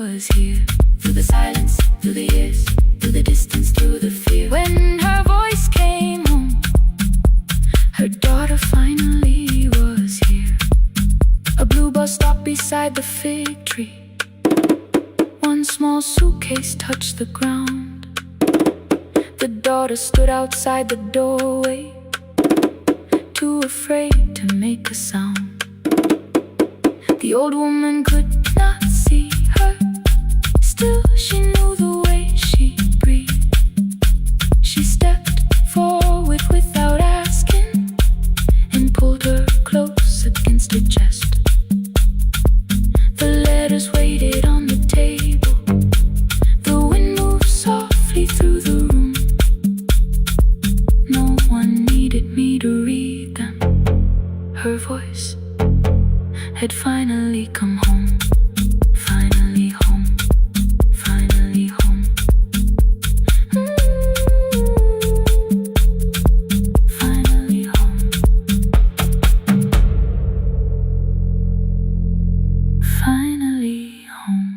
Was here, through the silence, through the years, through the distance, through the fear. When her voice came home, her daughter finally was here. A blue bus stopped beside the fig tree. One small suitcase touched the ground. The daughter stood outside the doorway, too afraid to make a sound. The old woman could not see her. Still, she knew the way she breathed. She stepped forward without asking and pulled her close against her chest. The letters waited on the table. The wind moved softly through the room. No one needed me to read them. Her voice had finally come home. Finally home. Finally home. Finally home. Finally home.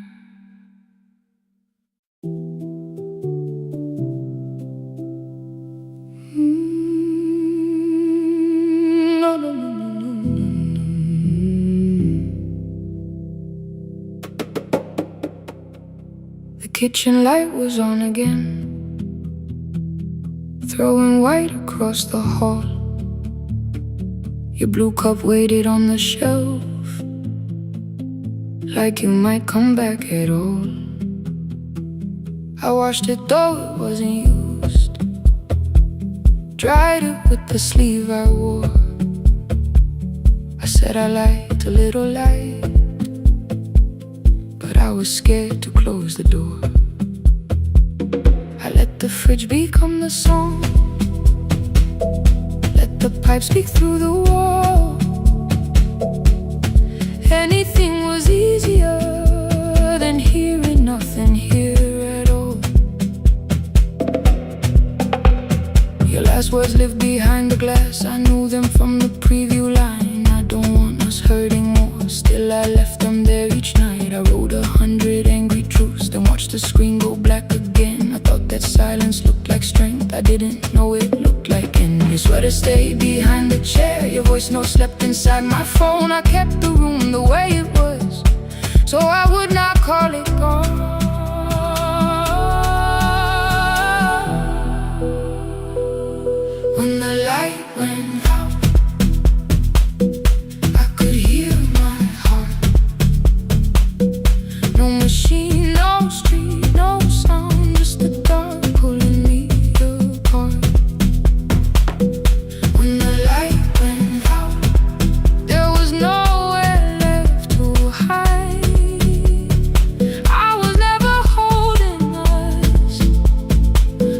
No, no, no, no, no, no. The kitchen light was on again, throwing white across the hall. Your blue cup waited on the shelf, like you might come back at all. I washed it though it wasn't used, dried it with the sleeve I wore. I said I liked a little light, but I was scared to close the door. I let the fridge become the song, let the pipe speak through the wall. Anything was easier than hearing nothing here at all. Your last words lived behind the glass. I knew them from the preview line. I don't want us hurting more, still I left them there each night. I wrote 100 angry truths, then watched the screen go black again. I thought that silence looked like strength, I didn't know it looked like end. Your sweater stayed behind the chair, your voice note slept inside my phone. I kept the room the way it was, so I would not call it gone. When the light went out, I could hear my heart. No machine, no street, no sound, just the dark pulling me apart. When the light went out, there was nowhere left to hide. I was never holding us,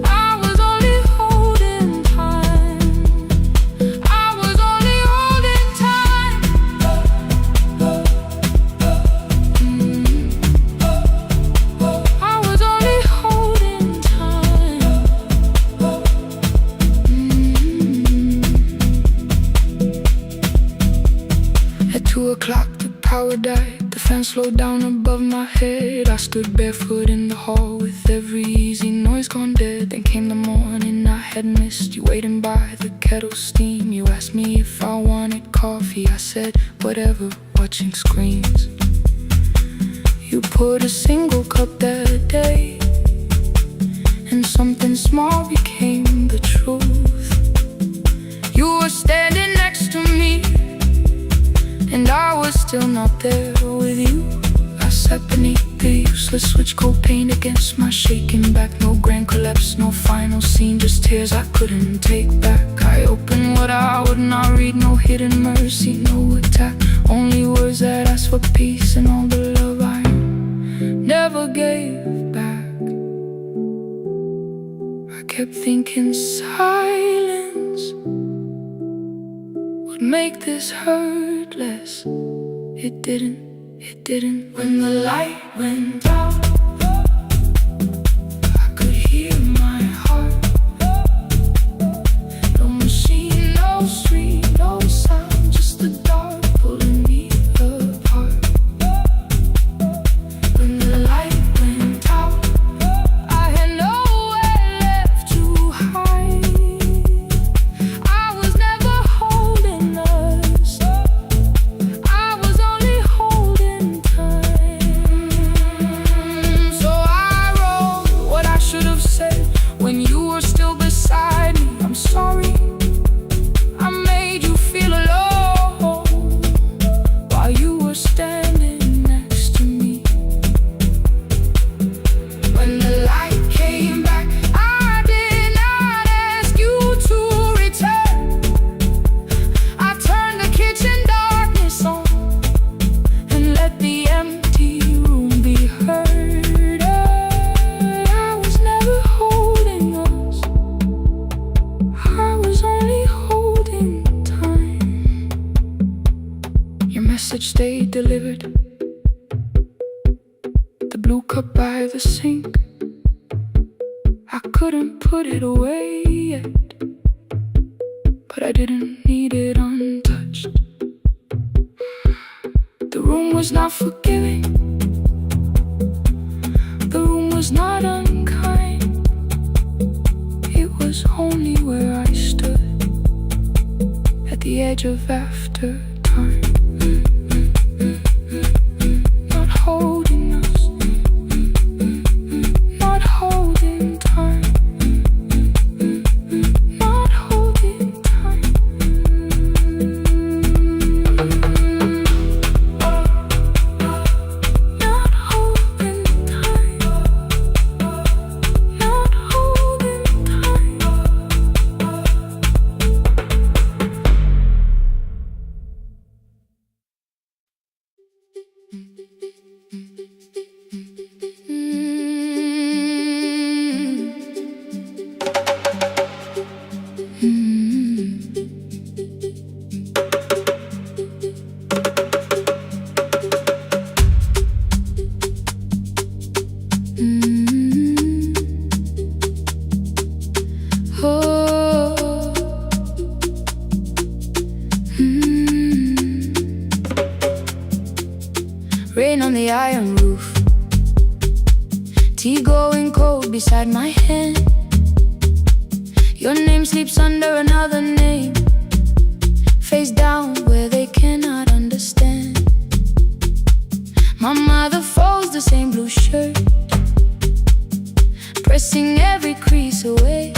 I was only holding time. I was only holding time. I was only holding time. At 2 o'clock the power died, the fan slowed down above my head. I stood barefoot in the hall with every easy noise gone dead. Then came the morning I had missed, you waiting by the kettle steam. You asked me if I wanted coffee, I said whatever, watching screens. You poured a single cup that day, and something small became the truth. You were standing next to me, and I was still not there with you. I sat beneath the useless switch, cold paint against my shaking back. No grand collapse, no final scene, just tears I couldn't take back. I opened what I would not read, no hidden mercy, no attack. Only words that asked for peace and all the love I never gave back. I kept thinking silence would make this hurt less. It didn't, it didn't. When the light went out, I could hear my heart. No machine, no street, no sound, just the dark pulling me apart. When the light cup by the sink. I couldn't put it away yet, but I didn't need it untouched. The room was not forgiving, the room was not unkind. It was only where I stood at the edge of after time. Not holding us, not holding time, not holding time. Not holding time, not holding time. Rain on the iron roof, tea going cold beside my hand. Your name sleeps under another name, face down where they cannot understand. My mother folds the same blue shirt, pressing every crease away.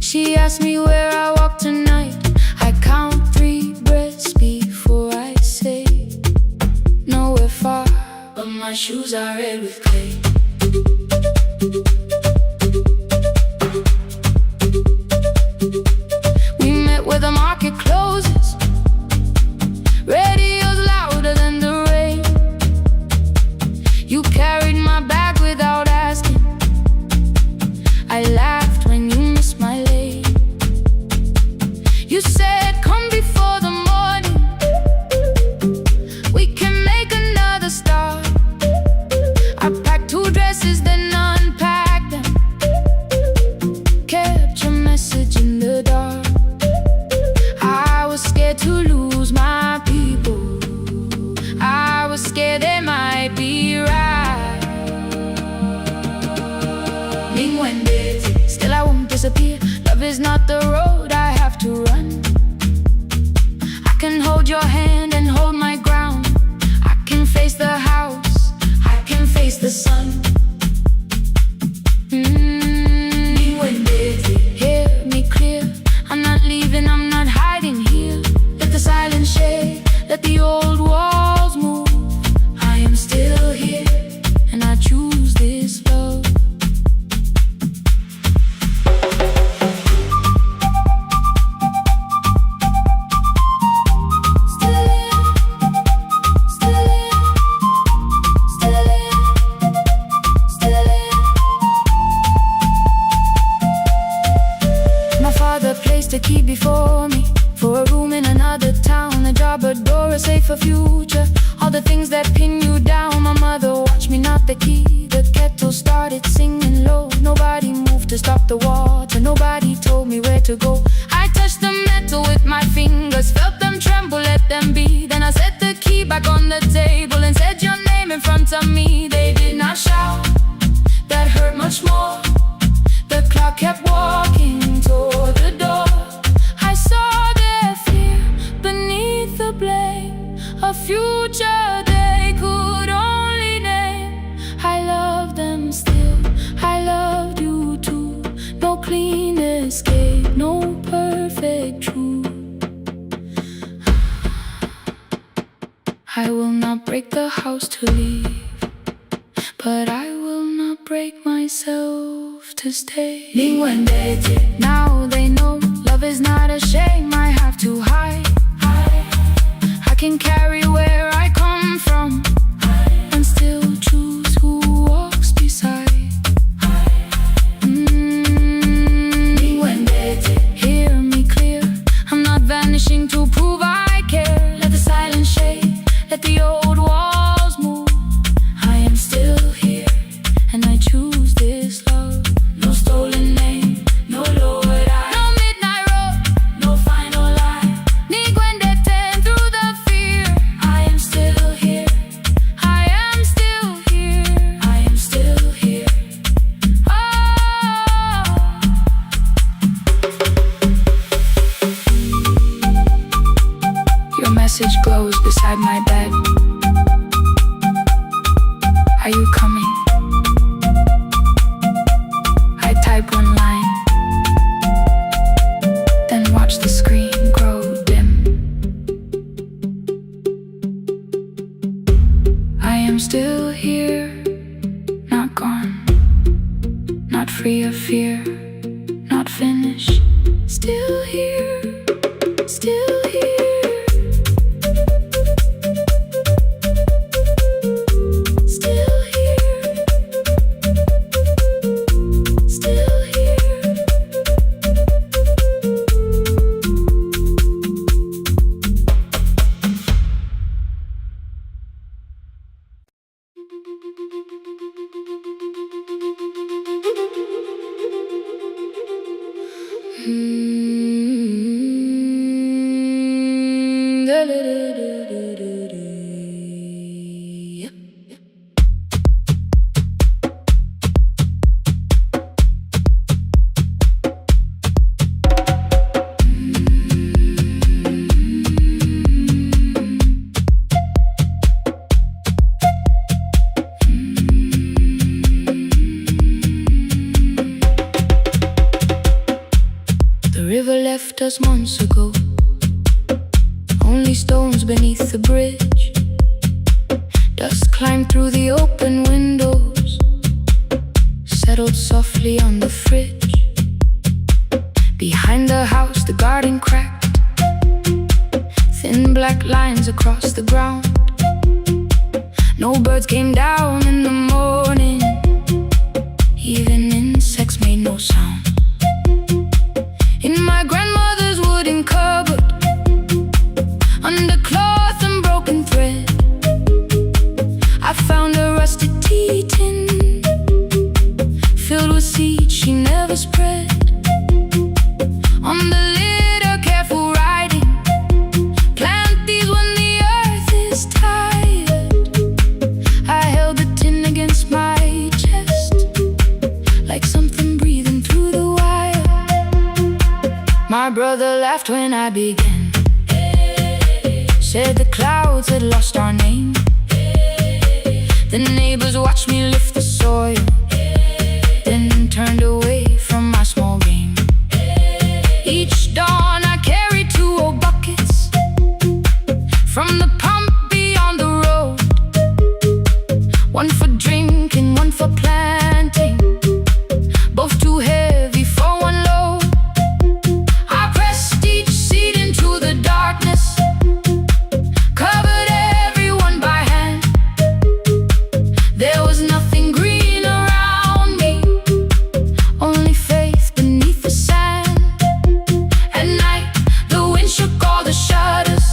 She asks me where I walk tonight. I count 3 breaths before I say nowhere far, but my shoes are red with clay. We met where the market closes, radio's louder than the rain. You carried my bag without asking, I laughed when you missed my lane. You said come before the morning, we can make another start. I packed 2 dresses then unpacked them, kept your message in the dark. I was scared to lose my people, I was scared they might be right. Still I won't disappear, love is not the road I have to run. I can hold your hand and hold my ground, I can face the house, I can face the sun. Hear me clear, I'm not leaving, I'm not hiding here. Let the silence shake, let the old walls move. I am still here, and I choose this love. Placed a key before me for a room in another town, a job, a door, a safer future. All the things that pin you down. My mother watched me knot the key, the kettle started singing low. Nobody moved to stop the water, nobody told me where to go. I touched the metal with my fingers, felt them tremble, let them be. Then I set the key back on the table and said your name in front of me. They did not shout, that hurt much more. The clock kept walking toward the door. I saw their fear beneath the blame, a future they could only name. I love them still, I loved you too. No clean escape, no perfect truth. I will not break the house to leave, but I will not break myself to stay. Now they know love is not a shame I have to hide. I can carry where I come from and still choose who walks beside. Hear me clear, I'm not vanishing to prove I care. Let the silence shake, let the old walls move. I am still you coming? I type one line, then watch the screen grow dim. I am still here, not gone, not free of fear, not finished. Still here, still here. Still here, still here. The river left us months ago, only stones beneath the bridge. Dust climbed through the open windows, settled softly on the fridge. Behind the house the garden cracked, thin black lines across the ground. No birds came down in the morning, even insects made no sound. In my grandmother's wooden cupboard, under cloth and broken thread, I found a rusted tea tin filled with seeds she never spread. On the lid a careful writing, plant these when the earth is tired. I held the tin against my chest, like something breathing through the wire. My brother laughed when I began, said the clouds had lost our name. The neighbors watched me lift the soil, then turned away from my small game. Each dawn I carried 2 old buckets from the pump beyond the road, one for drinking, one for planting, both too heavy for one load. I pressed each seed into the darkness, covered everyone by hand. There was nothing green around me, only faith beneath the sand. At night the wind shook all the shutters,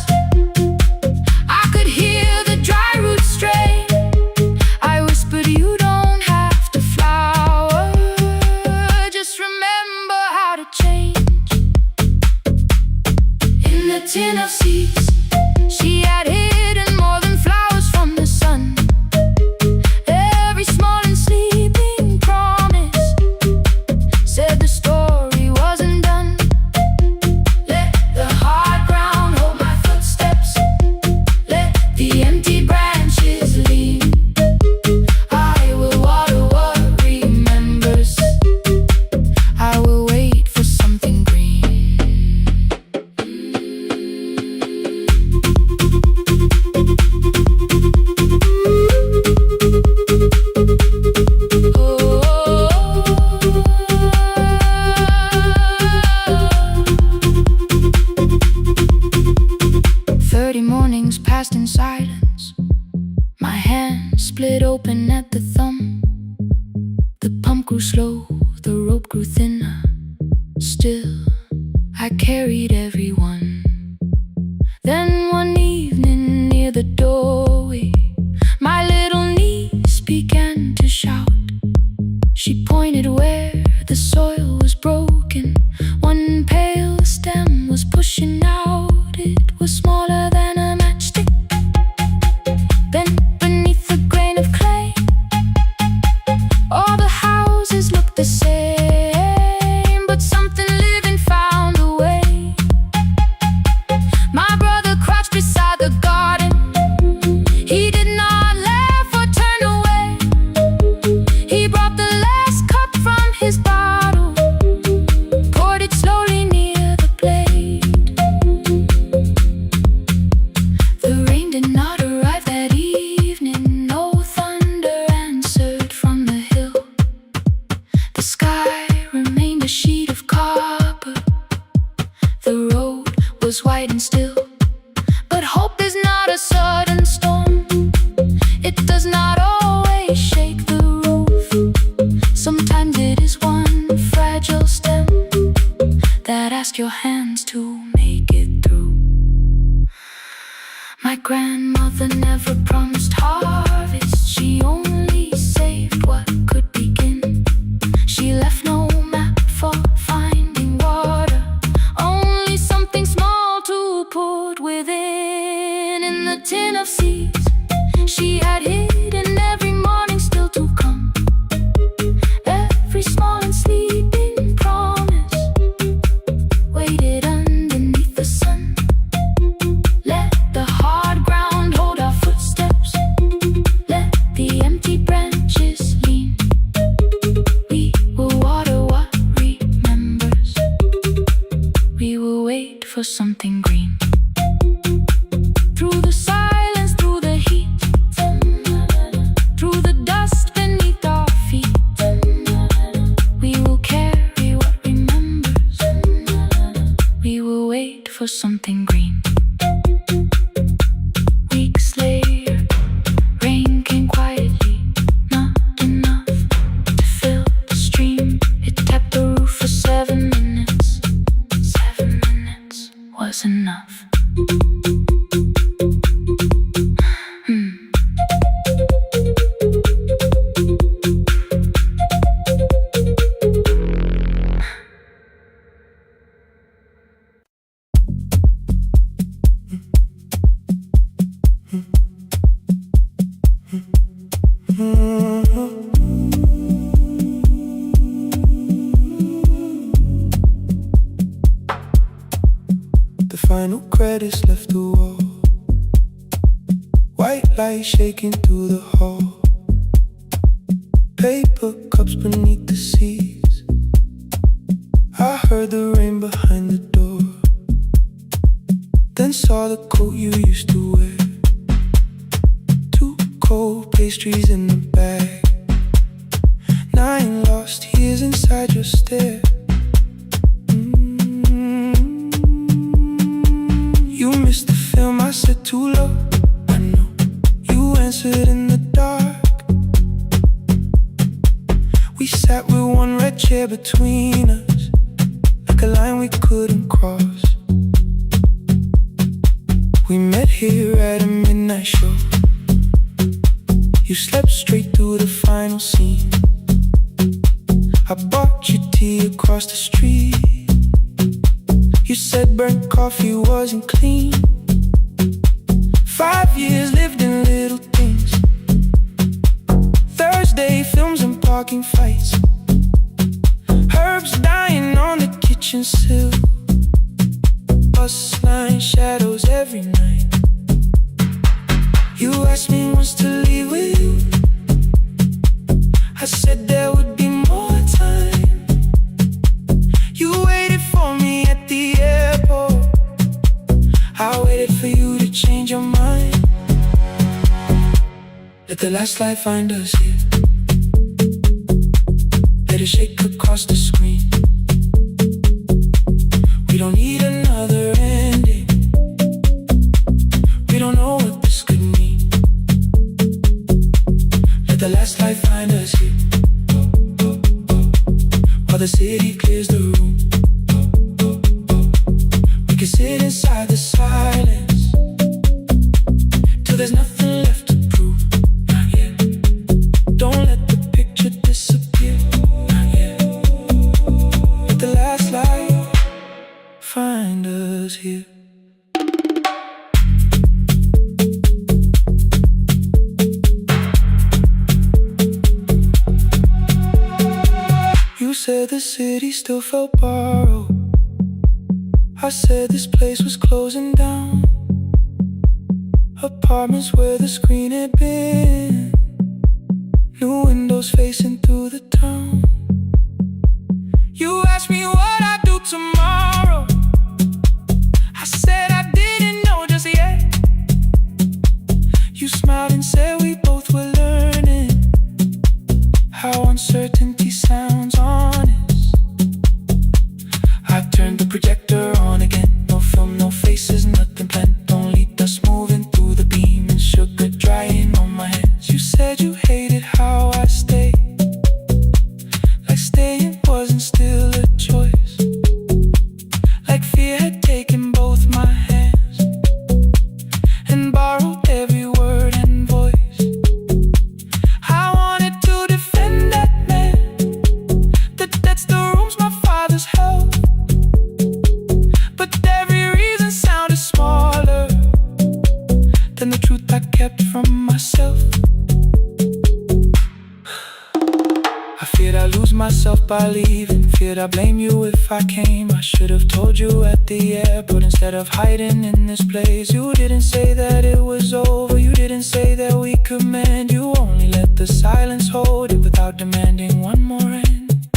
I could hear the dry roots stray. I whispered, you don't have to flower, just remember how to change. In the tin of seeds she had hidden more than flowers from the sun. Every small and sleeping promise said the story wasn't done. Let the hard ground hold my footsteps, let the empty branches lean. I will water what remembers, I will wait for something green. Oh. 30 mornings passed in silence, my hand split open at the thumb. The pump grew slow, the rope grew thinner. Still, I carried everyone. Then one evening near the doorway, my little niece began to shout. She pointed where the soil was broken. One pale stem was pushing out. It was smaller than a matchstick, bent beneath a grain of clay. All the houses looked the same, but something living found a way. My brother crouched beside the garden. He did not laugh or was something green. Weeks later, rain came quietly, not enough to fill the stream. It tapped the roof for 7 minutes. 7 minutes was enough. The final credits left the wall, white light shaking through the hall, paper cups beneath the seats. I heard the rain behind the door, then saw the coat you used to wear, 2 cold pastries in the bag, 9 lost years inside your stare. You missed the film, I said too low. I know you answered in the dark. We sat with 1 red chair between us, like a line we couldn't cross. We met here at a midnight show. You slept straight through the final scene. I bought you tea across the street. You said burnt coffee wasn't clean. 5 years lived in little things, Thursday films and parking fights, herbs dying on the kitchen sill, bus line shadows every night. You asked me once to leave with you. I said there would be more time. You waited for me at the airport. I waited for you to change your mind. Let the last light find us here. Let it shake across the screen. We don't need another ending. We don't know what this could mean. Let the last light find us here, while the city clears the room. We can sit inside the silence till there's nothing left to prove. Not yet. Don't let the picture disappear. Not yet. Let the last light find us here. You said the city still felt borrowed. I said this place was closing down. Apartments where the screen had been, new windows facing through the town. You asked me what I'd do tomorrow. I said I didn't know just yet. You smiled and said we both were learning how uncertainty sounds honest. I turned the projector on again. No film, no faces, nothing planned. Only dust moving through the beam and sugar drying on my hands. You said you hated how I stayed, like staying wasn't still a choice, like fear had taken both my hands and borrowed every word and voice. I wanted to defend that man, that's the rooms my father's held, but every reason sounded smaller than the truth I kept from myself. I feared I'd lose myself by leaving, feared I'd blame you if I came. I should have told you at the airport instead of hiding in this place. You didn't say that it was over, you didn't say that we could mend. You only let the silence hold it without demanding one more end.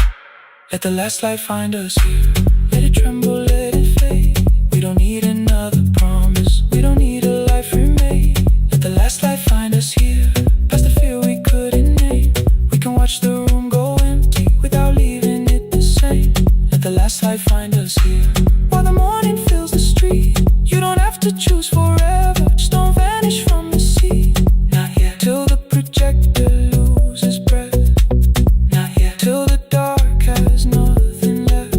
Let the last light find us here. Let it tremble, let it fade. We don't need another promise, we don't need a life remade. Let the last light find us here, past the fear we couldn't name. We can watch the room go empty without leaving it the same. Let the last light find us here, while the morning fills the street. his breath. Not yet. Till the dark has nothing left.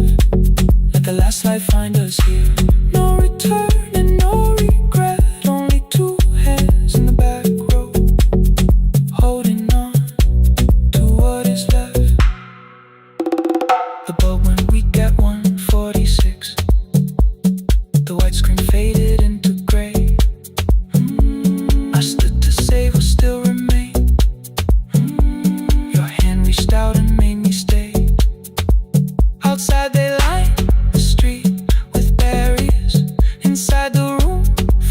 Let the last light find us here. No return and no regret. Only two hands in the back row, holding on to what is left. The bulb went weak at 1:46. The white screen faded into gray. I stood to save what still remained. Your hand reached out and made me stay. Outside they lined the street with barriers. Inside the room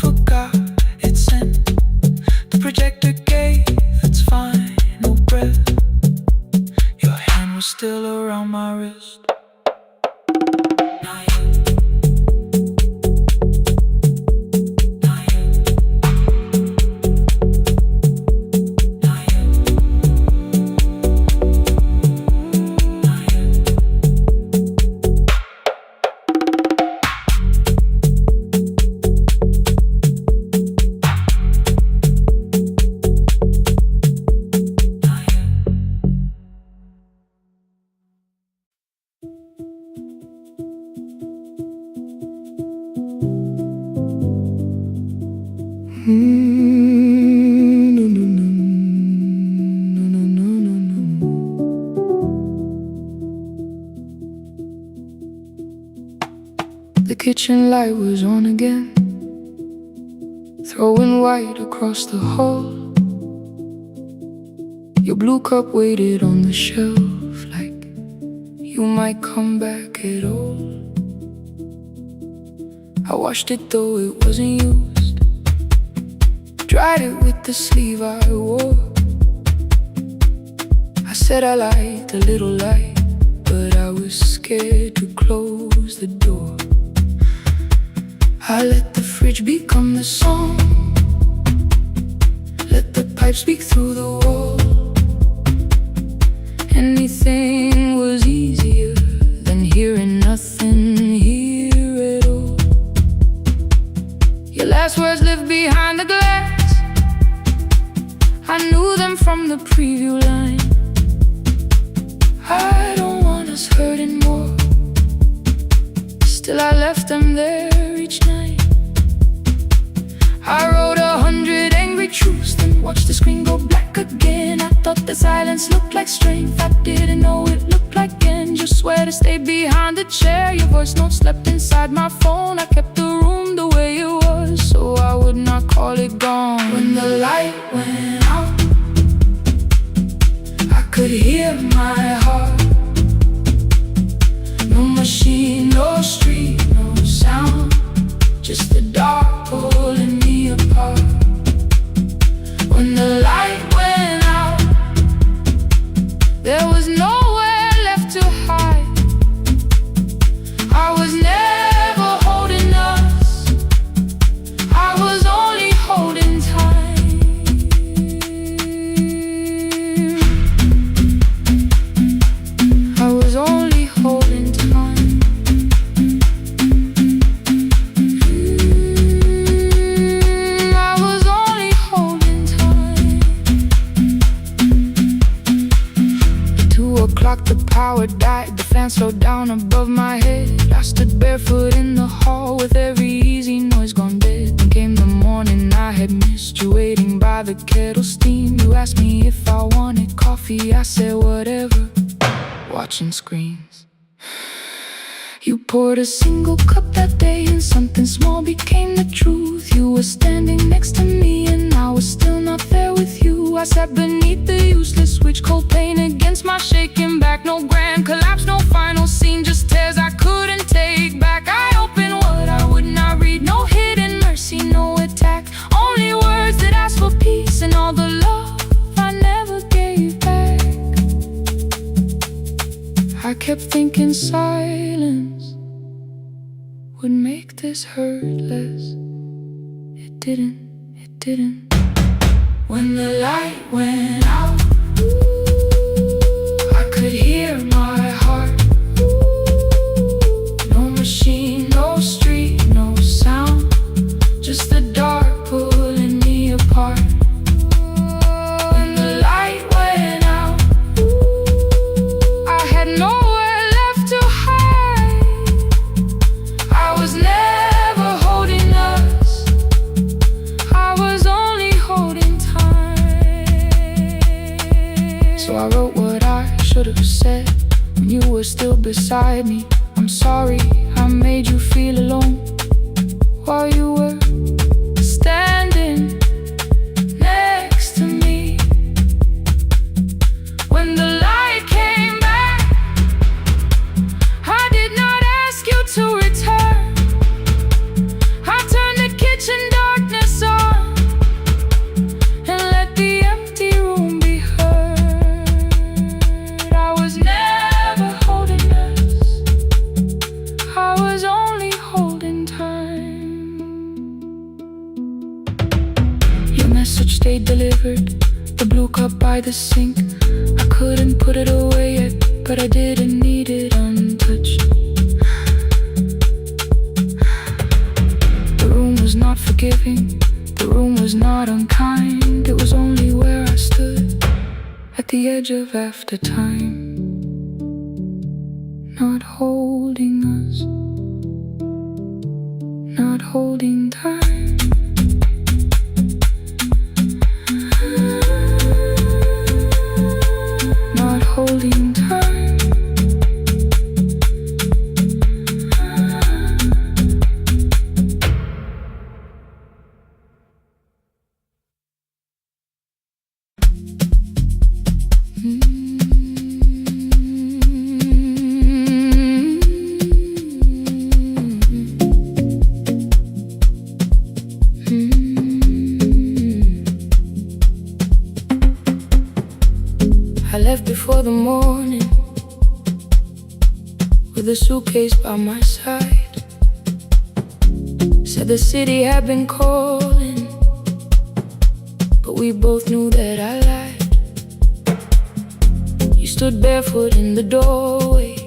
forgot its scent. The projector gave its final breath. Your hand was still around my wrist. Not yet. Not yet. Not yet. Not yet. The kitchen light was on again, throwing white across the hall. Your blue cup waited on the shelf like you might come back at all. I washed it though it wasn't used, dried it with the sleeve I wore. I said I liked a little light, but I was scared to close the door. I let the fridge become the song, let the pipe speak through the wall. Anything was easier than hearing nothing here at all. Your last words lived behind the glass, I knew them from the preview line. I don't want us hurting more, still I left them there each night. I wrote 100 angry truths, then watched the screen go black again. I thought the silence looked like strength, I didn't know it looked like end. You swear to stay behind the chair, your voice note slept inside my phone. I kept the room the way it was, so I would not call it gone. When the light went out, I could hear my heart. No machine, no street, no sound, just the dark pulling me apart. When the light went out, there was nowhere left to hide. I was never holding us, I was only holding time. I was only holding time. I was only holding time. At 2 o'clock the power died, the fan slowed down above my head. I stood barefoot in the hall with every easy noise gone dead. Then came the morning I had missed you, waiting by the kettle steam. You asked me if I wanted coffee, I said whatever, watching screens. You poured a single cup that day and something small became the truth. You were standing next to me and I was still not there with you. I sat beneath the useless switch, cold pain against my shaking back. No grand collapse, no final scene, just tears I couldn't take back. I opened what I would not read, no hidden mercy, no attack. Only words that ask for peace and all the love I never gave back. I kept thinking silence would make this hurt less. It didn't, it didn't. When the light went out, I could hear my heart. No machine, no street, no sound, just the dark pulling me apart. When the light went out, So I wrote what I should have said when you were still beside me. I'm sorry I made you feel alone while you were standing next to me. When the light came back, I did not ask you to return. I turned the kitchen darkness on and let the empty room be heard. I was never holding us, I was only holding time. Your message stayed delivered, the blue cup by the sink. I couldn't put it away yet, but I didn't need it untouched. The room was not forgiving, the room was not unkind. It was only where I stood at the edge of after time, not holding us, not holding time. Not holding time. I left before the morning with a suitcase by my side. Said the city had been calling, but we both knew that I lied. You stood barefoot in the doorway,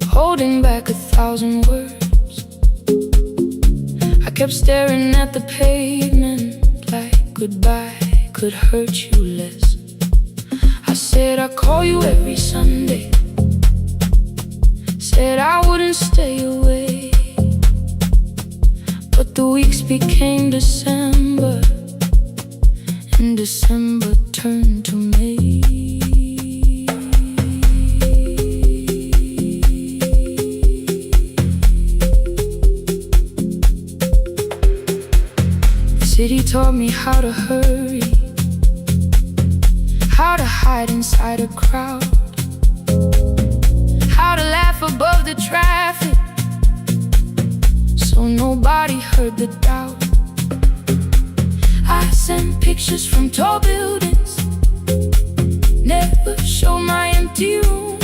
holding back 1,000 words. I kept staring at the pavement like goodbye could hurt you less. I said I'd call you every Sunday, said I wouldn't stay away. But the weeks became December, and December turned to May. The city taught me how to hurry, how to hide inside a crowd, how to laugh above the traffic so nobody heard the doubt. I sent pictures from tall buildings, never showed my empty room,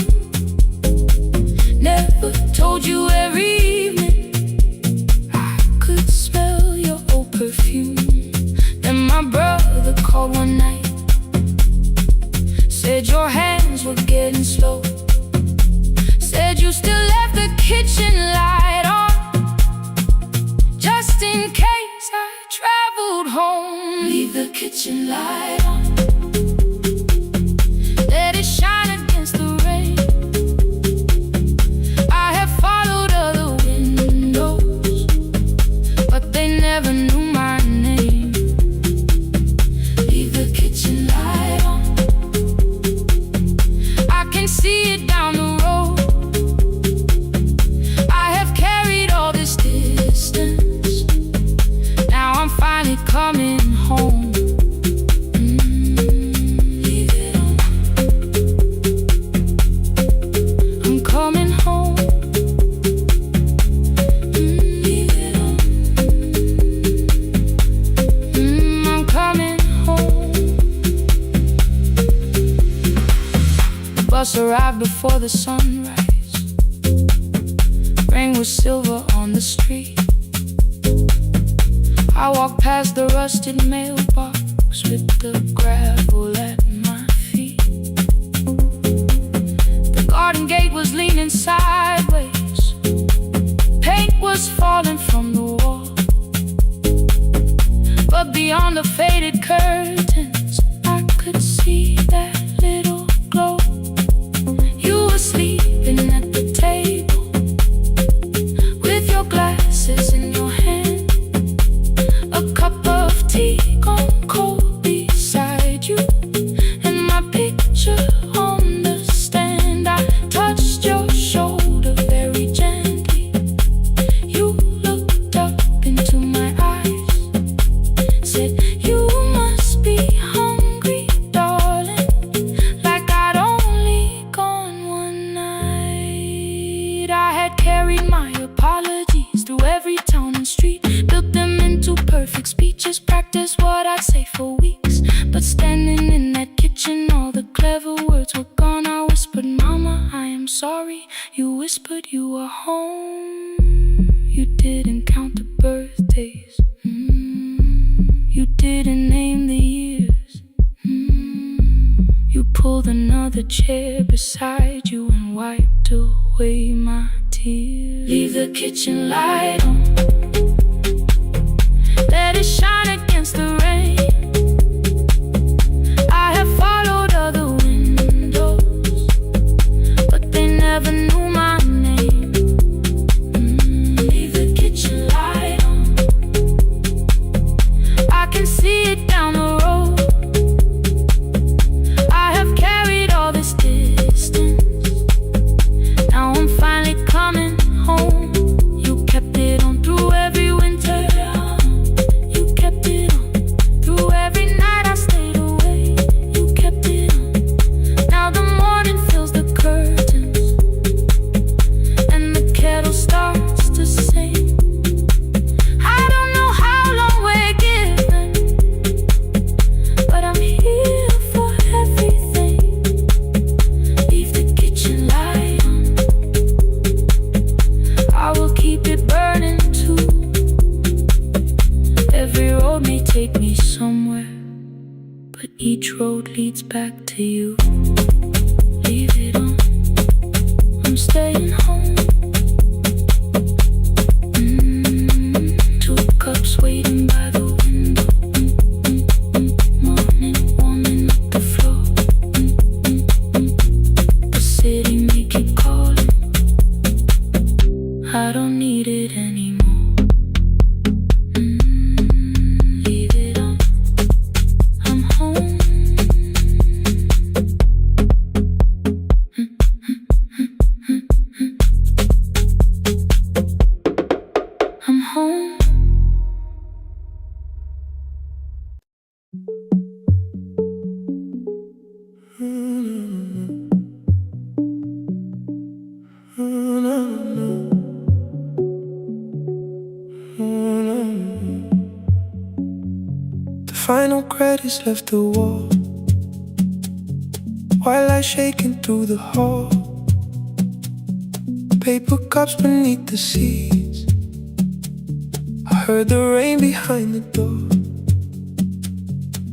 never told you every evening I could smell your old perfume. Then my brother called one night, said your hands were getting slow, said you still left the kitchen light on, just in case I traveled home. Leave the kitchen light on, let it shine against the rain. I have followed other windows, but they never knew my name. Leave the kitchen light on, I can see it down the road. I have carried all this distance, now I'm finally coming home. Leave it on, I'm coming home. Leave it on, I'm coming home. The bus arrived before the sunrise, rain was silver on the street. I walked past the rusted mailbox with the gravel at my feet. The garden gate was leaning sideways, paint was falling from the wall, but beyond the faded curtains I could see that little glow. You were sleeping at the table with your glasses in your hand, a cup of tea gone cold beside you, and my whatever words were gone, I whispered, Mama, I am sorry. You whispered you were home. You didn't count the birthdays. You didn't name the years. You pulled another chair beside you and wiped away my tears. Leave the kitchen light on, let it shine against the rain. I have followed other windows, but they never knew my name. Leave the kitchen light on, I can see it down the road. I have carried all this distance, now I'm finally coming home. You kept it on through every winter. You kept it on through every night I stayed away. You kept it on. Now the morning fills the curtains and the kettle starts to sing. I don't know how long we're given, but I'm here for everything. Leave the kitchen light on, I will keep it burning too. Every road may take me somewhere, but each road leads back to you. Leave it on, I'm staying home. Two cups waiting by the window. Morning warming up the floor. The city may keep calling, I don't need it anymore. Leave it on, I'm home. I'm home. The final credits left the wall, while I shaking through the hall. Paper cups beneath the seats, I heard the rain behind the door.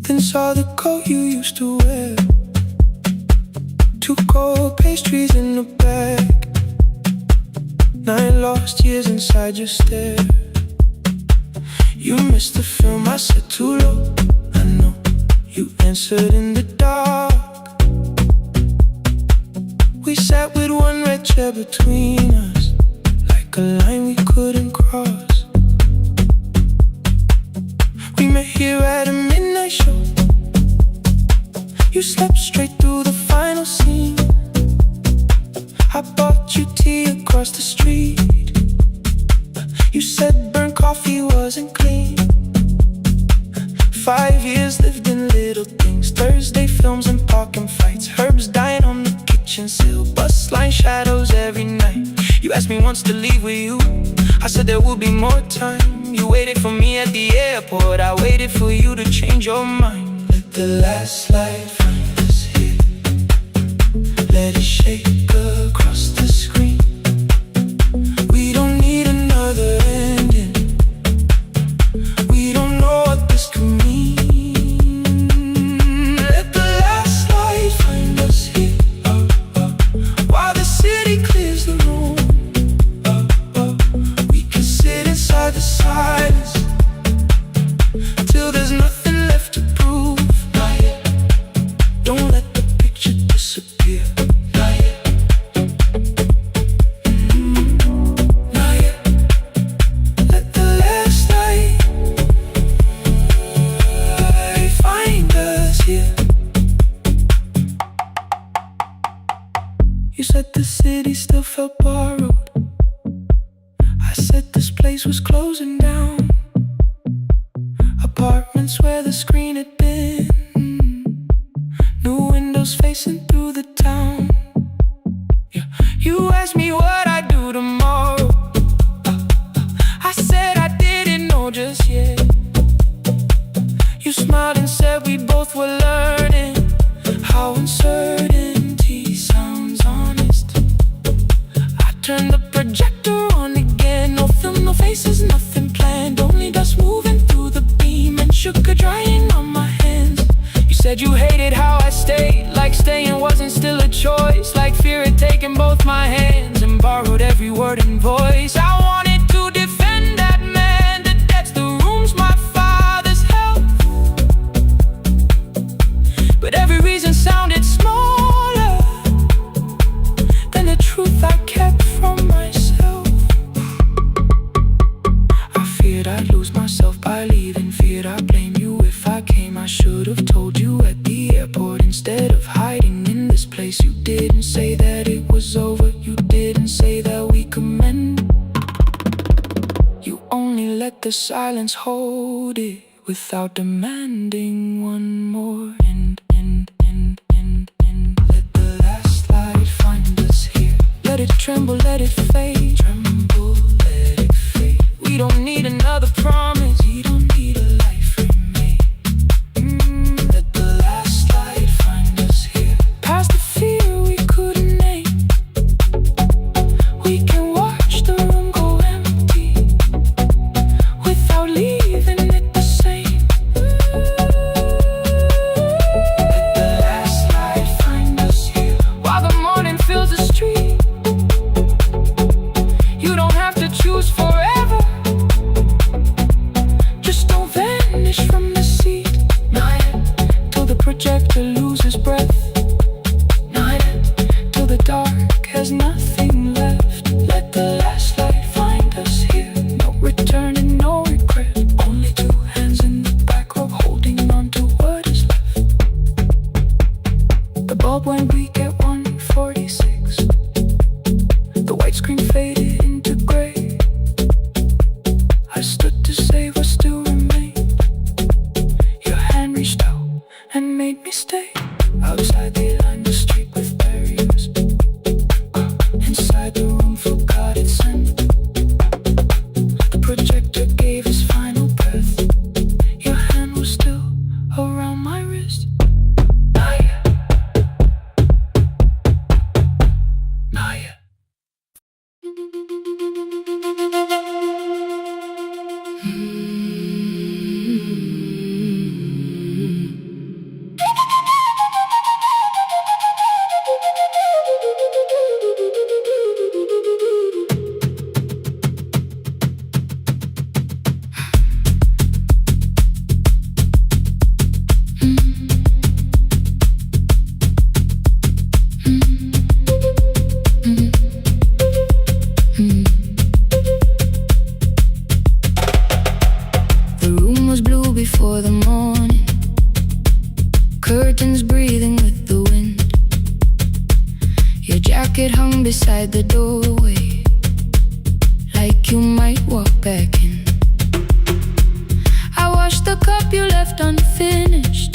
Then saw the coat you used to wear, two cold pastries in a bag, 9 lost years inside your stare. You missed the film, I said too low, I know. You answered in the dark. We sat with one red chair between us, like a line we couldn't cross. We met here at a midnight show. You slept straight through the final scene. I bought you tea across the street. You said burnt coffee wasn't clean. 5 years lived in little things, Thursday films and parking fights, herbs dying on the kitchen sill, bus line shadows every night. You asked me once to leave with you, I said there would be more time. You waited for me at the airport, I waited for you to change your mind. Let the last light find us here, let it shake across the screen. We don't need another ending, we don't know what this could mean. Let the last light find us here, while the city clears the room. We can sit inside the silence till there's nothing left to prove. Not yet. Don't let the picture disappear. Not yet. Not yet. Let the last light find us here. You said the city still felt borrowed, I said this place was closing down. Apartments where the screen had been, new windows facing through the town. Yeah. You asked me what I'd do tomorrow, I said I didn't know just yet. You smiled and said we both were learning how uncertain Turn the projector on again. No film, no faces, nothing planned. Only dust moving through the beam and sugar drying on my hands. You said you hated how I stayed, like staying wasn't still a choice, like fear had taken both my hands and borrowed every word and voice. I wanted to defend that man, the debts, the rooms my fathers held, but every reason sounded smaller than the truth I kept from myself. I feared I'd lose myself by leaving, feared I'd blame you if I came. I should have told you at the airport instead of hiding in this place. You didn't say that it was over, you didn't say that we could mend. You only let the silence hold it without demanding one more. Let the last light find us here. Let it tremble, let it fade. Tremble, let it fade. We don't need another promise. We don't need a life remade. Let the last light find us here. Past the fear we couldn't name. We can watch the room go empty without leaving it the same. Let the last light find us here. While the morning fills the street, you don't have to choose forever. Just don't vanish from the seat. Not yet, till the projector loses breath. Not yet, till the dark has nothing left. Let the last light find us here. No return and no regret. Only two hands in the back row holding on to what is left. The bulb went weak at 1:46. The white screen faded into gray. I stood to save what still remained. Your hand reached out and made me stay. Outside they lined the street with barriers. Inside the room forgot its scent. The projector gave his final breath. Your hand was still around my wrist. Not yet. Not yet. The room was blue before the morning, curtains breathing with the wind. Your jacket hung beside the doorway, like you might walk back in. I washed the cup you left unfinished,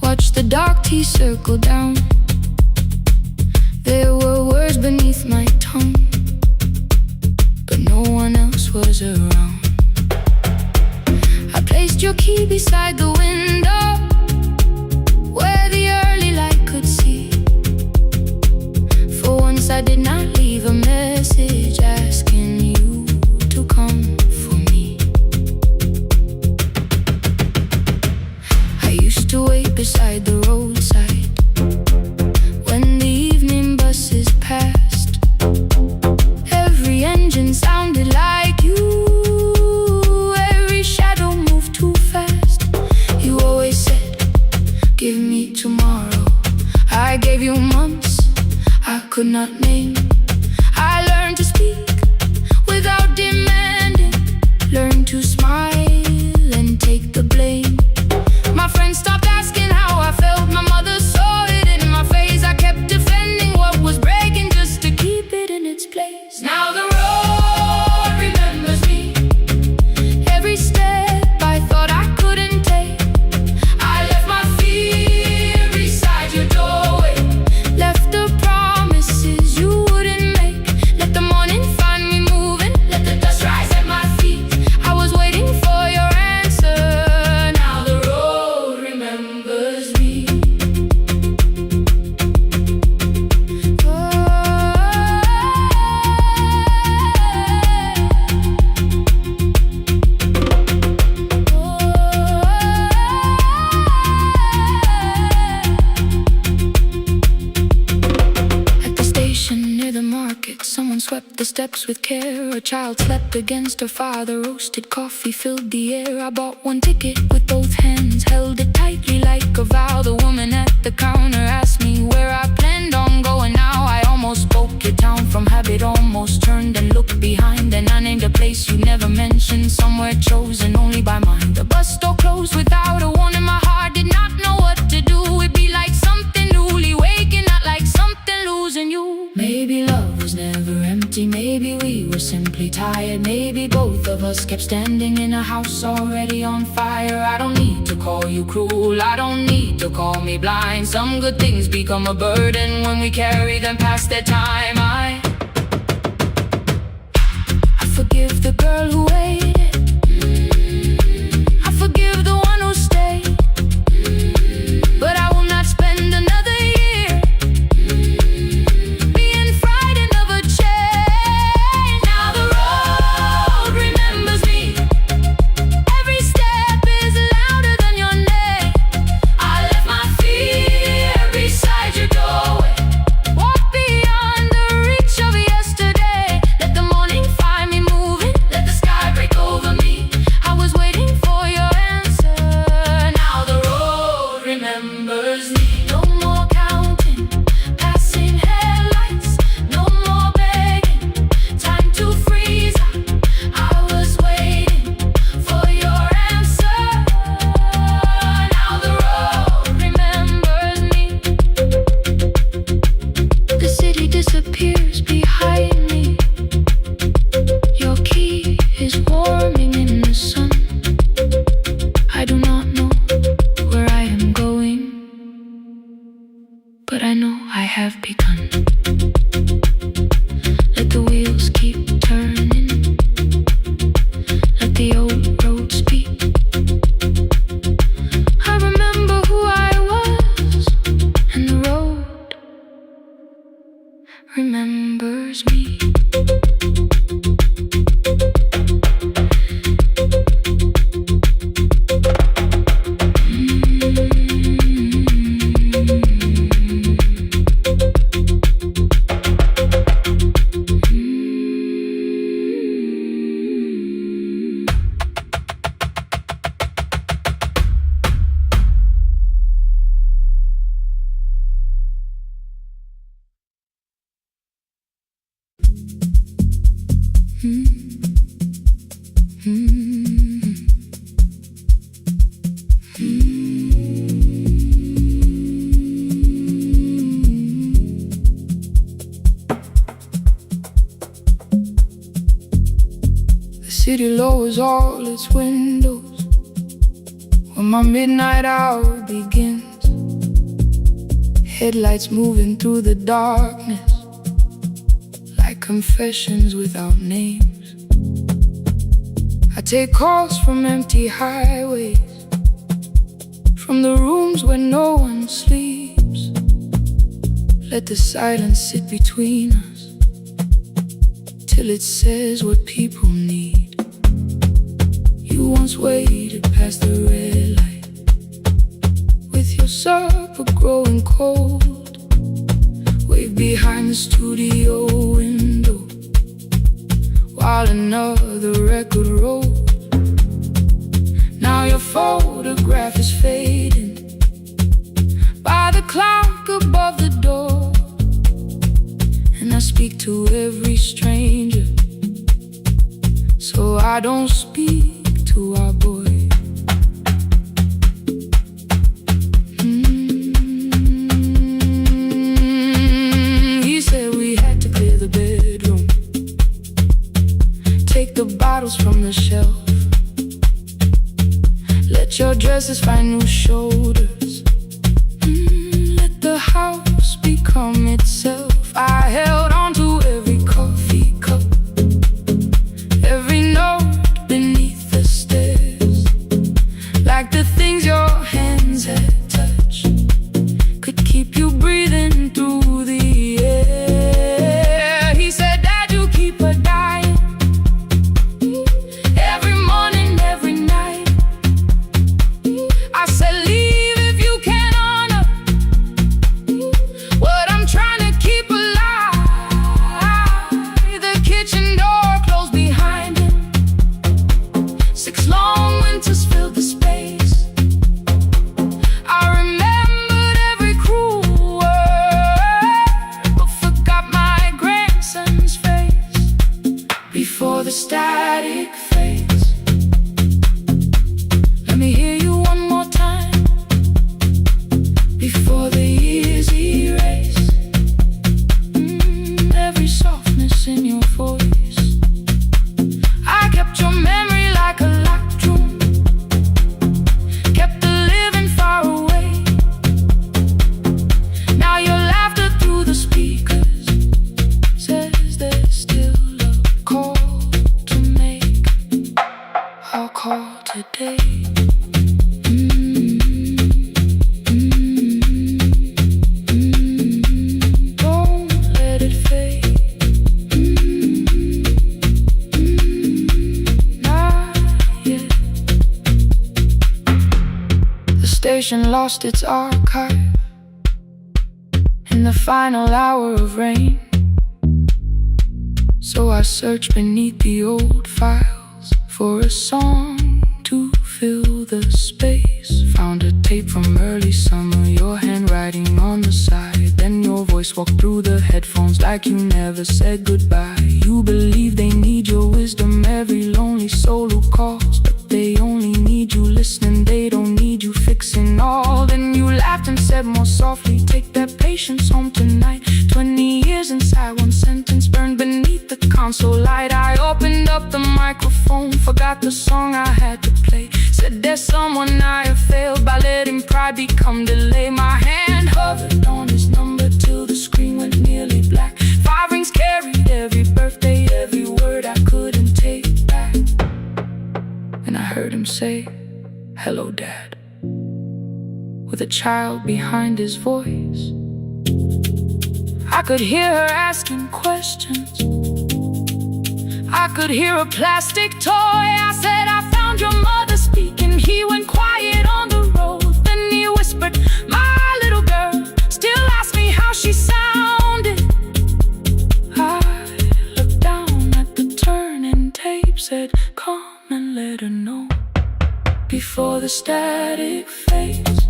watched the dark tea circle down. There were words beneath my tongue, but no one else was around. I placed your key beside the window, where the early light could see. For once I did not leave a message asking you to come for me. I used to wait beside the roadside when the evening buses passed. Every engine sounded like you. Every shadow moved too fast. You always said, give me tomorrow. I gave you months I could not name. I learned to speak without demanding, learned to smile and take the blame. My friends stopped asking how I felt. My mother saw it in my face. I kept defending what was breaking just to keep it in its place. Now the road remembers me. Every step I thought I couldn't take. I left my fear beside your doorway, left the promises you wouldn't make. Let the morning find me moving, let the dust rise at my feet. I was waiting for your answer. Now the road remembers me. the steps with care. A child slept against her father. Roasted coffee filled the air. I bought one ticket with both hands, held it tightly like a vow. The woman at the counter asked me where I planned on going now. I almost spoke it down from habit, almost turned and looked behind. And I named a place you never mentioned, somewhere chosen only by mine. The bus store closed without a warning. My heart did not know what to do. It'd be like something newly waking, not like something losing you. Maybe love was never empty, maybe we were simply tired. Maybe both of us kept standing in a house already on fire. I don't need to call you cruel, I don't need to call me blind. Some good things become a burden when we carry them past their time. I forgive the girl who waited, I forgive the one who stayed, but I will not spend another year being frightened of a change. Now the road remembers me, every step is louder than your name. I left my fear beside your doorway, walk beyond the reach of yesterday. Let the morning find me moving, let the sky break over me. I was waiting for your answer. Now the road remembers me. No more counting, passing headlights, no more begging, time to freeze. I was waiting for your answer. Now the road remembers me. The city disappears behind me. Your key is warming in the sun. I do not know where I am going, but I know I have begun. Let the wheels keep turning, let the old road speak. I remember who I was, and the road remembers me. The city lowers all its windows when my midnight hour begins. Headlights moving through the darkness like confessions without names. I take calls from empty highways, from the rooms where no one sleeps. Let the silence sit between us till it says what people need. You once waited past the red light with your supper growing cold, way behind the studio window while another record rolls. Now your photograph is fading by the clock above the door, and I speak to every stranger, so I don't speak to our boy. He said we had to clear the bedroom, take the bottles from the shelf, let your dresses find new shoulders, let the house become itself. I held on to every coffee cup, every note beneath the stairs, like the things your hands had touched could keep you breathing through the air. He said, Dad, you keep her dying, every morning, every night. I said, leave if conversation lost its archive in the final hour of rain. So I searched beneath the old files for a song to fill the space. Found a tape from early summer, your handwriting on the side. Then your voice walked through the headphones like you never said goodbye. You believe they need your wisdom, every lonely soul who calls, but they only need you listening, they don't need you fixing all. Then you laughed and said more softly, take that patience home tonight. 20 years inside one sentence burned beneath the console light. I opened up the microphone, forgot the song I had to play. Said there's someone I have failed by letting pride become delay. My hand hovered on his number till the screen went nearly black. 5 rings carried every birthday, every word I couldn't take back. And I heard him say, hello dad, with a child behind his voice. I could hear her asking questions, I could hear a plastic toy. I said, I found your mother speaking. He went quiet on the road. Then he whispered, my little girl still asks me how she sounded. I looked down at the turning tape, said, come and let her know before the static fades.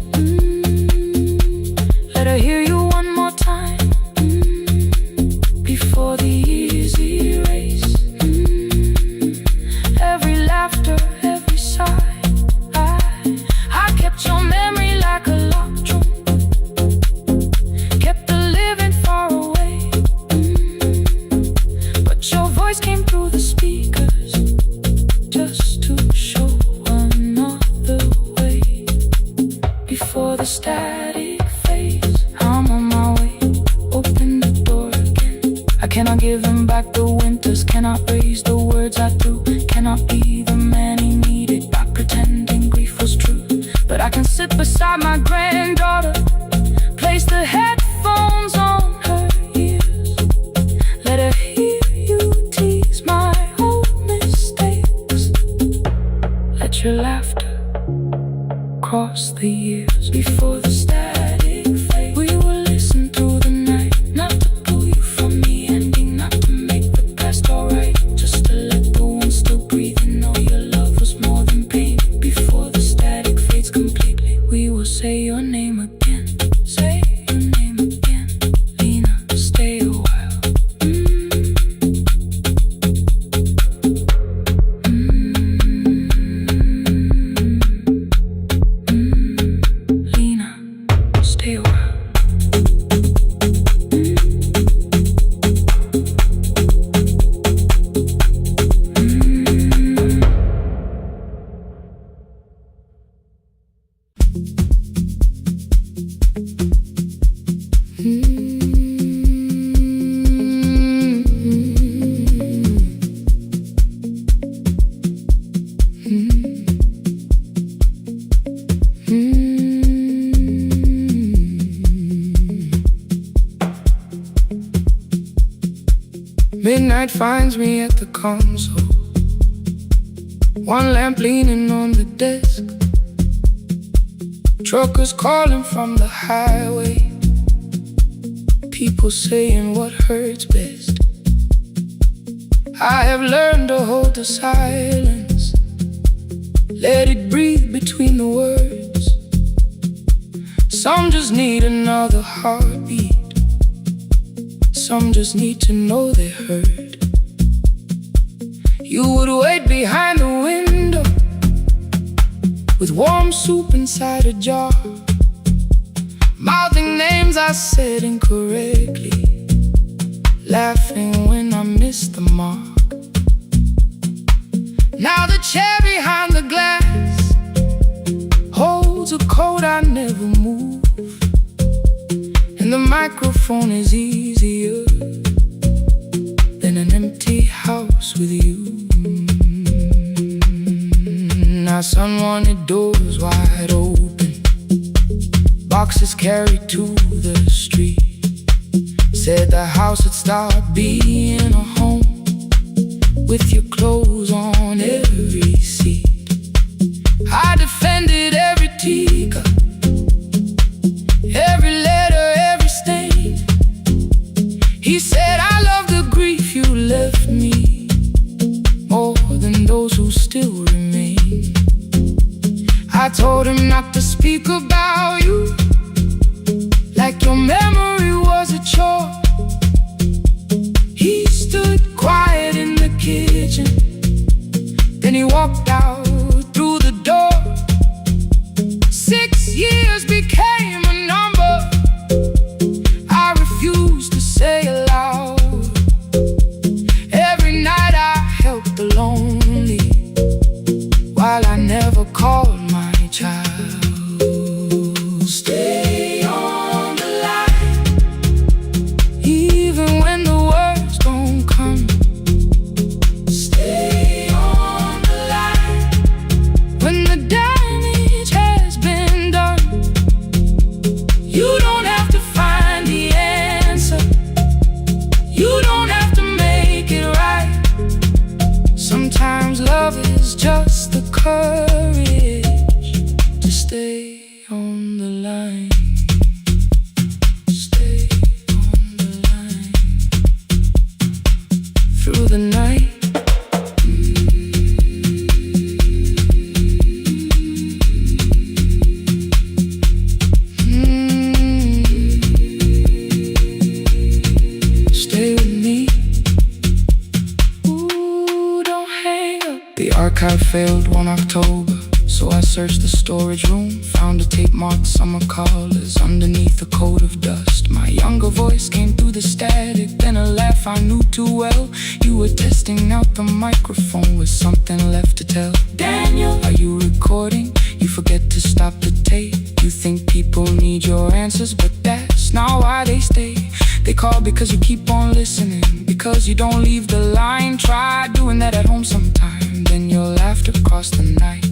Let her hear you one more time, before the easy race. Every laughter, every sigh, I kept your memory like a locked drum, kept the living far away. But your voice came through the speakers, just to show another way. Before the static fades, I'm on my way, open the door again. I cannot give him back the winters, cannot raise the words I threw, cannot be the man he needed by pretending grief was true. But I can sit beside my granddaughter, place the headphones on her ears, let her hear you tease my old mistakes. Let your laughter cross the years. Before the static fade, we will listen through the night, not to pull you from the ending, not to make the past alright, just to let the one still breathing know your love was more than pain. Before the static fades completely, we will say your name again, say your name again. Lena, stay a while. Lena, stay a while. Midnight finds me at the console, one lamp leaning on the desk, truckers calling from the highway, people saying what hurts best. I have learned to hold the silence, let it breathe between the words. Some just need another heartbeat, some just need to know they heard. You would wait behind the window with warm soup inside a jar, mouthing names I said incorrectly, laughing when I missed the mark. Now the chair behind the glass holds a coat I never move, and the microphone is easier than an empty house with you. Now sun wanted doors wide open, boxes carried to the street, said the house would start being a home with your clothes on every seat. I defended every teacup, he walked out through the door. 6 years became a number I refused to say aloud. Every night I helped the lonely, while I never called my child. Stay on the line, even when the words don't come. Stay on the line, when the damage has been done. You don't have to find the answer, you don't have to make it right. Sometimes love is just the courage to stay on the line. Stay on the line through the night. Stay with me. Ooh, don't hang up. The archive failed one October, so I searched the storage room, found a tape marked summer callers underneath a coat of dust. My younger voice came through the static, then a laugh I knew too well. You were testing out the microphone with something left to tell. Daniel, are you recording? You forget to stop the tape. You think people need your answers, but that's not why they stay. They call because you keep on listening, because you don't leave the line. Try doing that at home sometime, then you'll laugh across the night.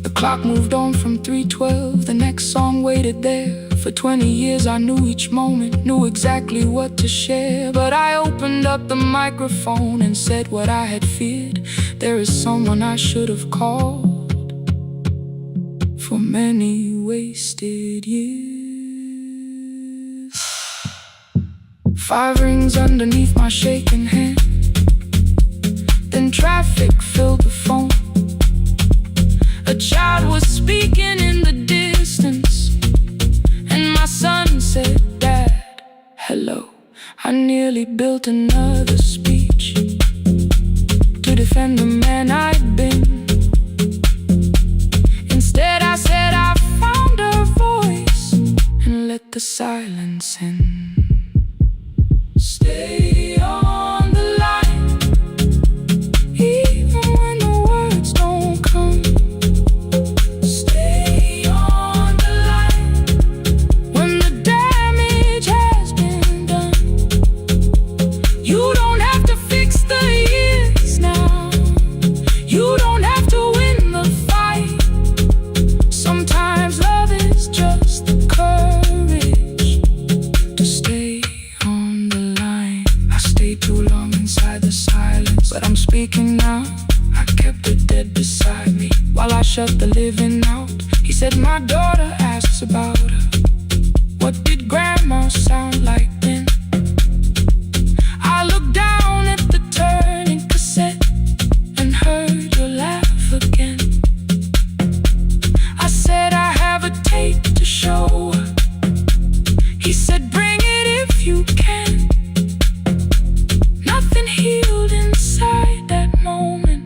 The clock moved on from 3:12, the next song waited there. For 20 years I knew each moment, knew exactly what to share. But I opened up the microphone and said what I had feared. There is someone I should have called for many wasted years. 5 rings underneath my shaking hand, then traffic filled the phone. A child was speaking in the distance, and my son said, "Dad, hello." I nearly built another speech to defend the man I'd been. Instead I said I found a voice and let the silence in. Stay on the line, even when the words don't come. Stay on the line, when the damage has been done. You don't have to fix the years now, you don't have to win the fight. Sometimes love is just the courage to stay on the line. I stayed too long inside the silence, but I'm speaking now. I kept it dead beside me while I shut the living out. He said, my daughter asks about her. What did grandma sound like then? I looked down at the turning cassette and heard your laugh again. I said, I have a tape to show her. He said, bring it if you can. Nothing healed inside that moment,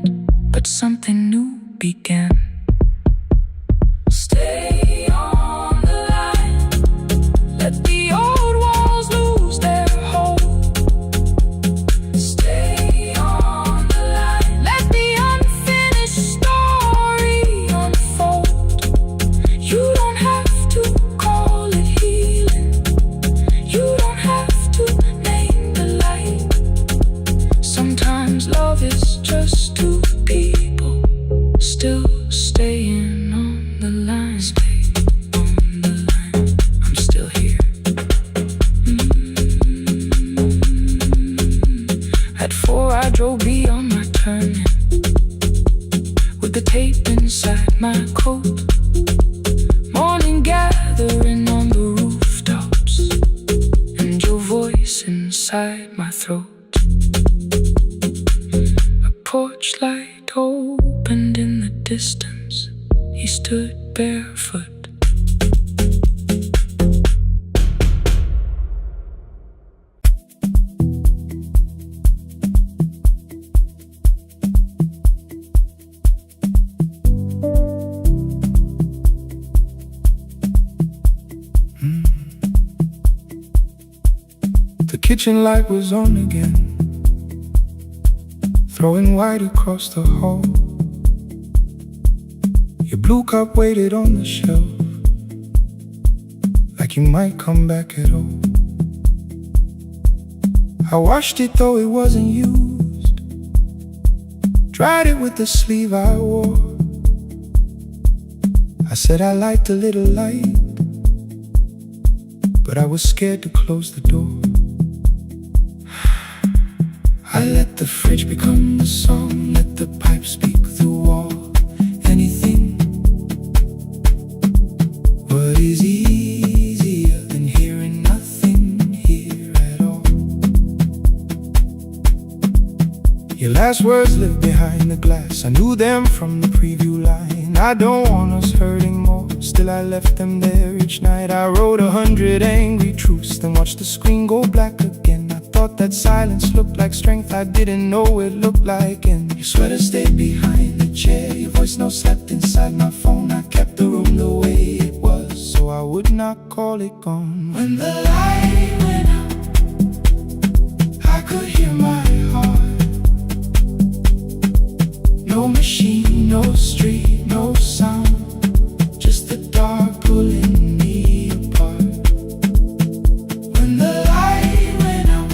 but something new began. Stay on the line, let the old walls lose their hold. Stay on the line, let the unfinished story unfold. You don't have to call it healing, you don't have to name the light. Sometimes love is just two people still staying on the line. Stay on the line, I'm still here. At 4 I drove beyond my turning, with the tape inside my coat. Morning gathering on the rooftops, and your voice inside my throat. A porch light opened in the distance, he stood barefoot. The kitchen light was on again, throwing white across the hall. Your blue cup waited on the shelf, like you might come back at all. I washed it though it wasn't used, dried it with the sleeve I wore. I said I liked a little light, but I was scared to close the door. I let the fridge become the song, let the pipe speak through the wall. Anything. What is easier than hearing nothing here at all? Your last words live behind the glass, I knew them from the preview line. I don't want us hurting more, still I left them there each night. I wrote 100 angry truths, then watched the screen go black again. I thought that silence looked like strength, I didn't know it looked like end. Your sweater stayed behind the chair, your voice note slept inside my phone. I kept the room the way it was, so I would not call it gone. When the light went out, I could hear my heart. No machine, no street, no sound, just the dark pulling me apart. When the light went out,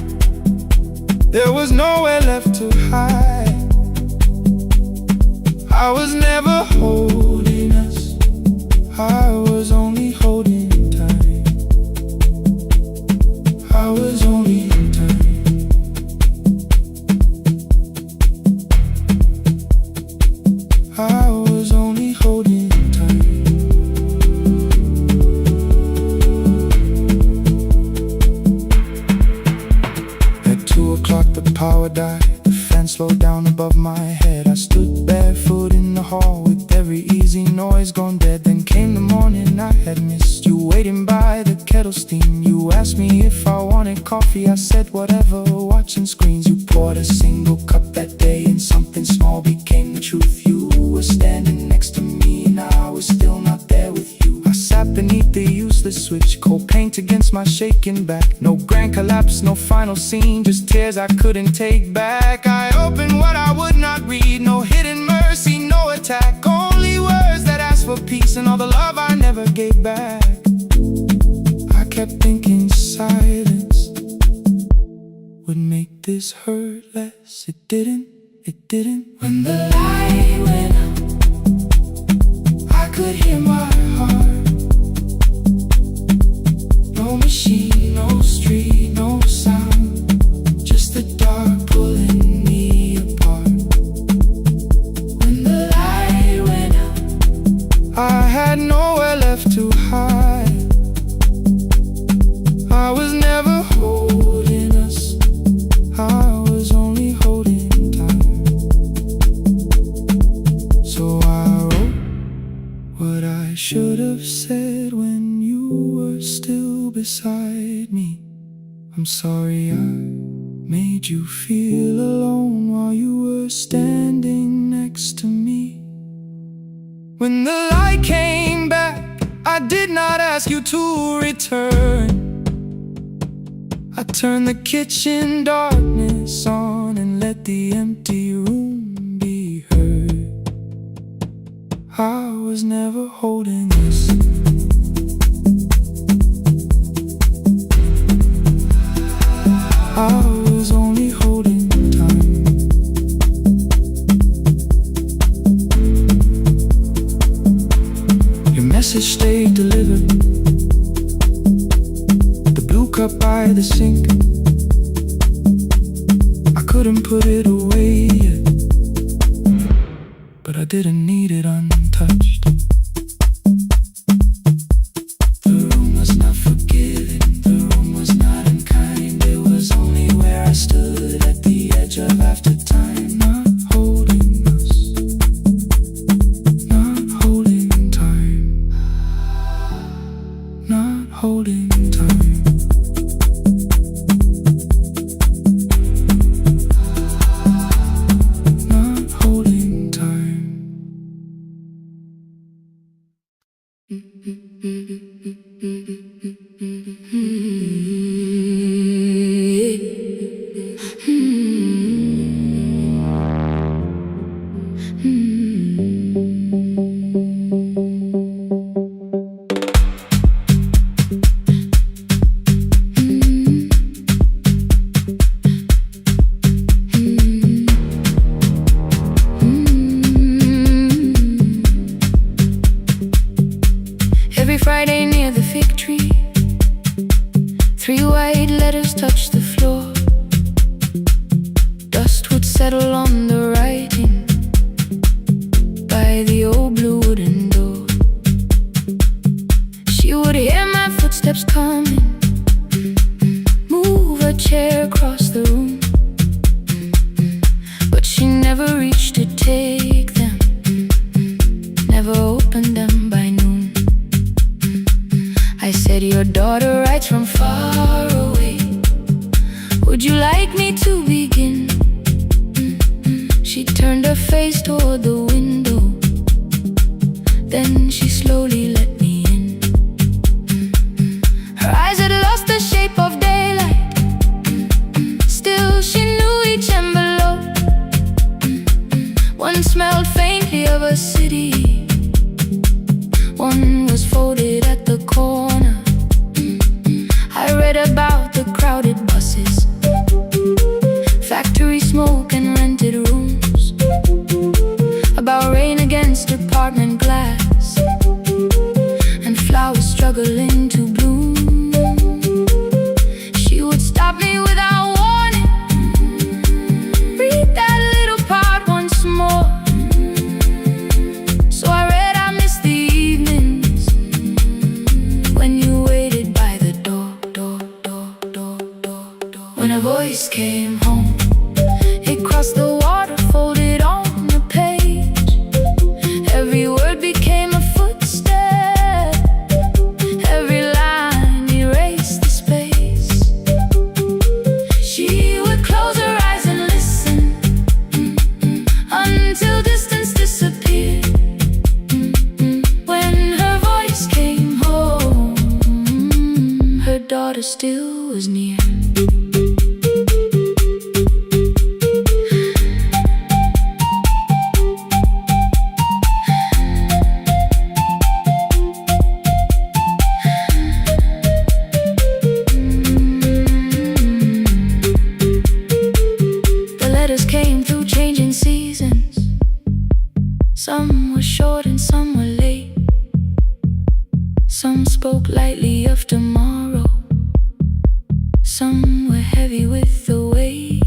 there was nowhere left to hide. I was never holding us, I was only holding time. I was only time. I was only holding time. At 2 o'clock the power died, the fan slowed down above my head. I stood barefoot in the hall with every easy noise gone dead. Then came the morning I had missed, you waiting by the kettle steam. You asked me if I wanted coffee, I said whatever, watching screens. You poured a single cup that day and something small became the truth. You were standing next to me and I was still not there with you. I sat beneath the useless switch, cold paint against my shaking back. No grand collapse, no final scene, just tears I couldn't take back. I opened what I would not read, no hidden mercy, no attack, only words that asked for peace and all the love I never gave back. I kept thinking silence would make this hurt less. It didn't, it didn't. When the light went out, I could hear my heart. No machine, no street, no sound, just the dark pulling me apart. When the light went out, I had nowhere left to hide. I was never holding us, I was only holding time. So I wrote what I should have said when you were still beside me. I'm sorry I made you feel alone while you were standing next to me. When the light came back, I did not ask you to return. I turned the kitchen darkness on and let the empty room be heard. I was never holding this. I was only holding time. Your message stayed delivered, the blue cup by the sink. I couldn't put it away yet, but I didn't need it untouched. The room was not forgiving, the room was not unkind. It was only where I stood at the edge of after time. Not holding us, not holding time, not holding time. Not holding time. letters touched the floor. Dust would settle on the writing by the old blue wooden door. She would hear my footsteps coming, move a chair across the room, but she never reached to take them, never opened them by noon. I said, your daughter writes from far away, would you like me to begin? She turned her face toward the window, then she slowly let me in. Her eyes had lost the shape of daylight, still she knew each envelope. One smelled faintly of a city, one was folded at the corner. I read about the crowded buses, factory smoke and rented rooms, about rain against apartment glass, and flowers struggling to bloom. She would stop me without warning, read that little part once more. So I read, I missed the evenings when you waited by the door. When a voice came home, it crossed the water, folded on the page. Every word became a footstep, every line erased the space. She would close her eyes and listen, until distance disappeared. When her voice came home, her daughter still was near. Came through changing seasons. Some were short and some were late. Some spoke lightly of tomorrow, some were heavy with the weight.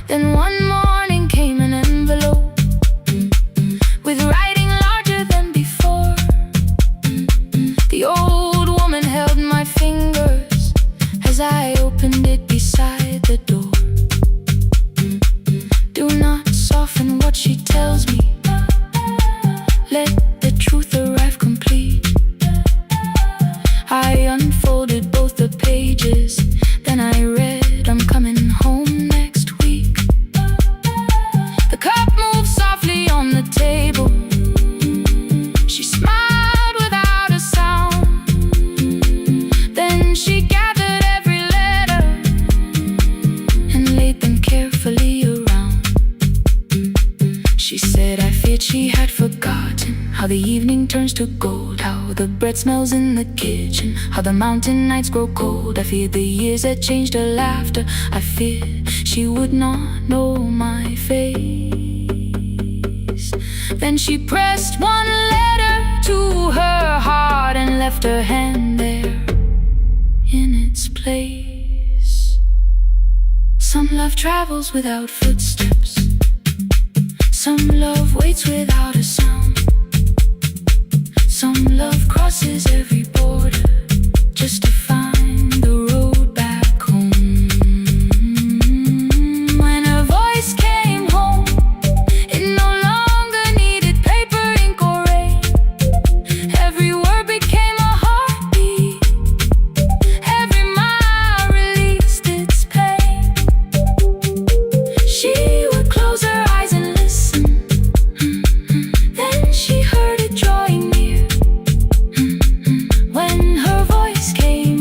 Then one morning came an envelope with writing larger than before. The old woman held my fingers as I opened it beside the door. Do not soften what she tells me, let the truth arrive complete. I unfolded both the pages, then I read, I'm coming home next week. The cup moved softly on the table, she smiled without a sound. Then she gathered every letter and laid them carefully around. She said, I feared she had forgotten how the evening turns to gold, how the bread smells in the kitchen, how the mountain nights grow cold. I feared the years had changed her laughter, I feared she would not know my face. Then she pressed one letter to her heart and left her hand there in its place. Some love travels without footsteps, some love waits without a sound. Some love crosses every border just to find the road back home. When her voice came home, it no longer needed paper, ink, or rain. Every word became a heartbeat, every mile released its pain. She would close her eyes and listen, then she heard it drawing near. When her voice came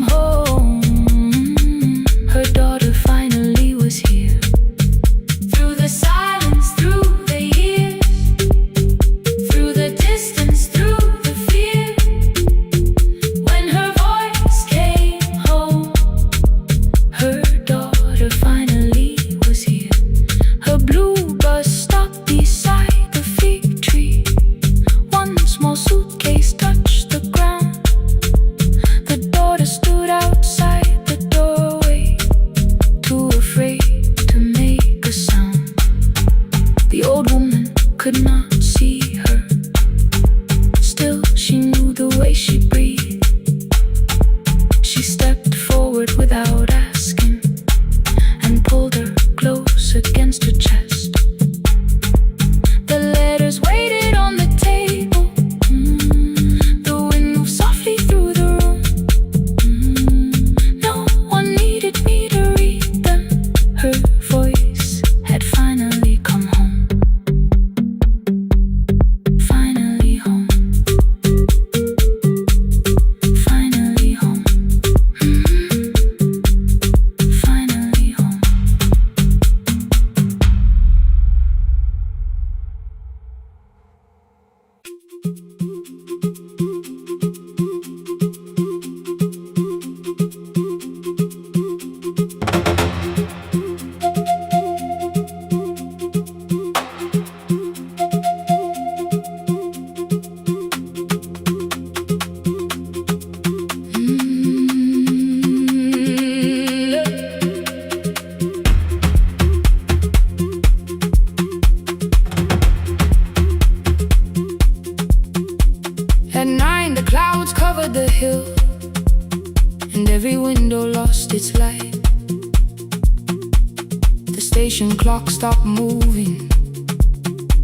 station clock stopped moving,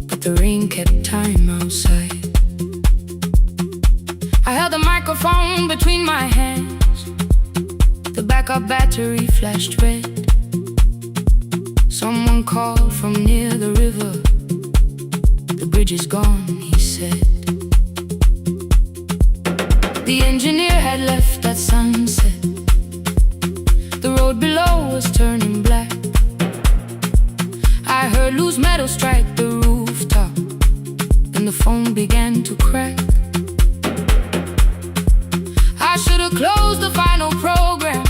but the rain kept time outside. I held the microphone between my hands. The backup battery flashed red. Someone called from near the river. The bridge is gone, he said. The engineer had left at sunset. The road below was turning black. I heard loose metal strike the rooftop, and the phone began to crack. I should have closed the final program.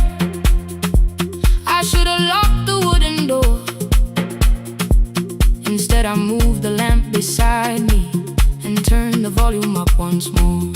I should have locked the wooden door. Instead I moved the lamp beside me and turned the volume up once more.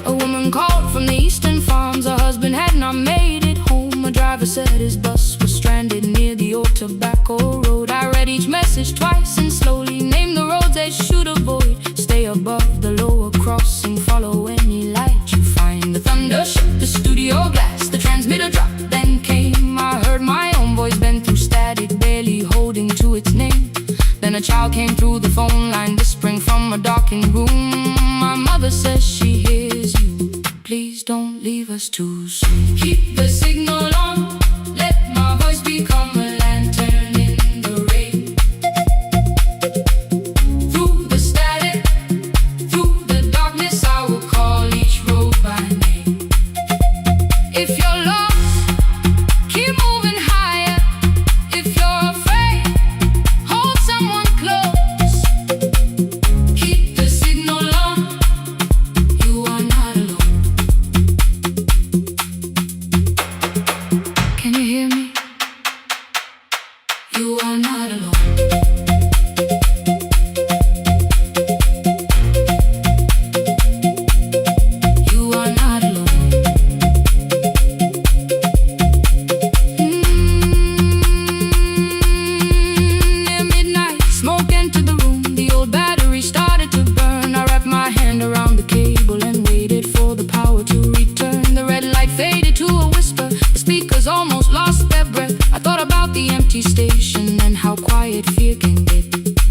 A woman called from the eastern farms. Her husband had not made it home. A driver said his bus was stranded near the old tobacco road. I read each message twice and slowly named the roads they should avoid. Stay above the lower crossing, follow any light you find. The thunder shook the studio glass, the transmitter dropped, then came. I heard my own voice bend through static, barely holding to its name. Then a child came through the phone line, whispering from a darkened room. My mother says she hears you. Please don't leave us too soon. Keep the signal on, let my voice become a lantern in the rain. Through the static, through the darkness, I will call each road by name. If you're lost, keep moving higher. If you're afraid, hold someone close. Keep the signal on, you are not alone. Can you hear me? You are not alone. You are not alone. Near midnight, smoke entered the room. The old battery started to burn. I wrapped my hand around the cable and waited for the power to return. The red light faded to a whisper. The speakers almost lost their breath. I thought about the empty station and how quiet fear can get.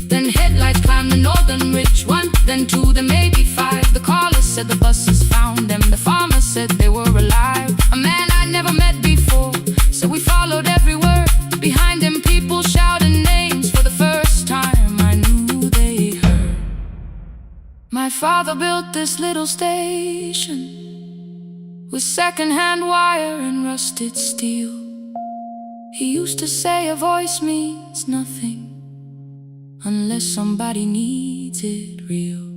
Then headlights climbed the northern ridge. One, then two, then maybe five. The caller said the buses found them. The farmer said they were alive. A man I never met before, so we followed every word. Behind them people shouted names. For the first time I knew they heard. My father built this little station with second-hand wire and rusted steel. He used to say a voice means nothing unless somebody needs it real.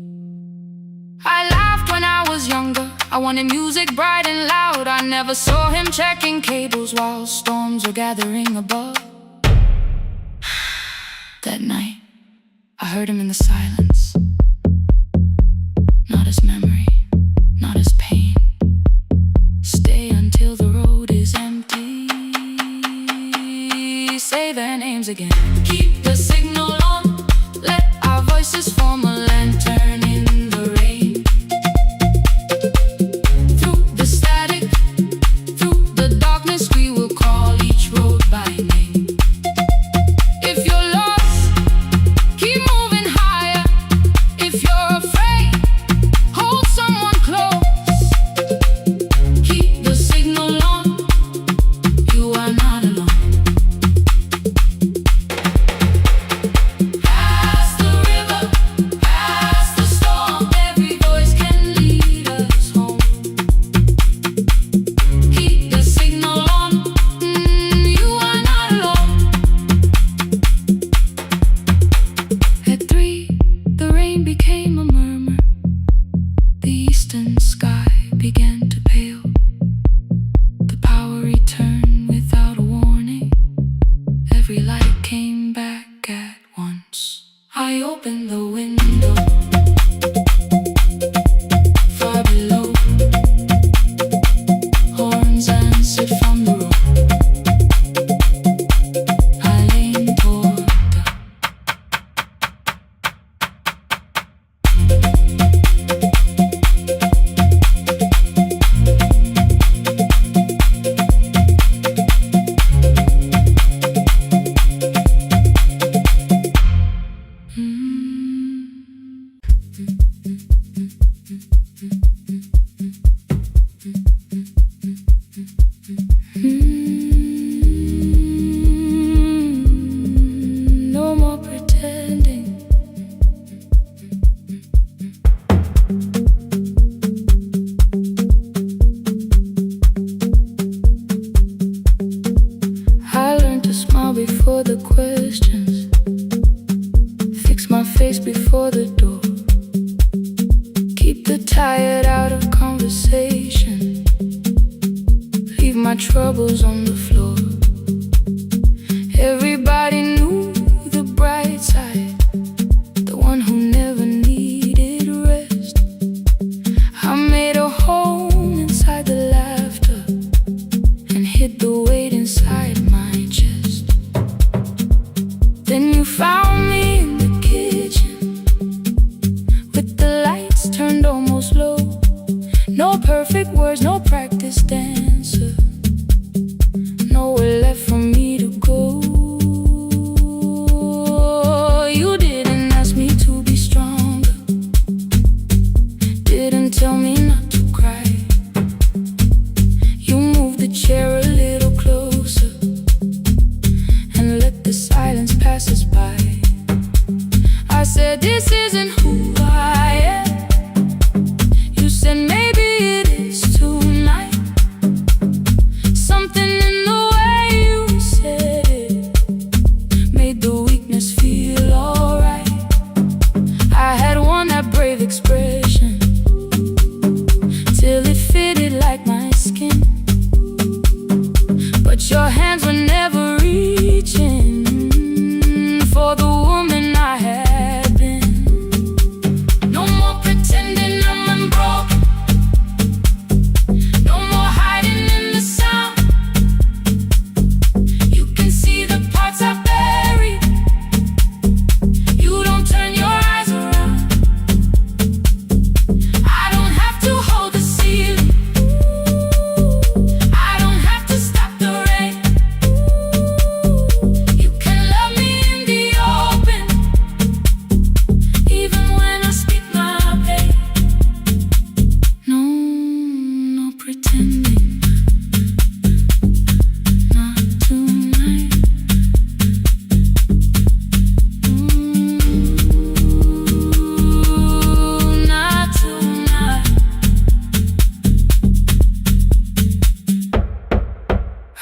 I laughed when I was younger. I wanted music bright and loud. I never saw him checking cables while storms were gathering above. That night, I heard him in the silence. Not as memory, not as pain. Stay until the road is empty. Say their names again. Keep the signal on, let our voices form a lantern in the rain. Through the static, through the darkness, we will call each road by name. If you're lost, keep moving higher. If you're afraid, hold someone close. Keep the signal on, you are not alone. before the questions, fix my face before the door, keep the tired out of conversation, leave my troubles on the floor. Everybody knew the bright side, the one who never needed rest. I made a home inside the laughter and hid the weight inside my chest. Then you found me in the kitchen with the lights turned almost low. No perfect words, no practice dancer, nowhere left for me to go. You didn't ask me to be stronger, didn't tell me not to cry. You moved the chair a little closer and let the silence pass us by. I said, this isn't who I am. You said, maybe it is tonight. Something in the way you said it made the weakness feel alright. I had worn that brave expression till it fitted like my skin, but your hands were never reaching for the woman I had been. No more pretending I'm unbroken, no more hiding in the sound. You can see the parts I buried, you don't turn your eyes around. I don't have to hold the ceiling, I don't have to stop the rain. You can love me in the open, even when I speak my pain. No, no pretending, not tonight. Not tonight.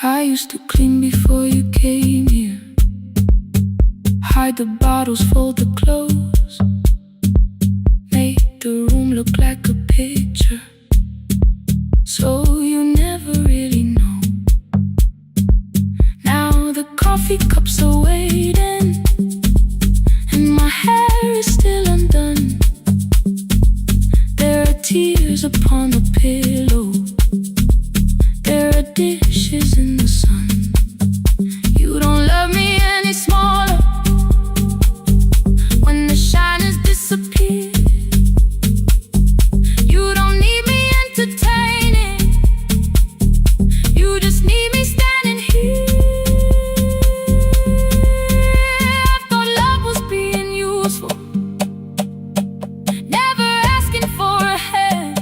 I used to clean before you came here, hide the bottles, fold the clothes, make the room look like a picture, so you never really know. Now the coffee cups are waiting and my hair is still undone. There are tears upon the pillow, there are dishes in the sun. You don't love me any smaller when the shine has disappeared. You don't need me entertaining, you just need me standing here. I thought love was being useful, never asking for a hand,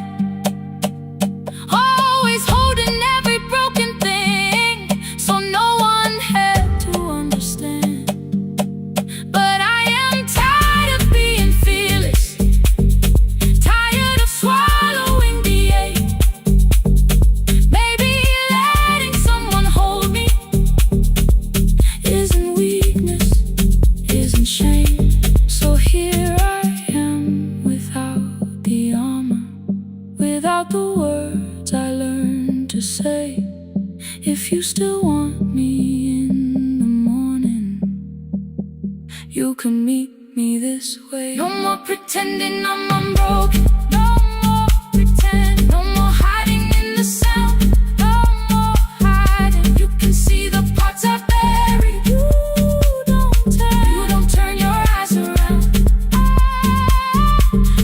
always holding every broken thing, so no one had to understand. But I am tired of being fearless, tired of swallowing the ache. Maybe letting someone hold me isn't weakness, isn't shame. So here I am without the armor, without the words I learned to say. If you still want me in the morning, you can meet me this way. No more pretending I'm unbroken, no more pretend, no more hiding in the sound, no more hiding. You can see the parts I buried, you don't turn your eyes around.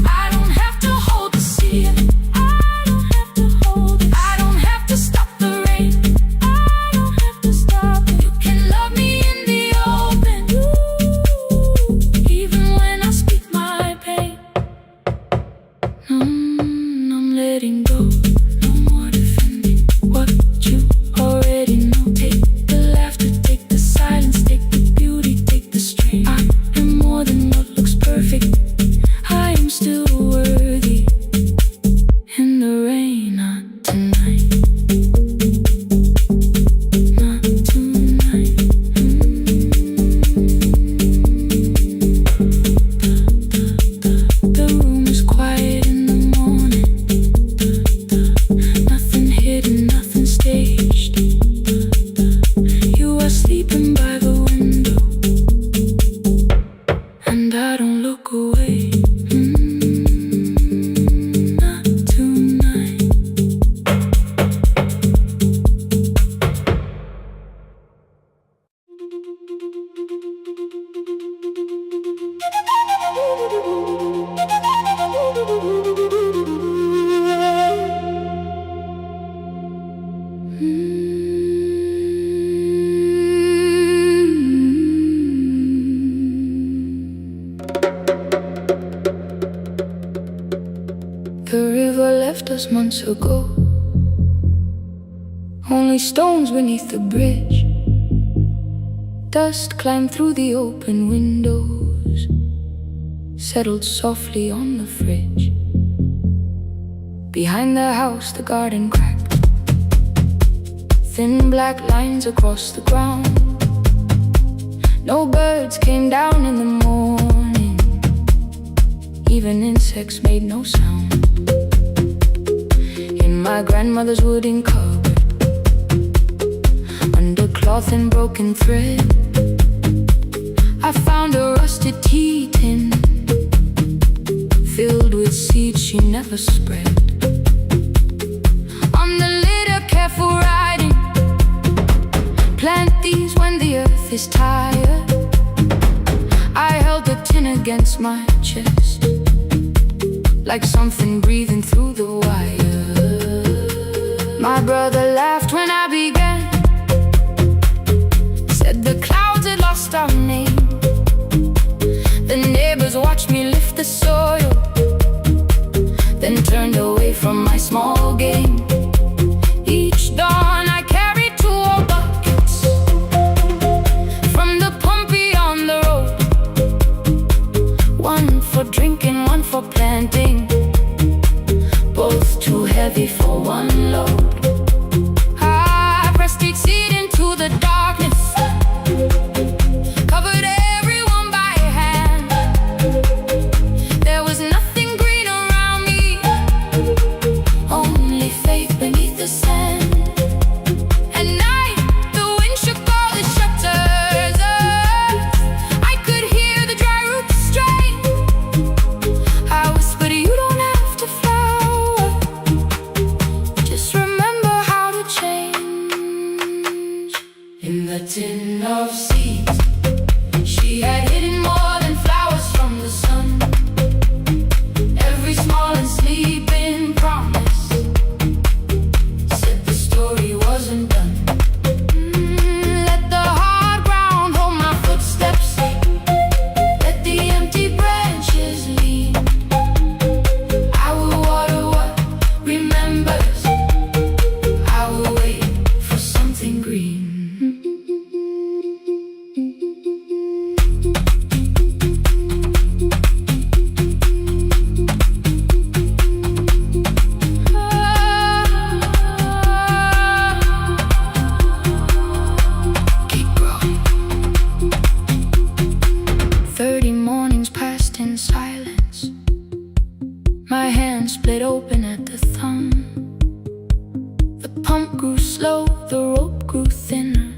I don't have to hold the ceiling, I don't have to hold it, I don't have to stop the rain, I don't have to stop it. You can love me in the open, even when I speak my pain. The river left us months ago, only stones beneath the bridge. Dust climbed through the open windows, settled softly on the fridge. Behind the house the garden cracked, thin black lines across the ground. No birds came down in the morning, even insects made no sound. In my grandmother's wooden cupboard, under cloth and broken thread, I found a rusted tea tin filled with seeds she never spread. On the lid a careful writing, plant these when the earth is tired. I held the tin against my chest, like something breathing through the wire. My brother laughed when I began, said the clouds had lost our name. The neighbors watched me lift the soil, then turned away from my small game. Each dawn I carried 2 old buckets from the pump beyond the road, one for drinking, one for planting, both too heavy for one load. I pressed each seed into the darkness, covered everyone by hand. There was nothing green around me, only faith beneath the sand. At night the wind shook all the shutters. I could hear the dry roots strain. I whispered, you don't have to flower, just remember how to change. In the tin of seeds, she had hidden more than flowers from the sun. Every small and sleeping promise said the story wasn't done. Let the hard ground hold my footsteps, let the empty branches lean. I will water what remembers, I will wait for something green. Keep growing. 30 mornings passed in silence, my hand split open at the thumb. The pump grew slow, the rope grew thinner,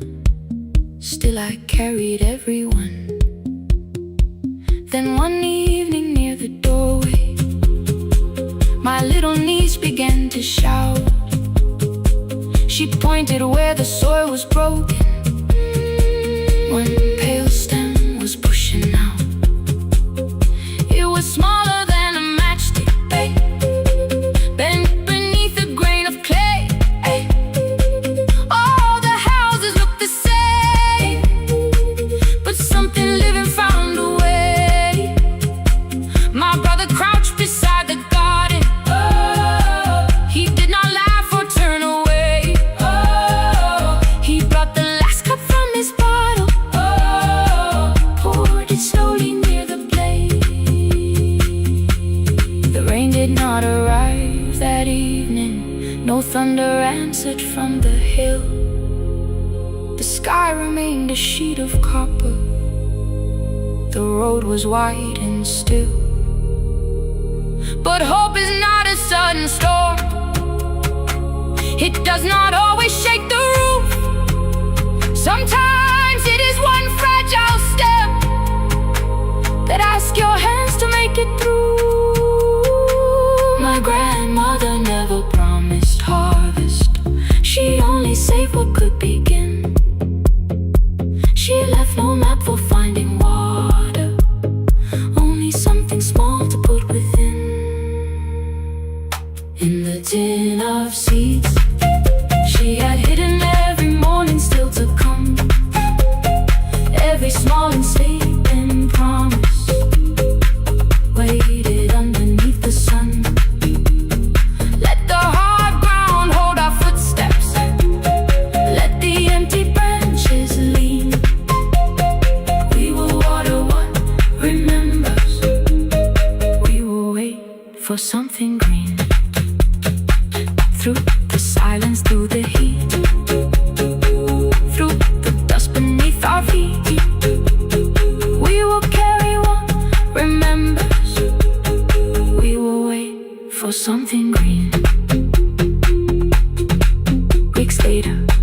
still I carried everyone. Then one evening near the doorway, my little niece began to shout. She pointed where the soil was broken, one pale stem was pushing out. It was smaller than a matchstick, babe, bent beneath a grain of clay. All the houses looked the same, but something living found a way. My brother crouched beside the garden. He did not laugh or turn away. He brought the last cup from his bottle, poured it slowly near the blaze. The rain did not arrive that evening, no thunder answered from the hill. The sky remained a sheet of copper, the road was wide and still. But hope is not a sudden storm, it does not always shake the roof. Sometimes it is one fragile step that asks your hands to make it through. My grandmother never promised harvest, she only saved what could begin. She left no map for finding water, only something small to put within. In the tin of seeds, she had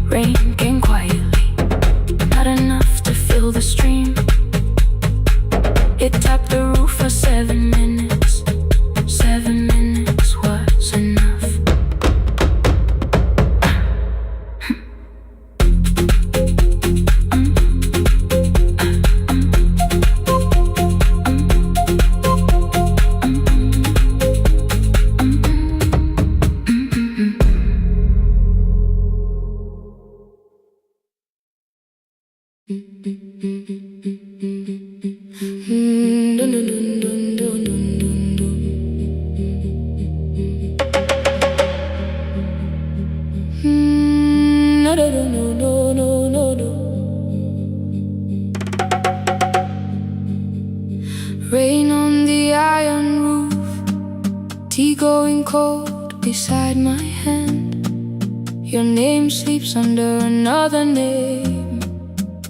Rain came quietly, not enough to fill the stream. It tapped the roof for 7 minutes. 7 minutes was enough. Rain on the iron roof, tea going cold beside my hand. Your name sleeps under another name,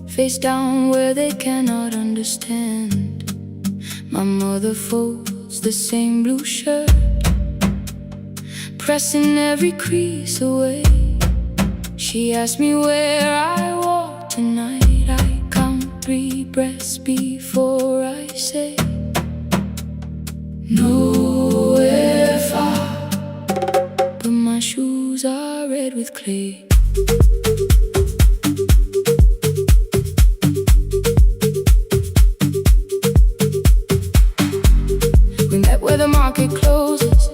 face down where they cannot understand. My mother folds the same blue shirt, pressing every crease away. She asked me where I walk tonight. I count 3 breaths before I say nowhere far, but my shoes are red with clay. We met where the market closes,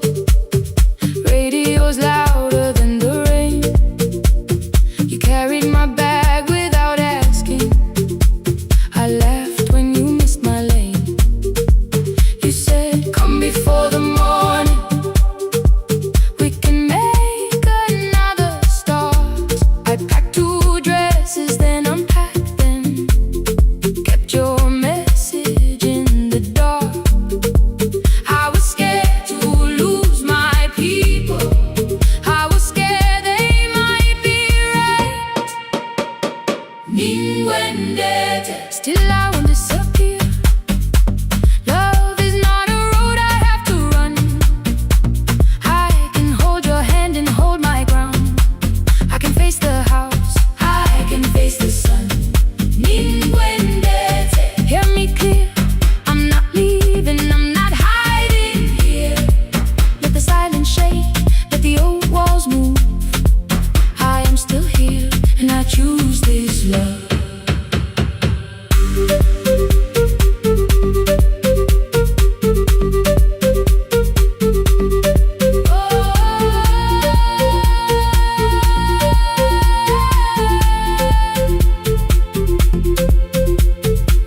radio's louder than the rain. You carried my bag without asking. I laughed when you missed my lane. You said, come before the morning, we can make another start. I packed 2 dresses, then unpacked them, kept your message in the dark. I was scared to lose my people, I was scared they might be right. Ninwendete, still I won't disappear. Love is not a road I have to run. I can hold your hand and hold my ground. I can face the house, I can face the sun. Ninwendete, hear me clear, I'm not leaving, I'm not hiding here. Let the silence shake, let the old walls move. I am still here, and I choose this love.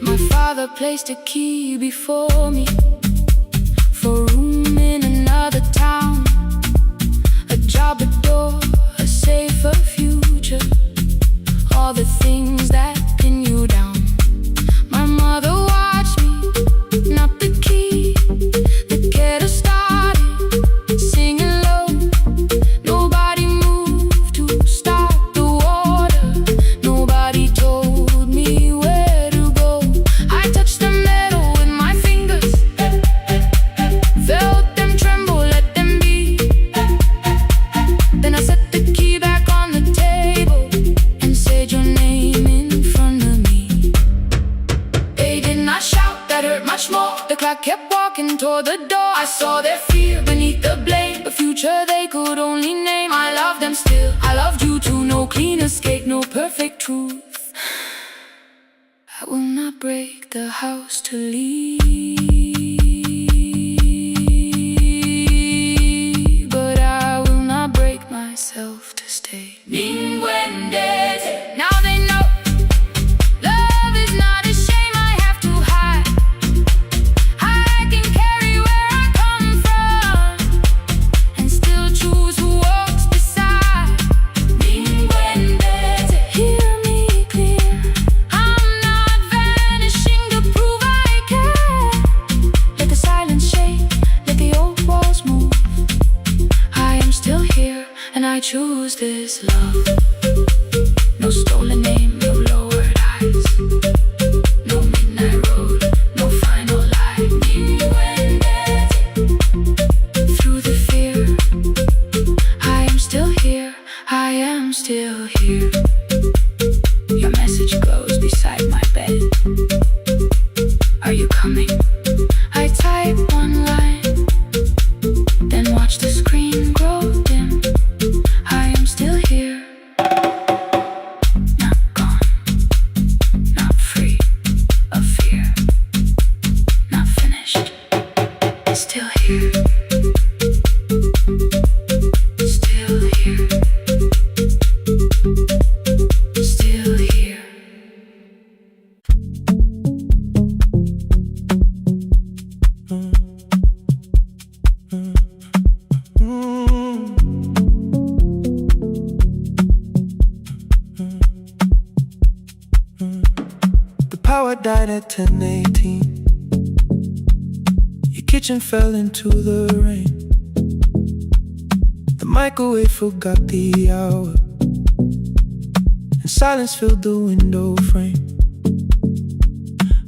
My father placed a key before me for room in another town, a job, a door, a safer future, all the things that pin you down. My mother watched me, not the key, the kettle started singing low. Nobody moved to stop the water, nobody told me where to go. I touched the metal with my fingers, felt them tremble, let them be. Then I set the key back on the table and said your name in front of me. They did not shout, that hurt much more. The clock kept walking toward the door. I saw their fear beneath the blame, a future they could only name. I loved them still, I loved you too. No clean escape, no perfect truth. I will not break the house to leave, but I will not break myself to stay. Ninwendete, now they know love is not a shame I have to hide. I can carry where I come from and still choose who walks beside. Ninwendete, hear me clear, I'm not vanishing to prove I care. Your message glows beside my bed. Are you coming? I type one line, then watch the screen grow dim. I am still here, not gone, not free of fear, not finished, still here, still here, still here. The power died at 10:18. Your kitchen fell into the rain. The microwave forgot the hour, and silence filled the window frame.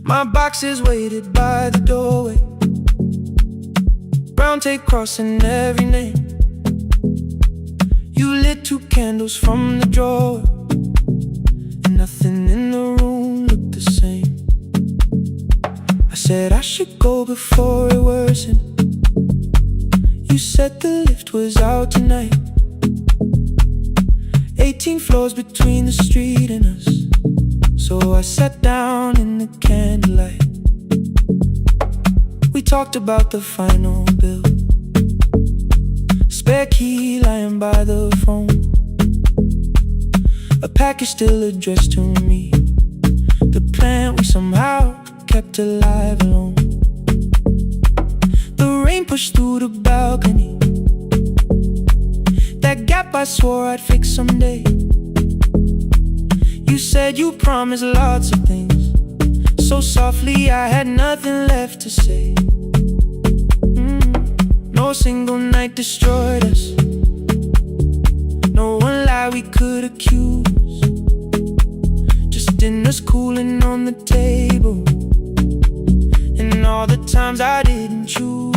My boxes waited by the doorway, brown tape crossing every name. You lit 2 candles from the drawer, and nothing in the room looked the same. I said I should go before it worsened. You said the lift was out tonight. 18 floors between the street and us, so I sat down in the candlelight. We talked about the final bill, spare key lying by the phone, a package still addressed to me, the plant we somehow kept alive alone. The rain pushed through the balcony, that gap I swore I'd fix someday. You said you promised lots of things, so softly I had nothing left to say. No single night destroyed us, no one lie we could accuse, just dinners cooling on the table, and all the times I didn't choose.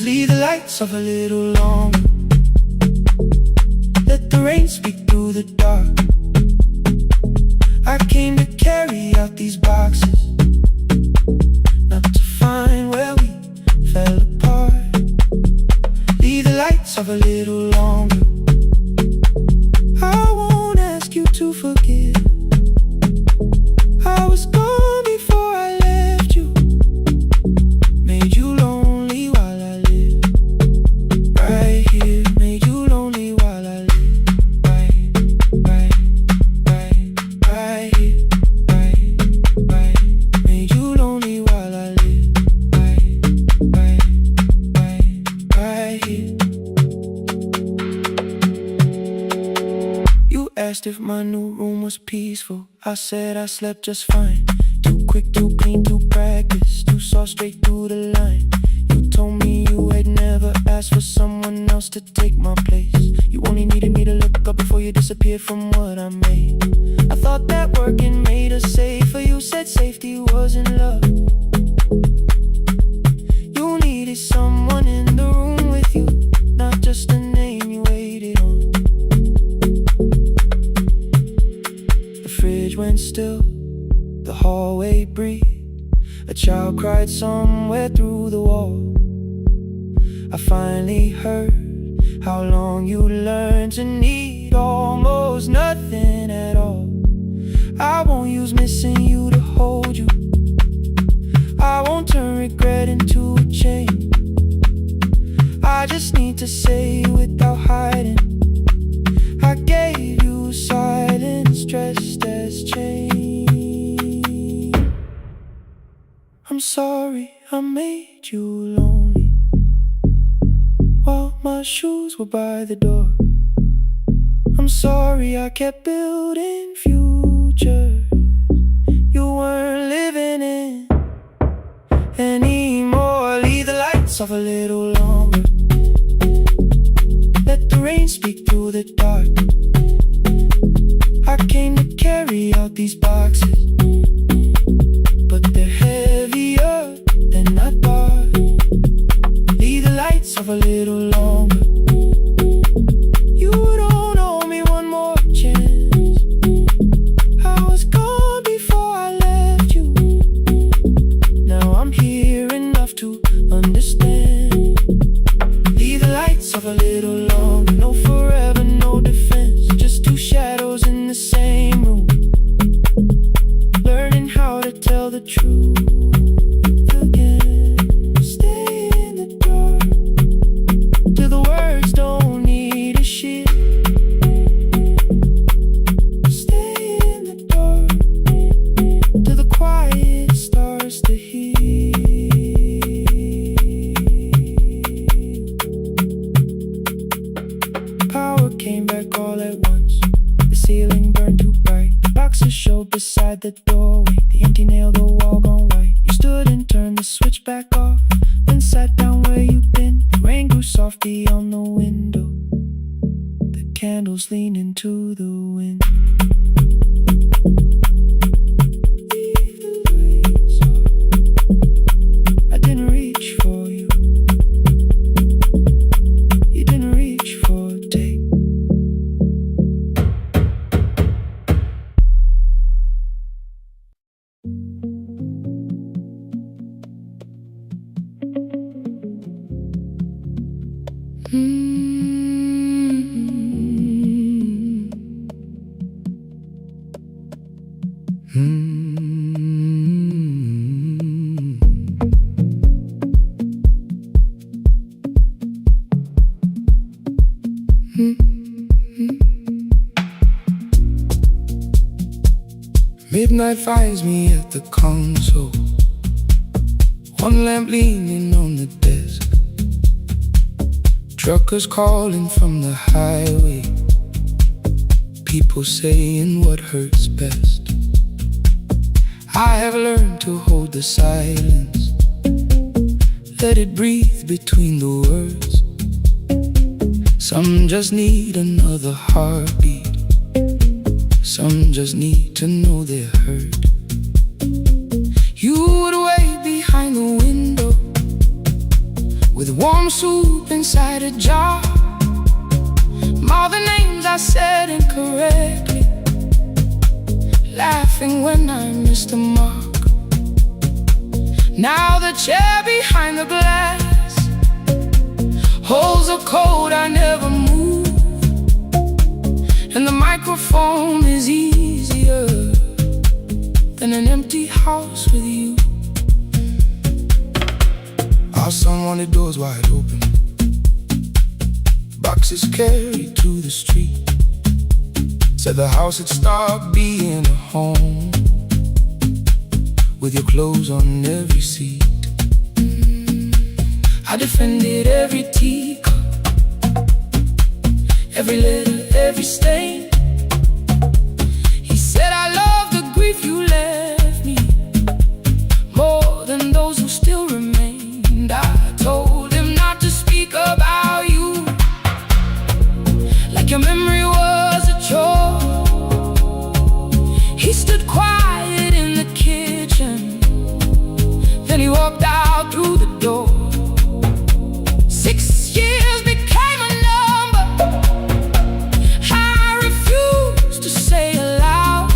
Leave the lights off a little longer, let the rain speak through the dark. I came to carry out these boxes, not to find where we fell apart. Leave the lights off a little longer. I won't ask you to forgive. I was gone before I left you, made you lonely while I lived right here, made you lonely while I lived right here, made you lonely while I lived right here. You asked if my new room was peaceful. I said I slept just fine. Too quick, too clean, too practiced, too saw straight through the line. You told me you had never asked for someone else to take my place. You only needed me to look up before you disappeared from what I made. I thought that working made us safer. You said safety was in love. You needed someone in the room with you, not just a name you waited on. The fridge went still, the hallway breathed. A child cried somewhere through the wall. I finally heard how long you learned to need almost nothing at all. I won't use missing you to hold you, I won't turn regret into a chain. I just need to say without hiding, I gave you silence dressed as change. I'm sorry I made you lonely while my shoes were by the door. I'm sorry I kept building futures you weren't living in anymore. Leave the lights off a little longer, let the rain speak through the dark. I came to carry out these boxes, but they're heavier than I thought. Leave the lights off a little longer. You don't owe me one more ceiling burned too bright. The boxes showed beside the doorway, the empty nail, the wall gone white. You stood and turned the switch back off, then sat down where you'd been. The rain grew soft beyond the window, the candles leaned into the wind. I didn't reach for you, you didn't reach for a take. Midnight finds me at the console, one lamp leaning on the desk. Truckers calling from the highway, people saying what hurts best. I have learned to hold the silence, let it breathe between the words. Some just need another heartbeat, some just need to know they're heard. You would wait behind the window with warm soup inside a jar. All the names I said incorrectly, laughing when I missed the mark. Now the chair behind the glass holds a code I never moved, and the microphone is easier than an empty house with you. Our son wanted doors wide open, boxes carried to the street. Said the house had stopped being a home, with your clothes on every seat. I defended every teacup, every letter, every stain. He said I love the grief you left me more than those who still remained. I told him not to speak about you like your memory was a chore. He stood quiet in the kitchen, then he walked out through the door. 6 years became a number I refused to say aloud.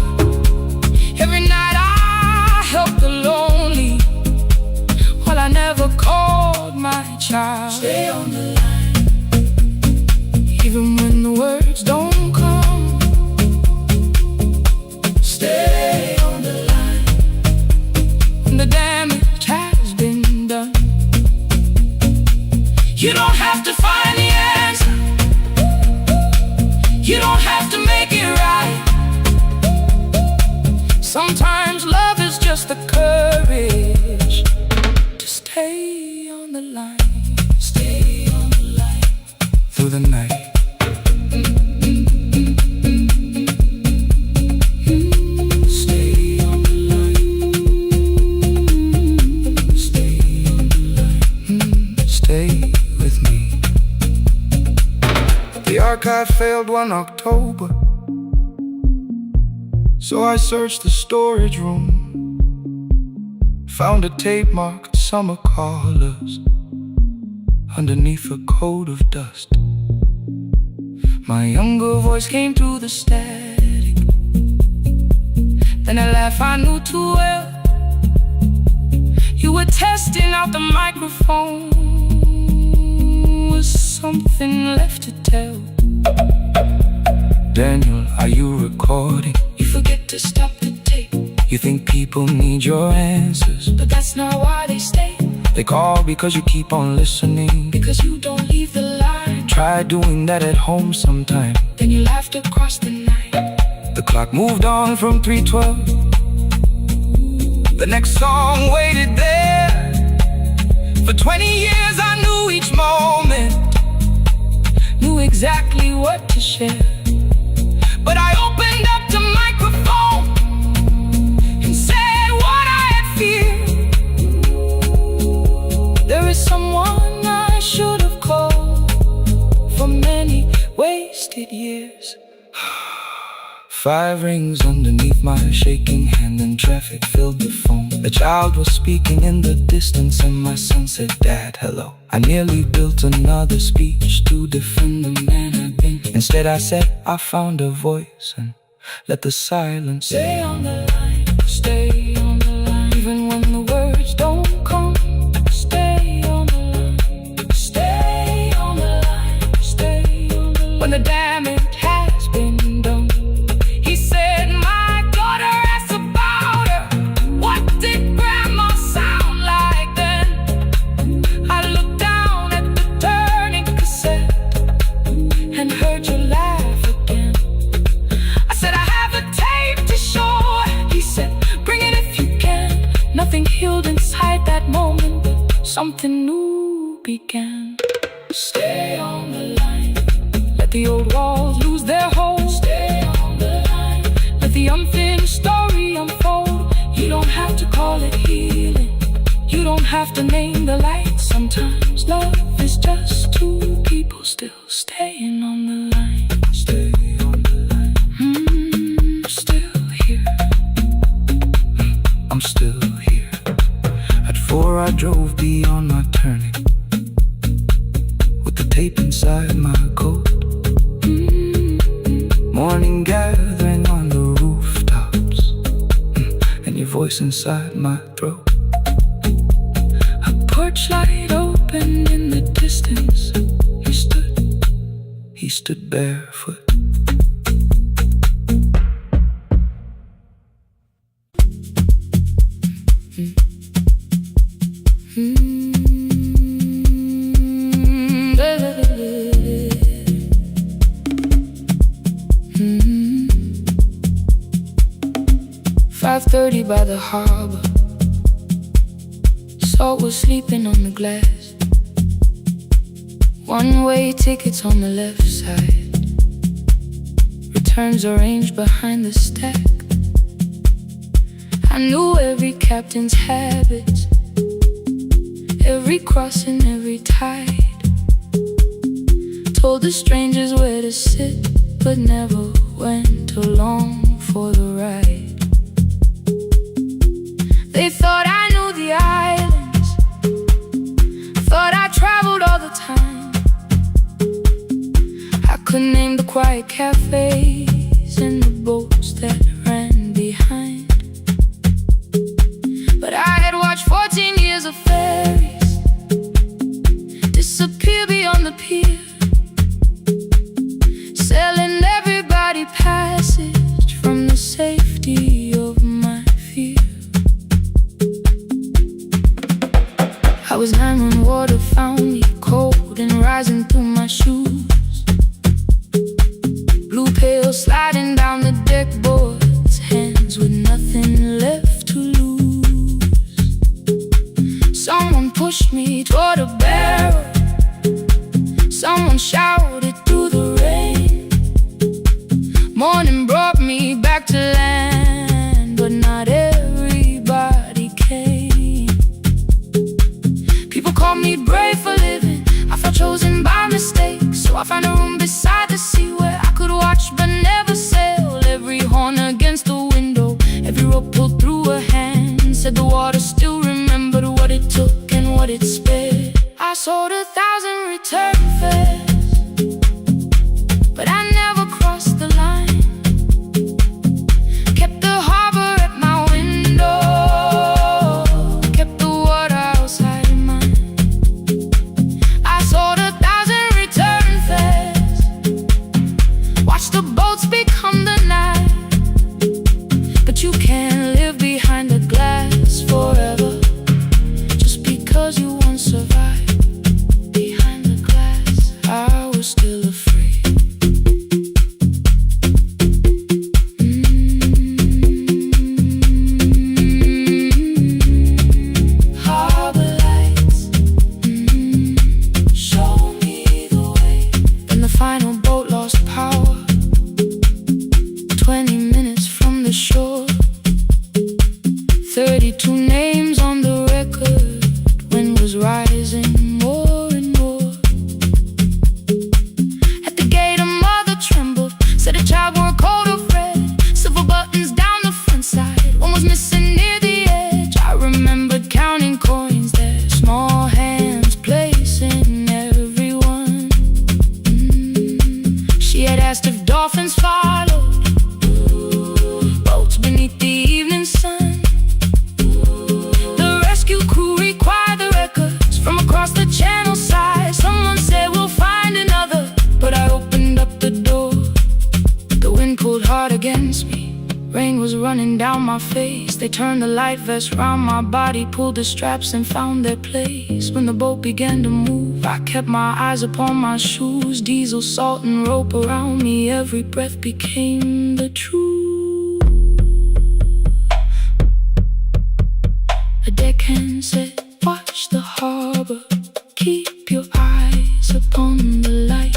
Every night I helped the lonely, while I never called my child. Stay on the line, even when the words don't come. Stay on the line, when the damage has been done. You don't have to find the answer, you don't have to make it right. Sometimes love is just the courage to stay on the line. Stay on the line through the night. Stay on the line. Stay on the line. Stay with me. The archive failed one October, so I searched the storage room, found a tape marked Summer Callers underneath a coat of dust. My younger voice came through the static, then a laugh I knew too well. You were testing out the microphone, was something left to tell? Daniel, are you recording? You forget to stop the tape. You think people need your answers, but that's not why they stay. They call because you keep on listening, because you don't leave the line. Try doing that at home sometime, then you laughed across the night. The clock moved on from 3:12. The next song waited there. For 20 years I knew each moment, knew exactly what to share. But I opened 5 rings underneath my shaking hand, and traffic filled the phone. A child was speaking in the distance, and my son said, "Dad, hello." I nearly built another speech to defend the man I've been. Instead I said, I found a voice, and let the silence stay on the line. Stay on the line, even when the words don't come. Stay on the line. Stay on the line. Stay on the line. When the damage has been done, he said, "My daughter asked about her. What did grandma sound like then?" I looked down at the turning cassette and heard you laugh again. I said, "I have a tape to show." He said, "Bring it if you can." Nothing healed inside that moment, but something new began. Stay on the line. Let the old walls lose their hold. Stay on the line. Let the unfinished story unfold. You don't have to call it healing. You don't have to name the light. Sometimes love is just two people still staying on the line. Stay on the line. Still here. I'm still here. At 4 I drove beyond my turning, with the tape inside my coat. Morning gathering on the rooftops, and your voice inside my throat. A porch light open in the distance. He stood barefoot. By the harbor, salt was sleeping on the glass. One-way tickets on the left side, returns arranged behind the stack. I knew every captain's habits, every crossing, every tide. Told the strangers where to sit, but never went along for the ride. They thought I knew the islands, thought I traveled all the time. I could name the quiet cafes and the boats that ran behind. But I had watched 14 years of ferries disappear beyond the pier, selling everybody passage from the safety of my fear. I was 9 when water found me, cold and rising through my shoes. Blue pail sliding down the deck boards, hands with nothing left to lose. Someone pushed me toward a barrel, someone shouted through the rain. Morning brought me back to land, but not everybody came. People call me brave for living. I felt chosen by mistake, so I found a room beside the sea where I could watch but never sail. Every horn against the window, every rope pulled through a hand, said the water still remembered what it took and what it spared. I sold 1,000 return fares, but I never crossed the line. Kept the harbor at my window, kept the water outside of mine. I sold 1,000 return fares, watched the boats become the night. But you can't live behind the glass forever, just because you once survived. Behind the glass, I was still afraid. Harbor lights, show me the way. Then the final boat lost power, hard against me. Rain was running down my face. They turned the light vest round my body, pulled the straps and found their place. When the boat began to move, I kept my eyes upon my shoes. Diesel, salt and rope around me, every breath became the truth. A deckhand said, watch the harbor, keep your eyes upon the light.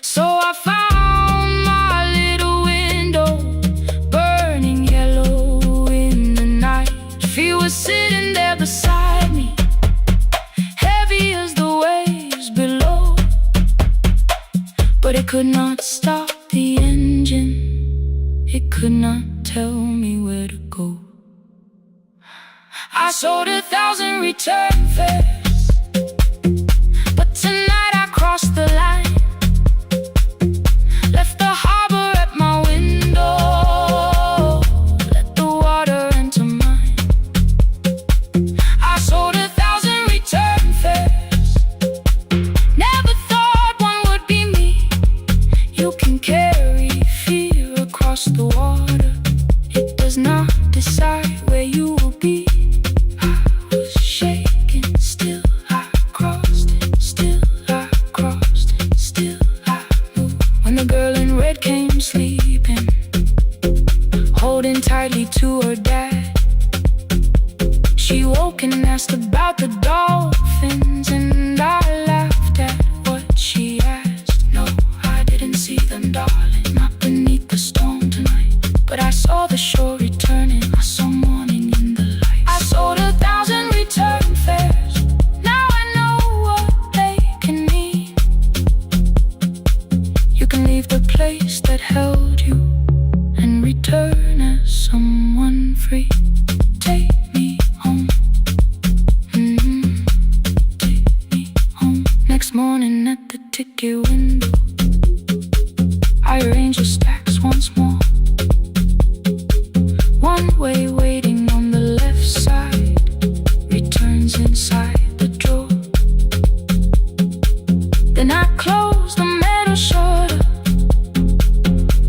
So I found my little window, burning yellow in the night. She was sitting there beside me, heavy as the waves below, but it could not stop the engine. It could not tell me where to go. I sold 1,000 return fares, but tonight I crossed the line. Left the harbor at my window, let the water enter mine. I sold 1,000 return fares, never thought one would be me. You can carry fear across the water, it does not decide where you will be. I was shaking, still I crossed it, still I crossed it, still I moved. When the girl in red came sleeping, holding tightly to her dad, she woke and asked about the dolphins, and I laughed at what she asked. No, I didn't see them, darling, not beneath the storm tonight, but I saw the shore returning, I saw morning in the light. I sold 1,000 return fares, now I know what they can mean. You can leave the place that held you and return as someone free. Take me home, take me home. Next morning at the ticket window, I arranged the stacks once more. One way waiting on the left side, returns inside the drawer. Then I closed the metal shutter,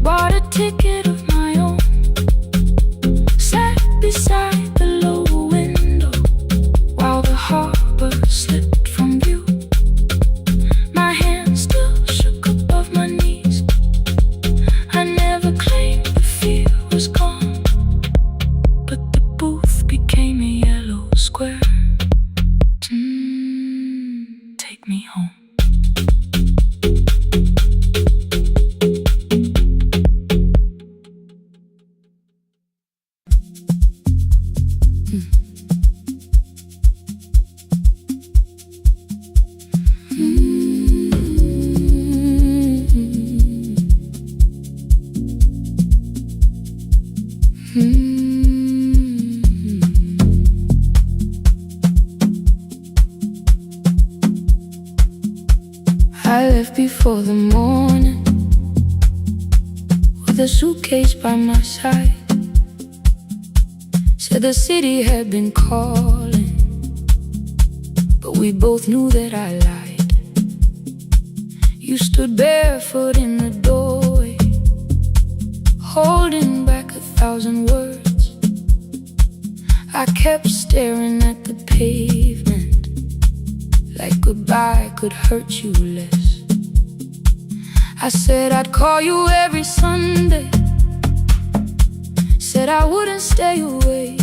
bought a ticket of my own, sat beside the low window while the harbor slipped from view. My hands still shook above my knees. I never claimed the fear was gone, but the booth became a yellow square. Take me home. I left before the morning, with a suitcase by my side. Said the city had been calling, but we both knew that I lied. You stood barefoot in the doorway, holding back 1,000 words. I kept staring at the pavement, like goodbye could hurt you less. I said I'd call you every Sunday, said I wouldn't stay away.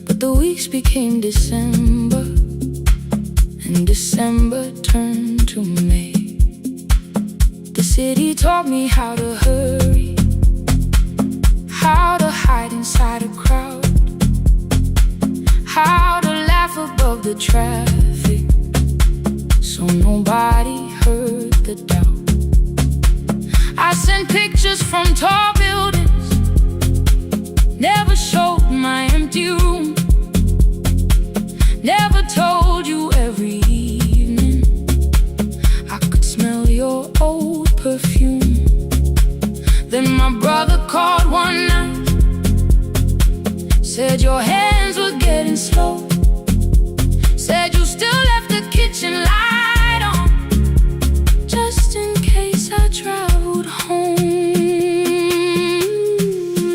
But the weeks became December, and December turned to May. The city taught me how to hurry, how to hide inside a crowd, how to laugh above the traffic, so nobody heard the doubt. I sent pictures from tall buildings, never showed my empty room, never told you every evening I could smell your old perfume. Then my brother called one night, said your hands were getting slow, said you still left the kitchen light on, just in case I travel road home.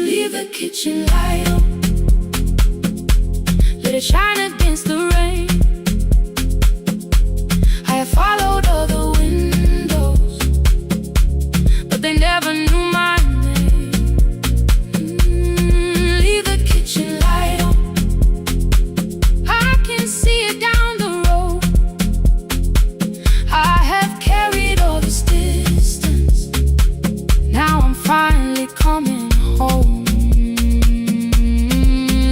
Leave the kitchen light on, let it shine against the rain. I have followed other windows, but they never knew my name. Leave the kitchen light on, I can see it down the road. I have carried all this distance, now I'm finally coming home.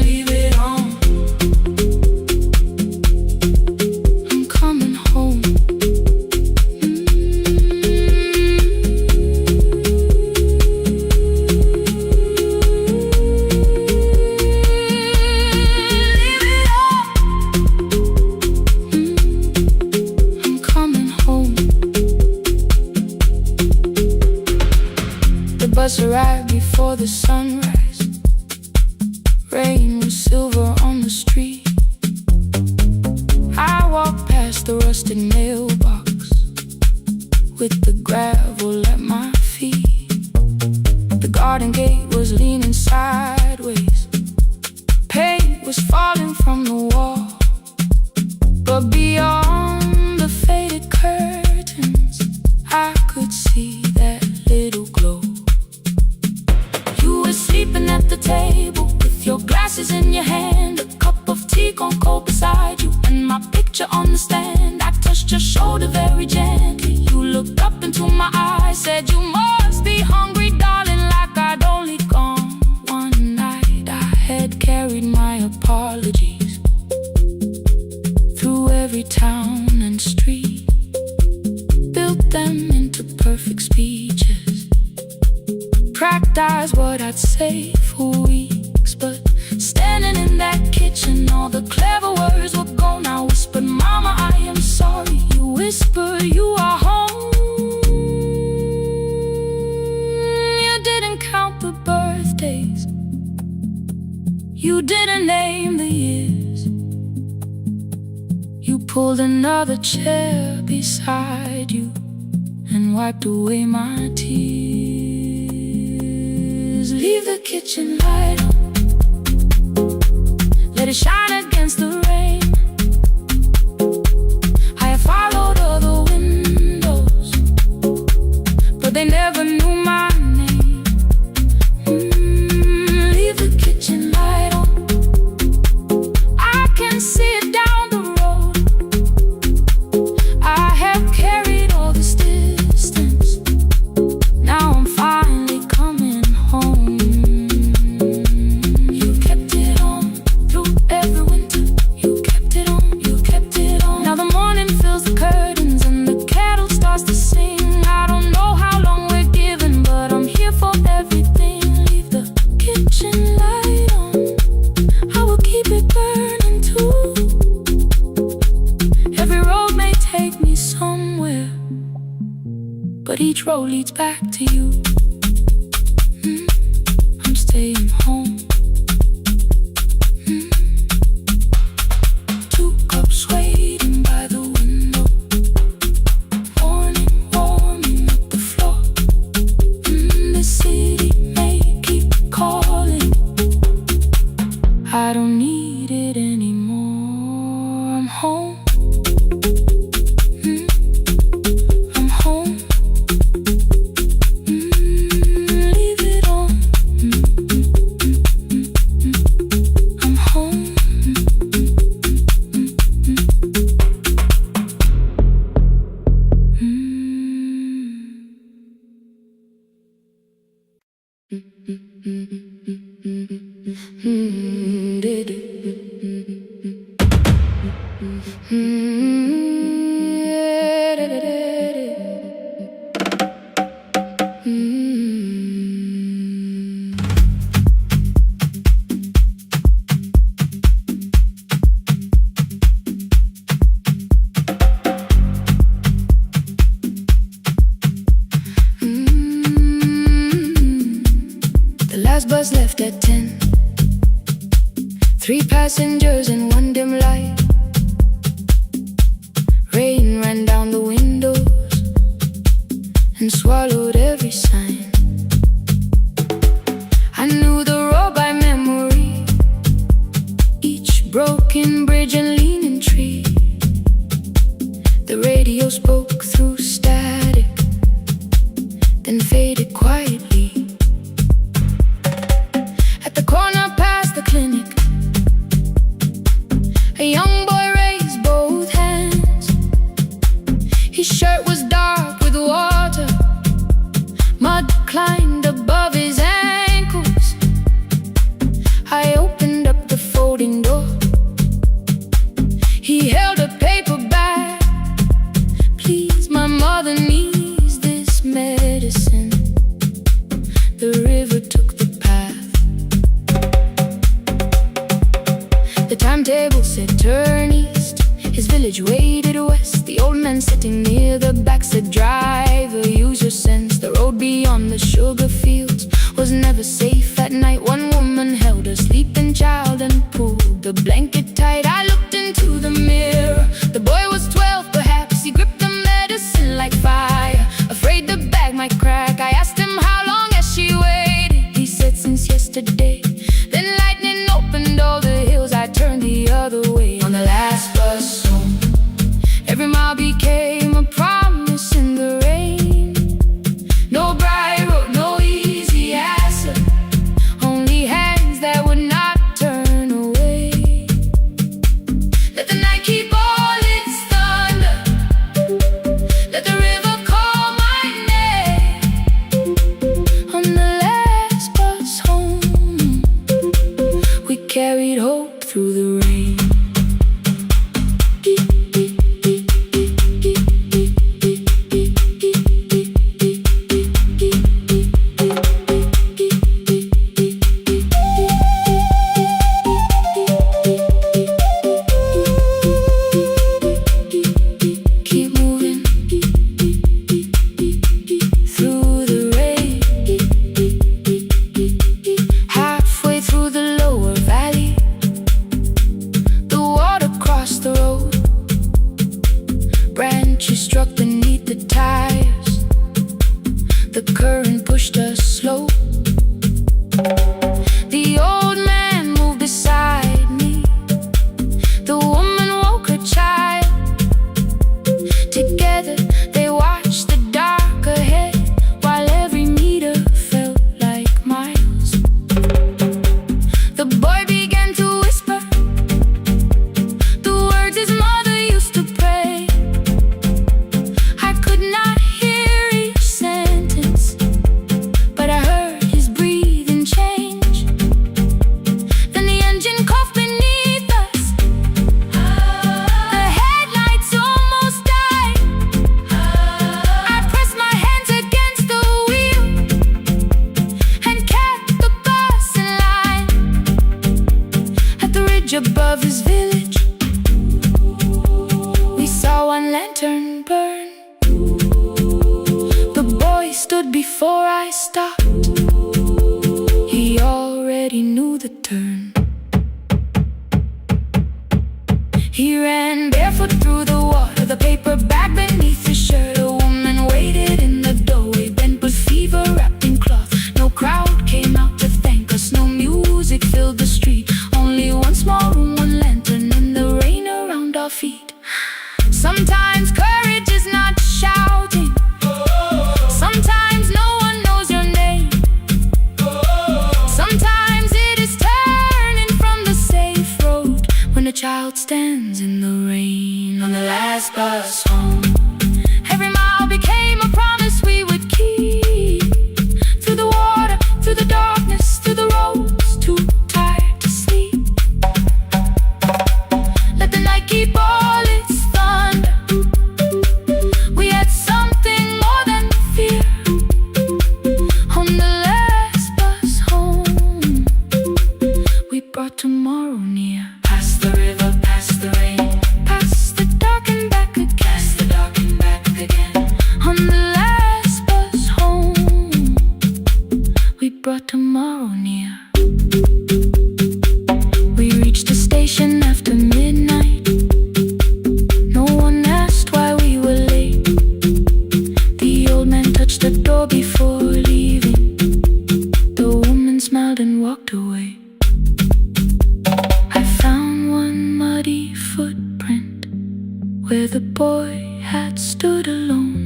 Leave it on, I'm coming home. Leave it on, I'm coming home. The bus arrived before the sunrise. Rain was silver on the street. I walked past the rusted mailbox with the gravel at my feet. The garden gate was leaning sideways. Paint was falling from the wall, but beyond the faded curtains, I could see that little glow. You were sleeping at the table with your glasses in your hand, a cup of tea gone cold beside you, and my picture on the stand. I touched your shoulder very gently. You looked up into my eyes, said you must be hungry, darling, like I'd only gone one night. I had carried my apologies through every town and street, built them into perfect speeches, practiced what I'd say for weeks. But standing in that kitchen, all the clever words were gone. I whispered, Mama, I am sorry. You whisper, you are home. You didn't count the birthdays, you didn't name the years. You pulled another chair beside you and wiped away my tears. Leave the kitchen light on, let it shine against the rain. I have followed other windows, but they never knew my name. Leave the kitchen light on, I can see it down the road. I have carried all this distance, now I'm finally coming home. You kept it on through every winter, you kept it on, you kept it on. Now the morning fills the curtains and the kettle starts to sing. I don't know how long we're given, but I'm here for everything. Leave the kitchen light on, I will keep it burning too. Every road may take me somewhere, but each road leads back to you. I'm staying home. 2 cups waiting by the window, morning warming up the floor. The city may keep calling, I don't need it anymore. I'm home. I'm home. Leave it on. I'm home. The last bus left at 10. 3 passengers and 1 dim light. Rain ran down the windows and swallowed every sound. quietly. At the corner past the clinic, a young boy raised both hands. His shirt was dark with water, mud climbed above his ankles. I opened up the folding door. He held a paper bag. Please, my mother needs this medicine. The river took the path. The timetable said turn east. His village waded west. The old man sitting near the back said, driver, use your sense. The road beyond the sugar fields was never safe at night. One woman held a sleeping child and pulled the blanket tight. I looked into the mirror. The boy was 12 perhaps. He gripped the medicine like fire, afraid the bag might crack. I asked him how long has she waited. He said since yesterday. Then lightning opened all the hills. I turned the other way on the last bus home. Every mile became a promise in the rain. No bright road, no easy answer, only hands that would not turn away. Let the night keep all its thunder, let the river call my name. On the last bus home, we carried hope through the rain. Branches struck beneath the tires. The current pushed us slow. The old man moved beside me. The woman woke her child. Together they watched the dark ahead, while every meter felt like miles. The boy began to whisper the words his mother used to pray. I could not hear each sentence, but I heard his breathing change. Then the engine coughed beneath us. The headlights almost died. I pressed my hands against the wheel and kept the bus in line. At the ridge above his village, we saw one lantern burn. The boy stood before I stopped. He already knew the turn. He ran barefoot through the water, the paper bag beneath his shirt. A woman waited in the doorway, bent with fever, wrapped in cloth. No crowd came out to thank us, no music filled the street. Only one small room, one lantern, and the rain around our feet. Sometimes courage is not shouting. Sometimes no one knows your name. Sometimes it is turning from the safe road when a child stands in the rain. On the last bus home, every mile became a promise we would keep. Through the water, through the darkness, through the roads too tired to sleep. Let the night keep all its thunder. We had something more than fear. On the last bus home, we brought tomorrow near. Past the river, past the rain, past the dark and back again. Past the dark and back again. On the last bus home, we brought tomorrow near. We reached the station after midnight. No one asked why we were late. The old man touched the door before leaving. The woman smiled and walked away. I found one muddy footprint where the boy had stood alone.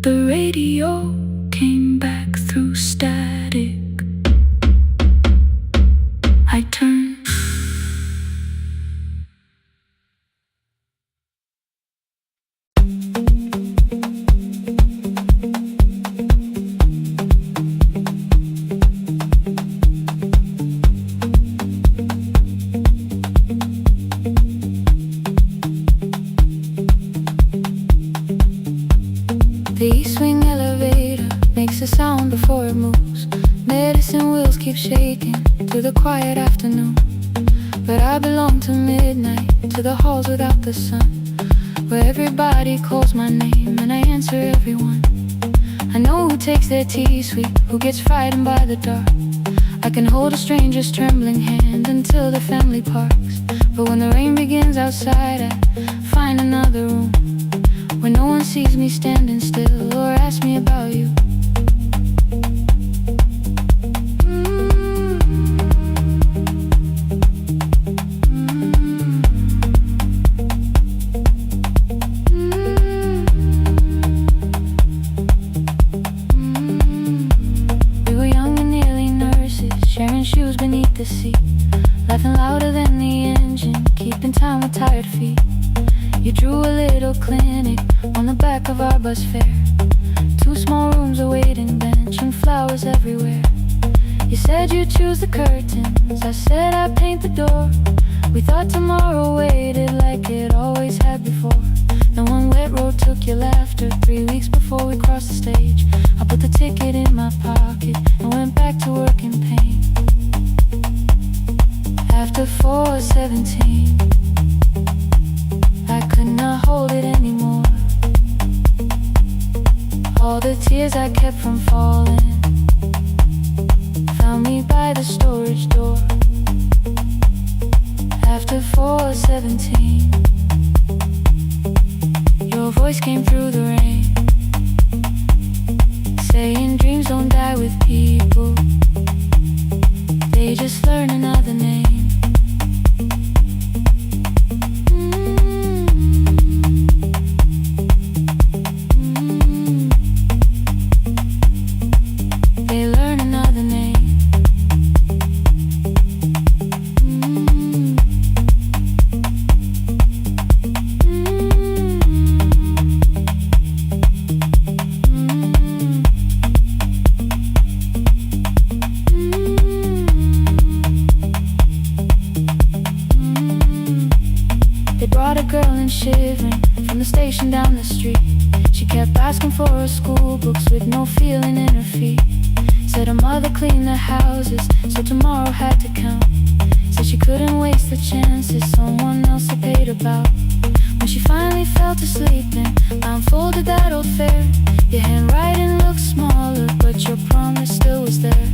The radio came keeps shaking through the quiet afternoon. But I belong to midnight, to the halls without the sun, where everybody calls my name and I answer everyone. I know who takes their tea sweet, who gets frightened by the dark. I can hold a stranger's trembling hand until the family parks. But when the rain begins outside, I find another room where no one sees me standing still or asks me about you. Sharing shoes beneath the seat, laughing louder than the engine, keeping time with tired feet. You drew a little clinic on the back of our bus fare. 2 small rooms, a waiting bench, and flowers everywhere. You said you'd choose the curtains, I said I'd paint the door. We thought tomorrow waited like it always had before. Then one wet road took your laughter 3 weeks before we crossed the stage. I put the ticket in my pocket and went back to work in pain. After 4:17, I could not hold it anymore. All the tears I kept from falling found me by the storage door. After 4:17, your voice came through the rain, saying dreams don't die with people, they just learn another name. They learn another name. They brought a girl in shivering from the station down the street. She kept asking for her school books with no feeling in her feet. Said her mother cleaned the houses, so tomorrow had to count. Said she couldn't waste the chances someone else had paid about. When she finally fell to sleep and I unfolded that old fare, your handwriting looked smaller, but your promise still was there.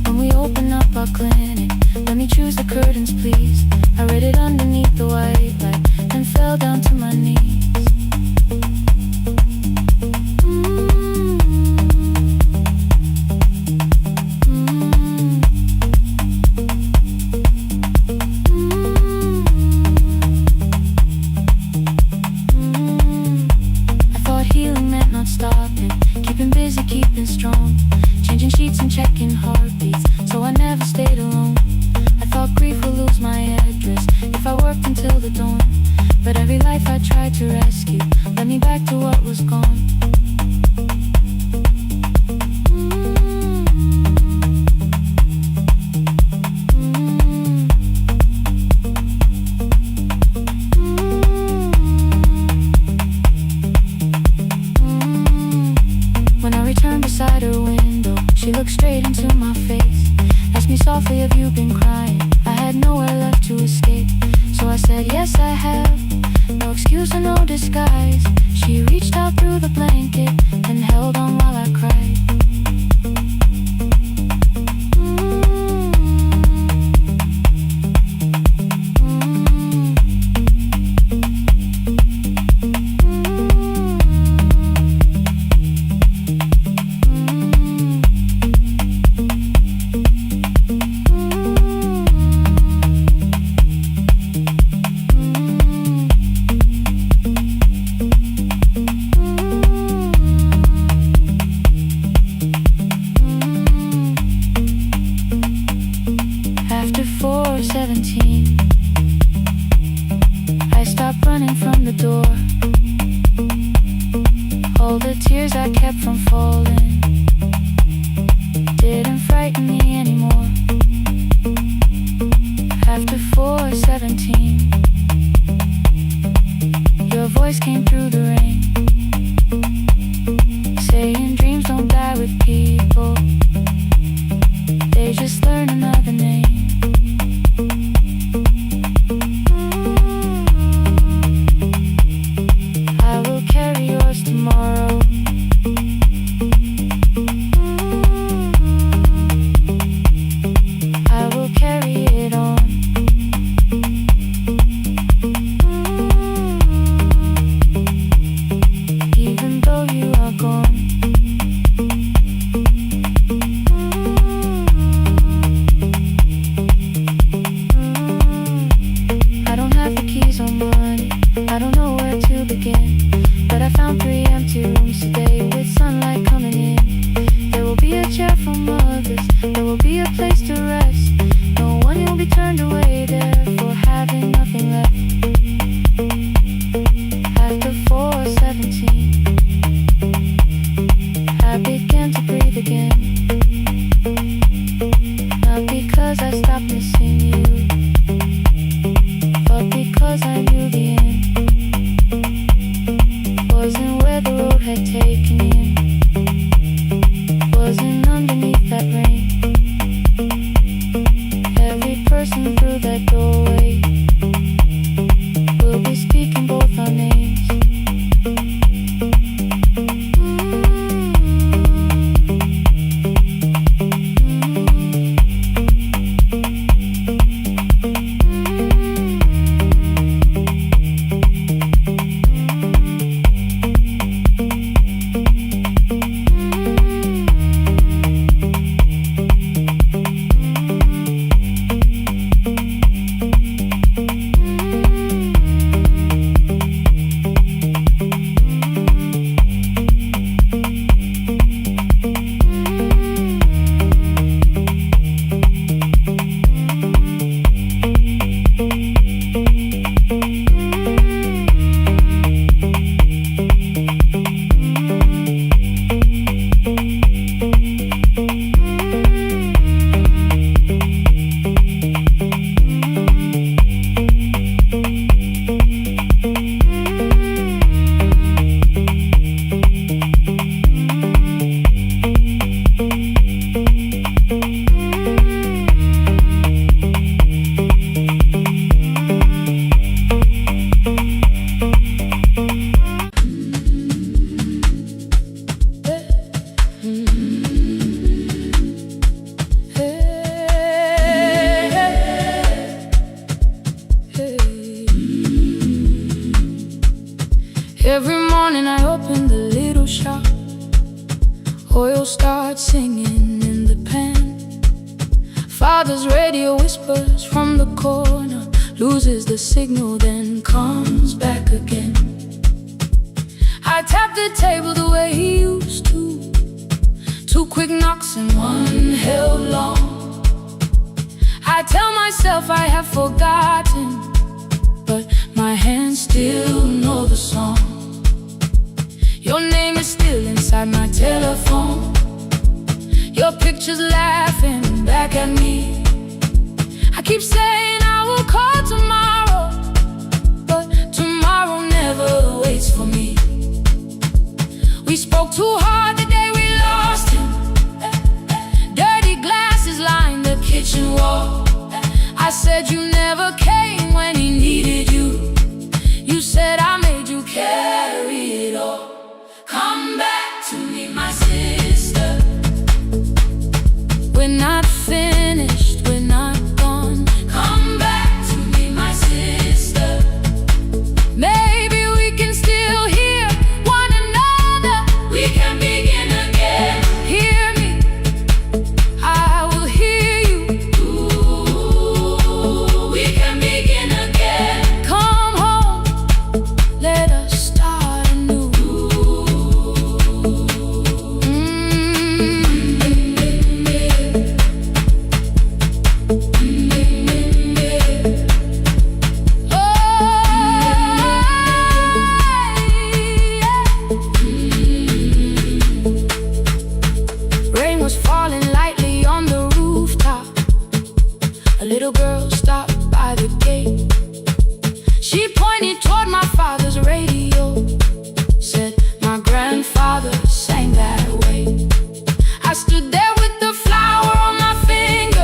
When we opened up our clinic, let me choose the curtains please. I read it underneath the white light, then fell down to my knees. Stopping, keeping busy, keeping strong, changing sheets and checking heartbeats, so I never stayed alone. I thought grief would lose my address if I worked until the dawn, but every life I tried to rescue led me back to what was gone. Beside her window, she looked straight into my face, asked me softly, have you been crying? I had nowhere left to escape, so I said, yes I have, no excuse or no disguise. She reached out through the blanket and held on while I cried. just learn another name. I will carry yours tomorrow. I will carry it on. Even though you are gone. I don't have the keys on money, I don't know where to begin. But I found 3 empty rooms today with sunlight coming in. There will be a chair for mothers, there will be a place to rest. No one will be turned away there for having nothing left. After 4:17, I began to breathe again. Not because I stopped missing you, but because I knew the end wasn't where the road had taken him, wasn't underneath that rain. Every person through that doorway will be speaking both our names. Every morning I open the little shop. Oil starts singing in the pan. Father's radio whispers from the corner, loses the signal, then comes back again. I tap the table the way he used to. 2 quick knocks and 1 held long. I tell myself I have forgotten, but my hands still know the song. Your name is still inside my telephone. Your picture's laughing back at me. I keep saying I will call tomorrow, but tomorrow never waits for me. We spoke too hard the day we lost him. Dirty glasses line the kitchen wall. I said you never came when he needed you. You said I made you carry it all. Come back to me, my sister. We're not finished, we're not gone. Come back to me, my sister. Maybe we can still hear one another. We can begin again. Hear me, I will hear you. Ooh, we can begin again. Come home, let us start anew. Rain was falling lightly on the rooftop. A little girl stopped by the gate. She pointed toward my father's radio, said my grandfather sang that way. I stood there with the flower on my finger.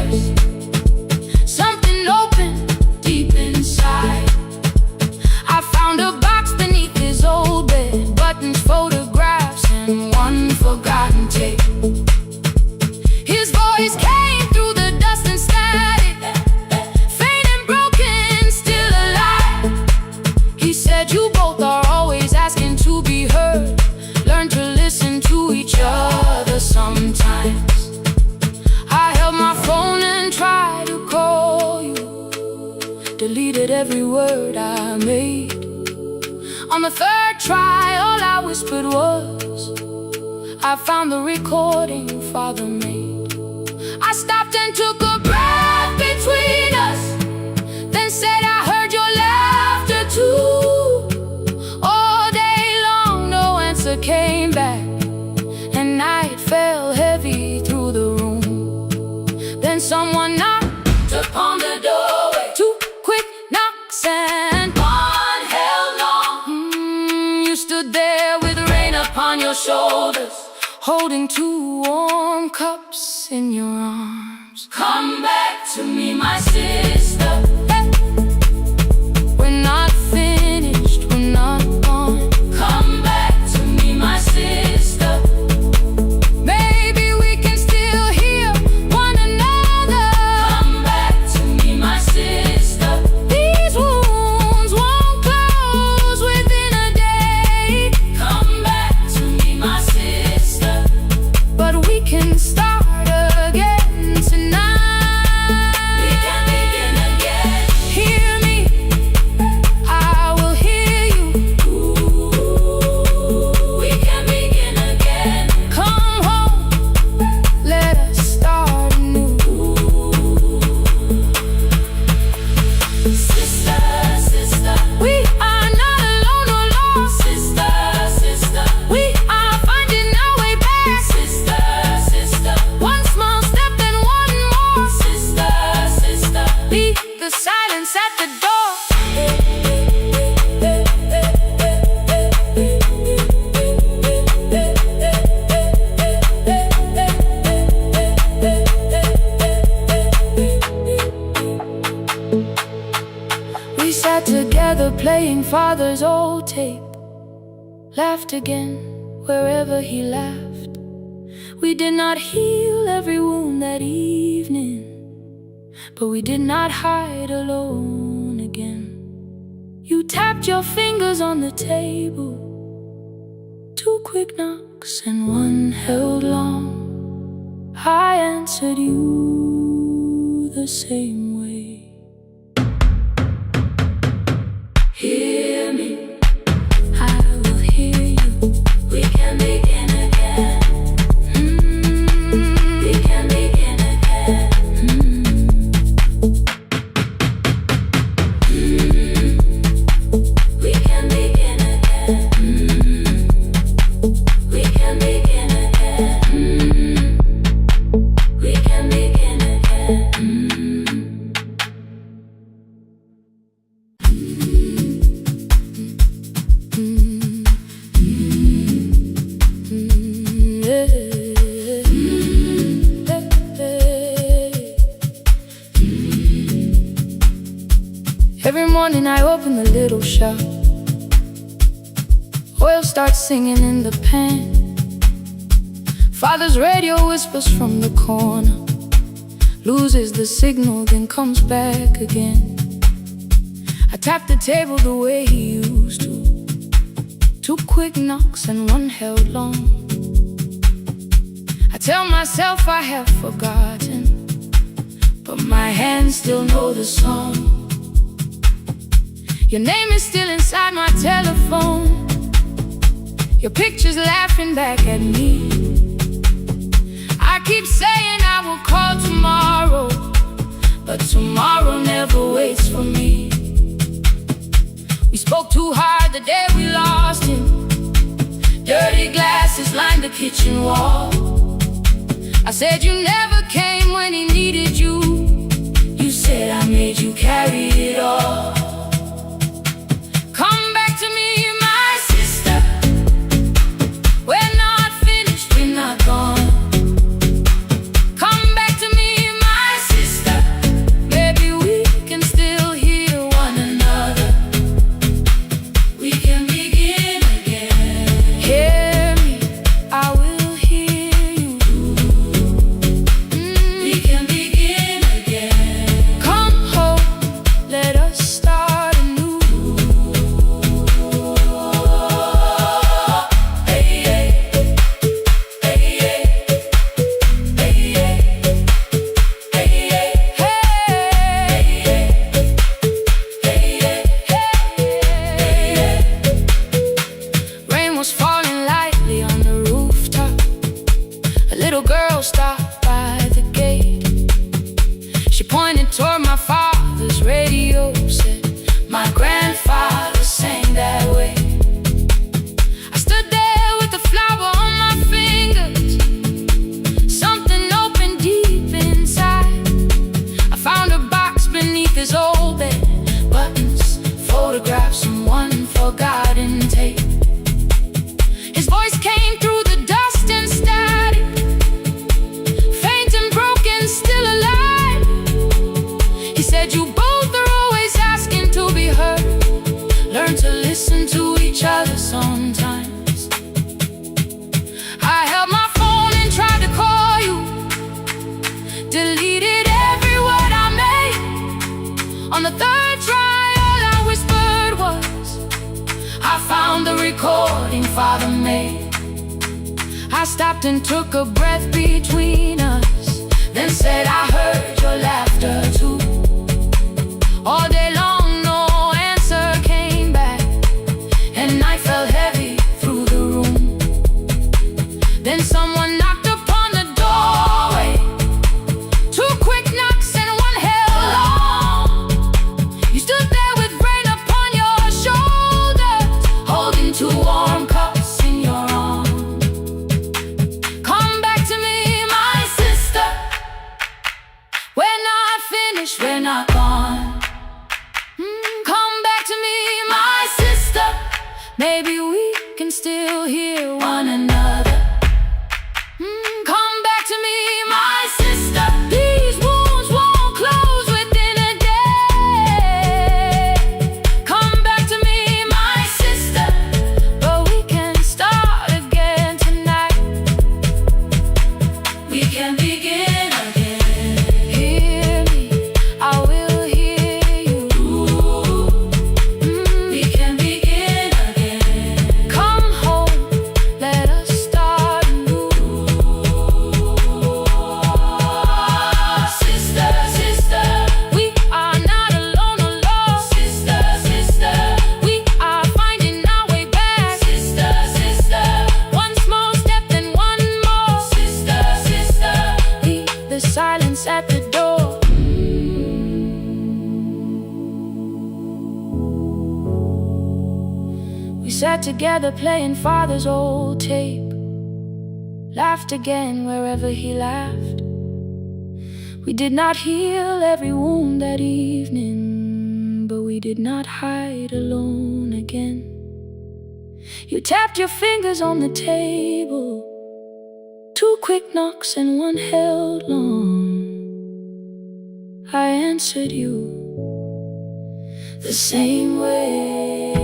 silence. I held my phone and tried to call you, deleted every word I made. On the third try, all I whispered was, I found the recording Father made. I stopped and took a breath between us, then said I heard your laughter too. All day long no answer came back, and night fell heavy through the room. Then someone knocked upon the doorway, 2 quick knocks and one held long. You stood there with rain upon your shoulders, holding 2 warm cups in your arms. Come back to me, my sister. Hey. We're not finished, we're not gone. Come back to me, my sister. Maybe we can still hear one another. Come back to me, my sister. These wounds won't close within a day. Come back to me, my sister. But we can start again tonight. We can begin again. Hear me, I will hear you. We can begin again. Come home, let us start anew. Sister, sister, we are not alone or lost. Sister, sister, we are finding our way back. Sister, sister, one small step and one more. Sister, sister, beat the silence at the door. We sat together playing Father's old tape, laughed again wherever he laughed. We did not heal every wound that evening, but we did not hide alone again. You tapped your fingers on the table, 2 quick knocks and one held long. I answered you the same way. Hear me, I will hear you. We can begin again. We can begin again. We can begin again. We can begin again. We can begin again. Every morning I open the little shop, oil starts singing in the pan. Father's radio whispers from the corner, loses the signal then comes back again. I tap the table the way he used to, 2 quick knocks and one held long. I tell myself I have forgotten, but my hands still know the song. Your name is still inside my telephone, your picture's laughing back at me. I keep saying I will call tomorrow, but tomorrow never waits for me. We spoke too hard the day we lost him. Dirty glasses lined the kitchen wall. I said you never came when he needed you. You said I made you carry it all. Come back to me, my sister. We're not finished, we're not gone. Come back to me, my sister. Maybe we can still hear one another. We can begin again. Hear me, I will hear you. We can begin again. Come home, let us start. toward my father's radio set. My grandfather sang that way. I stood there with a flower on my fingers. Something opened deep inside. I found a box beneath his old bed. Buttons, photographs, and one forgotten tape. His voice came through the dust and static, faint and broken, still alive. He said, you both are always asking to be heard. Learn to listen to each other sometimes. I held my phone and tried to call you, deleted every word I made. On the third try, all I whispered was, I found the recording Father made. I stopped and took a breath between us, then said, I heard your laughter too. All day long, no answer came back, and night fell heavy through the room. Then someone knocked upon the doorway. 2 quick knocks and one held long. You stood there with rain upon your shoulders, holding 2 warm cups in your arms. Come back to me, my sister. We're not finished, we're not gone. Come back to me, my sister. Maybe we can still hear one another. Come back to me, my sister. These wounds won't close within a day. Come back to me, my sister. But we can start again tonight. We can begin again. Hear me, I will hear you. We can begin again. Come home, let us start anew. Sister, sister, we are not alone, alone. Sister, sister, we are finding our way back. Sister, sister, one small step then one more. Sister, sister, leave the silence at the door. We sat together playing Father's old tape, laughed again wherever he laughed. We did not heal every wound that evening, but we did not hide alone again. You tapped your fingers on the table, 2 quick knocks and one held long. I answered you the same way.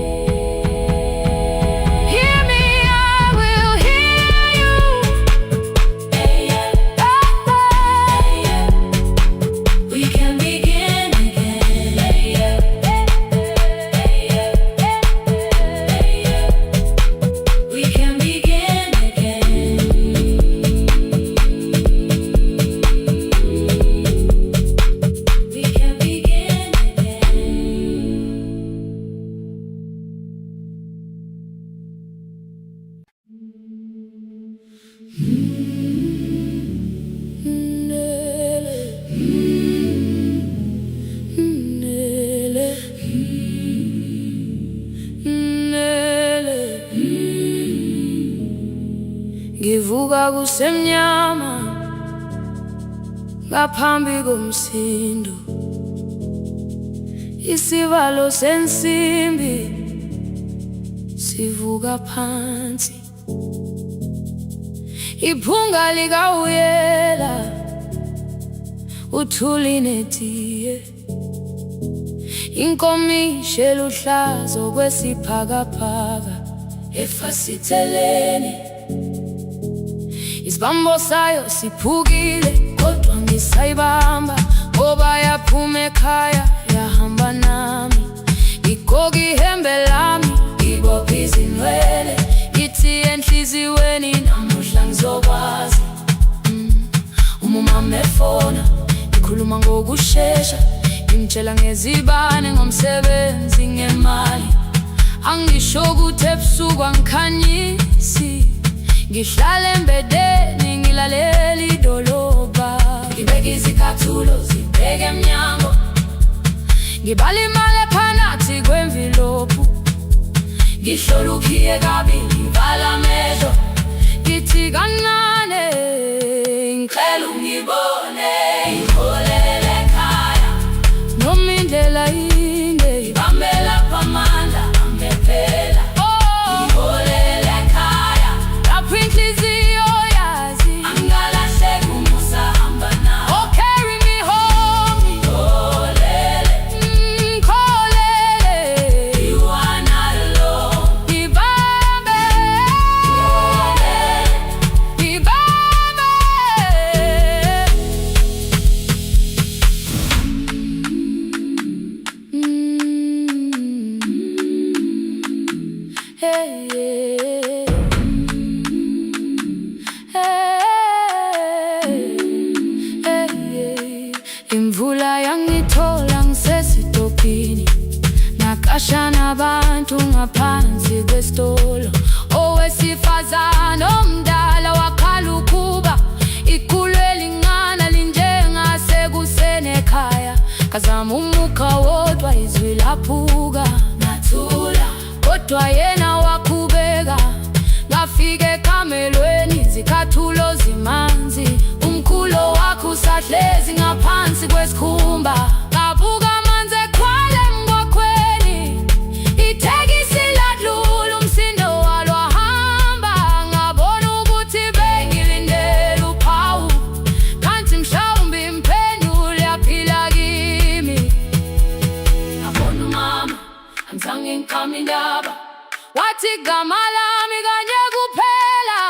Hear me, I will hear you. We can begin again. We can begin again. We can begin Ngivuka kusemnyama ngaphambi komsindo, isivalo sensimbi sivuka phansi. Iphunga likawuyela uthuli netiye, inkomishi eluhlaza okwesiphakapaka efasiteleni. Isibambo sayo siphukile kodwa ngisayibamba, ngoba yaphuma ekhaya yahamba nami. Igqoka ihembe lami, ibophe izinwele, ithi enhliziyweni namuhla ngizokwazi. Umama efona, ikhuluma ngokushesha, imtshela ngezibane, ngomsebenzi, ngemali. Angisho ukuthi ebusuku angikhanyisi, ngihlala embedeni ngilalela idolobha. Ngibeka izicathulo zibheke emnyango, ngibalimale phanathi kwemvilopu, ngihlolukiye kabili ngivala amehlo, ngithi kancane ngicela ungibone, ngiholele ekhaya noma indlela inde, ngibambela phamandla angephela. Ngiholele ekhaya lapho inhliziyo yazi angalahleki uma usahamba nawe. Oh, carry me home, ngiholele, ngikholele, you are not alone. Ngibambe, ngibambe. Hey, hey, hey, hey. Imvula yangithola ngisesitopini, nakasha nabantu ngaphansi kwesitolo. Owesifazane omdala wakhala ukuba ikhulu elingana linjengasekuseni ekhaya. Ngazama umukha wodwa izwi laphuka, ngathula kodwa yena waqhubeka. Ngafika ekamelweni izicathulo zimanzi, umkhulo wakhe usahlezi ngaphansi kwesikhumba. Ngabuka amanzi ekhwale emgwaqweni, itekisi ladlula umsindo walo wahamba. Ngabona ukuthi bengilindele uphawu, kanti mhlawumbe impendulo yaphila kimi. Ngabona umama angizange ngiqame indaba, wathi igama lami kanye kuphela.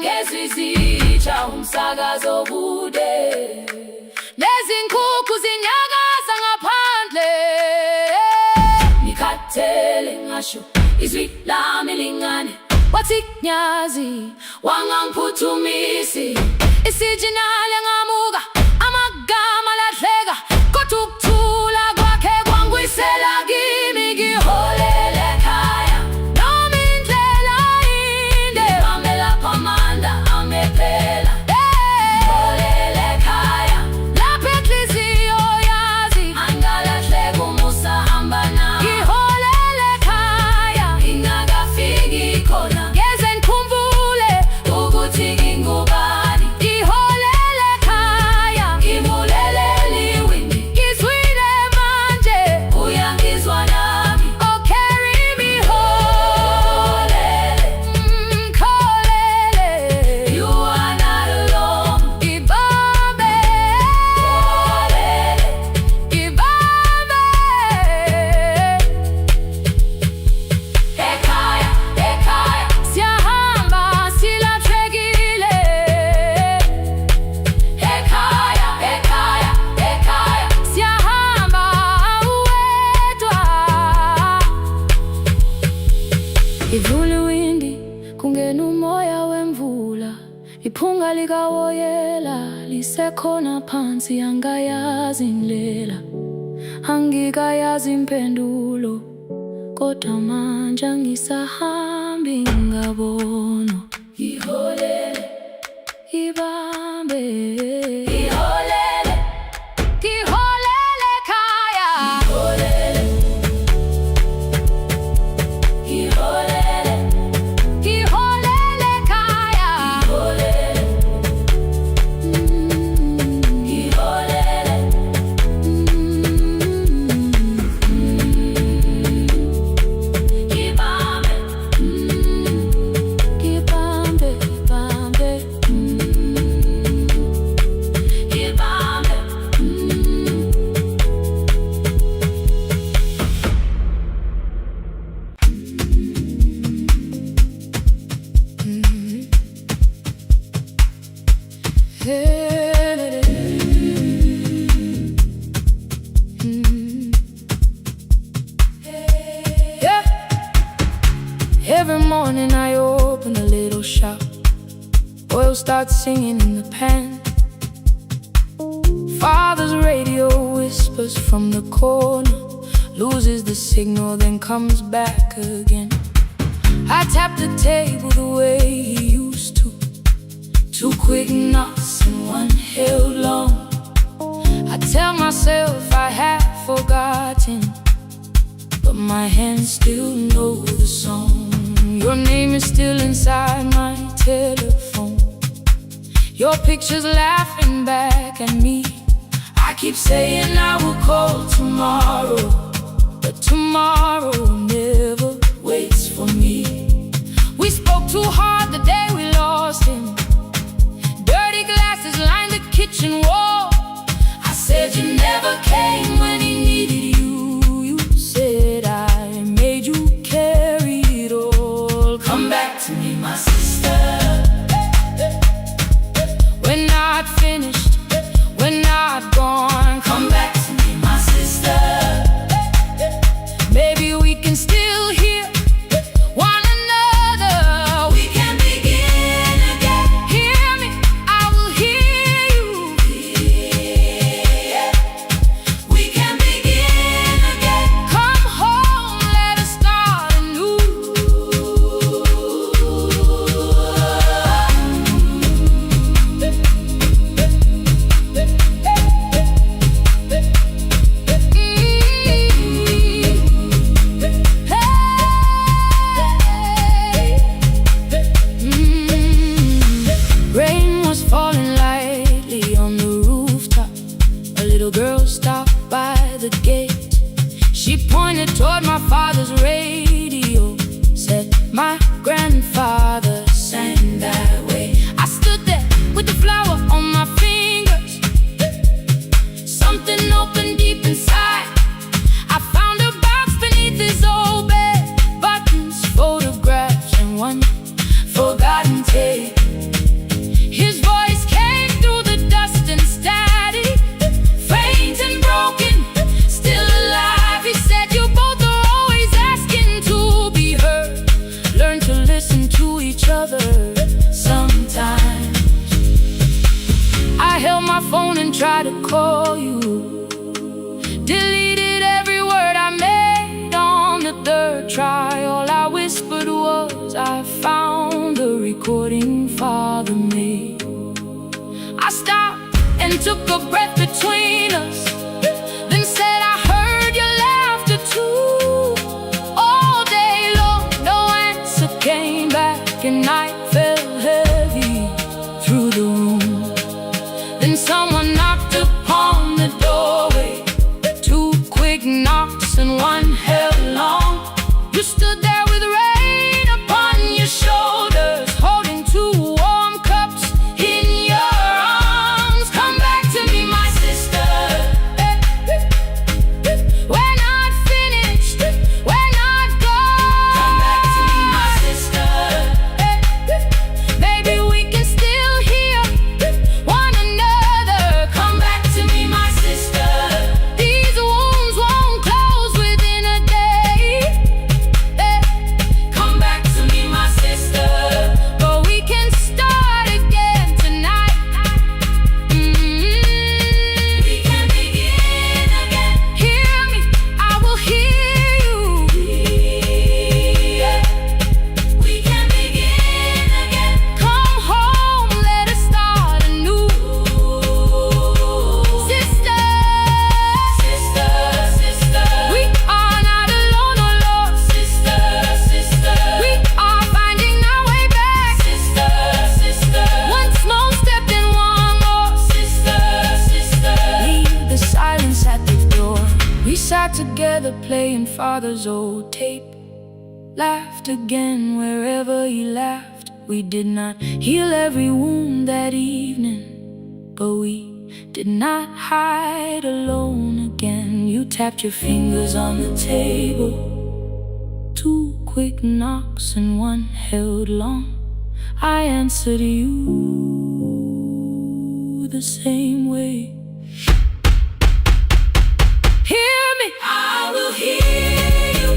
Ngezwi zitsha umsakazo kude, nezinkukhu zinyakaza ngaphandle. Ngikhathele ngasho izwi lami lingane, wathi nyazi wangangiphuthumisi. Isijinali ngamuka, amagama lahleka, kodwa ukuthula kwakhe kwangwisela kimi. Ngiholele ekhaya noma indlela inde, ngibambela phamandla angephela. Ngiholele ekhaya lapho inhliziyo yazi angalahleki uma usahamba nawe. Ngiholele ekhaya ingakafiki khona, ngeze ngikhumbule ukuthi ngingubani. Ngiholele ekhaya ngivulelele iwindi, ngizwile manje uyangizwa nami. Oh, carry me home, ngikholele, you are not alone. Ngibambe, ngibambe. Ekhaya, ekhaya siyahamba silahlekile. Ekhaya, ekhaya, ekhaya siyahamba uwedwa. Ivule iwindi kungena umoya wemvula, iphunga likawoyela lisekhona phansi. Angayazi indlela, angikayazi impendulo, kodwa manje angisahambi ngabona. Ngiholele, ngibambe, ngiholele, ngiholele ekhaya. Ngiholele, ngiholele, ngiholele ekhaya. Ngiholele, ngiholele, ngibambe, ngibambe, ngibambe, ngibambe. Yeah. Every morning I open a little shop, oil starts singing in the pan. Father's radio whispers from the corner, loses the signal then comes back again. I tap the table the way he used to, 2 quick knocks and 1 held long. I tell myself I have forgotten, my hands still know the song. Your name is still inside my telephone. Your picture's laughing back at me. I keep saying I will call tomorrow, but tomorrow never waits for me. We spoke too hard the day we lost him. Dirty glasses lined the kitchen wall. I said you never came when he needed you. You said I made you carry it all. Come back to me, my sister. When I'd finished, when I'd gone, come back to me, my sister. Maybe we can still hear one another. We can begin again. Hear me, I will hear you. Yeah. We can begin again. Come home, let us start anew. Rain was falling lightly on the rooftop. A little girl stopped by the gate. She pointed toward my father's radio, said my grandfather sang that way. I stood there with the flower on my fingers. Something opened deep inside. I found a box beneath his old bed, buttons, photographs, and one forgotten tape. His voice came through the dust and static, faint and broken, still alive. He said, you both are always asking to be heard. Learn to listen to each other sometimes. I held my phone and tried to call you. Deleted every word I made on the third try. All I whispered was, I found the recording Father made. I stopped and took a breath between us, then said I heard your laughter too. All day long, no answer came back, and night fell heavy through the room. Then someone knocked upon the doorway. Two quick knocks and one held long. You stood there with rain upon your shoulders, holding two warm cups in your arms. Come back to me, my sister. When I'd finished, when I'd gone, come back to me, my sister. Maybe we can still hear one another. Come back to me, my sister. These wounds won't close within a day. Come back to me, my sister. But we can start again tonight. We can begin again. Hear me, I will hear you. Yeah. We can begin again. Come home, let us start anew. Sister, sister, sister, we are not alone, oh Lord. Sister, sister, we are finding our way back. Sister, sister, one small step and one more. Sister, sister, leave the silence at the door. We sat together playing Father's old tape. Laughed again wherever he laughed. We did not heal every wound that evening, but we did not hide alone again. You tapped your fingers on the table. Two quick knocks and one held long. I answered you the same way. Hear me, I will hear you.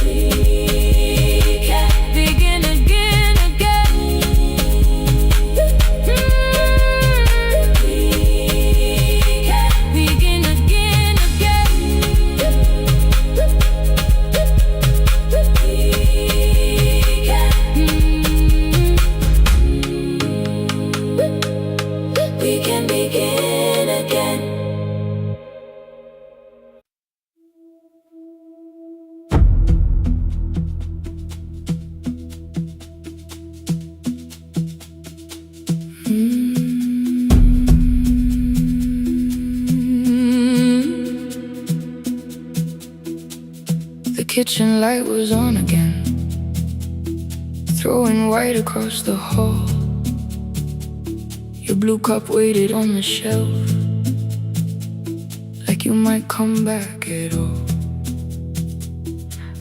We can begin again, again. We can begin again, again. We can begin again. kitchen light was on again, throwing white across the hall. Your blue cup waited on the shelf, like you might come back at all.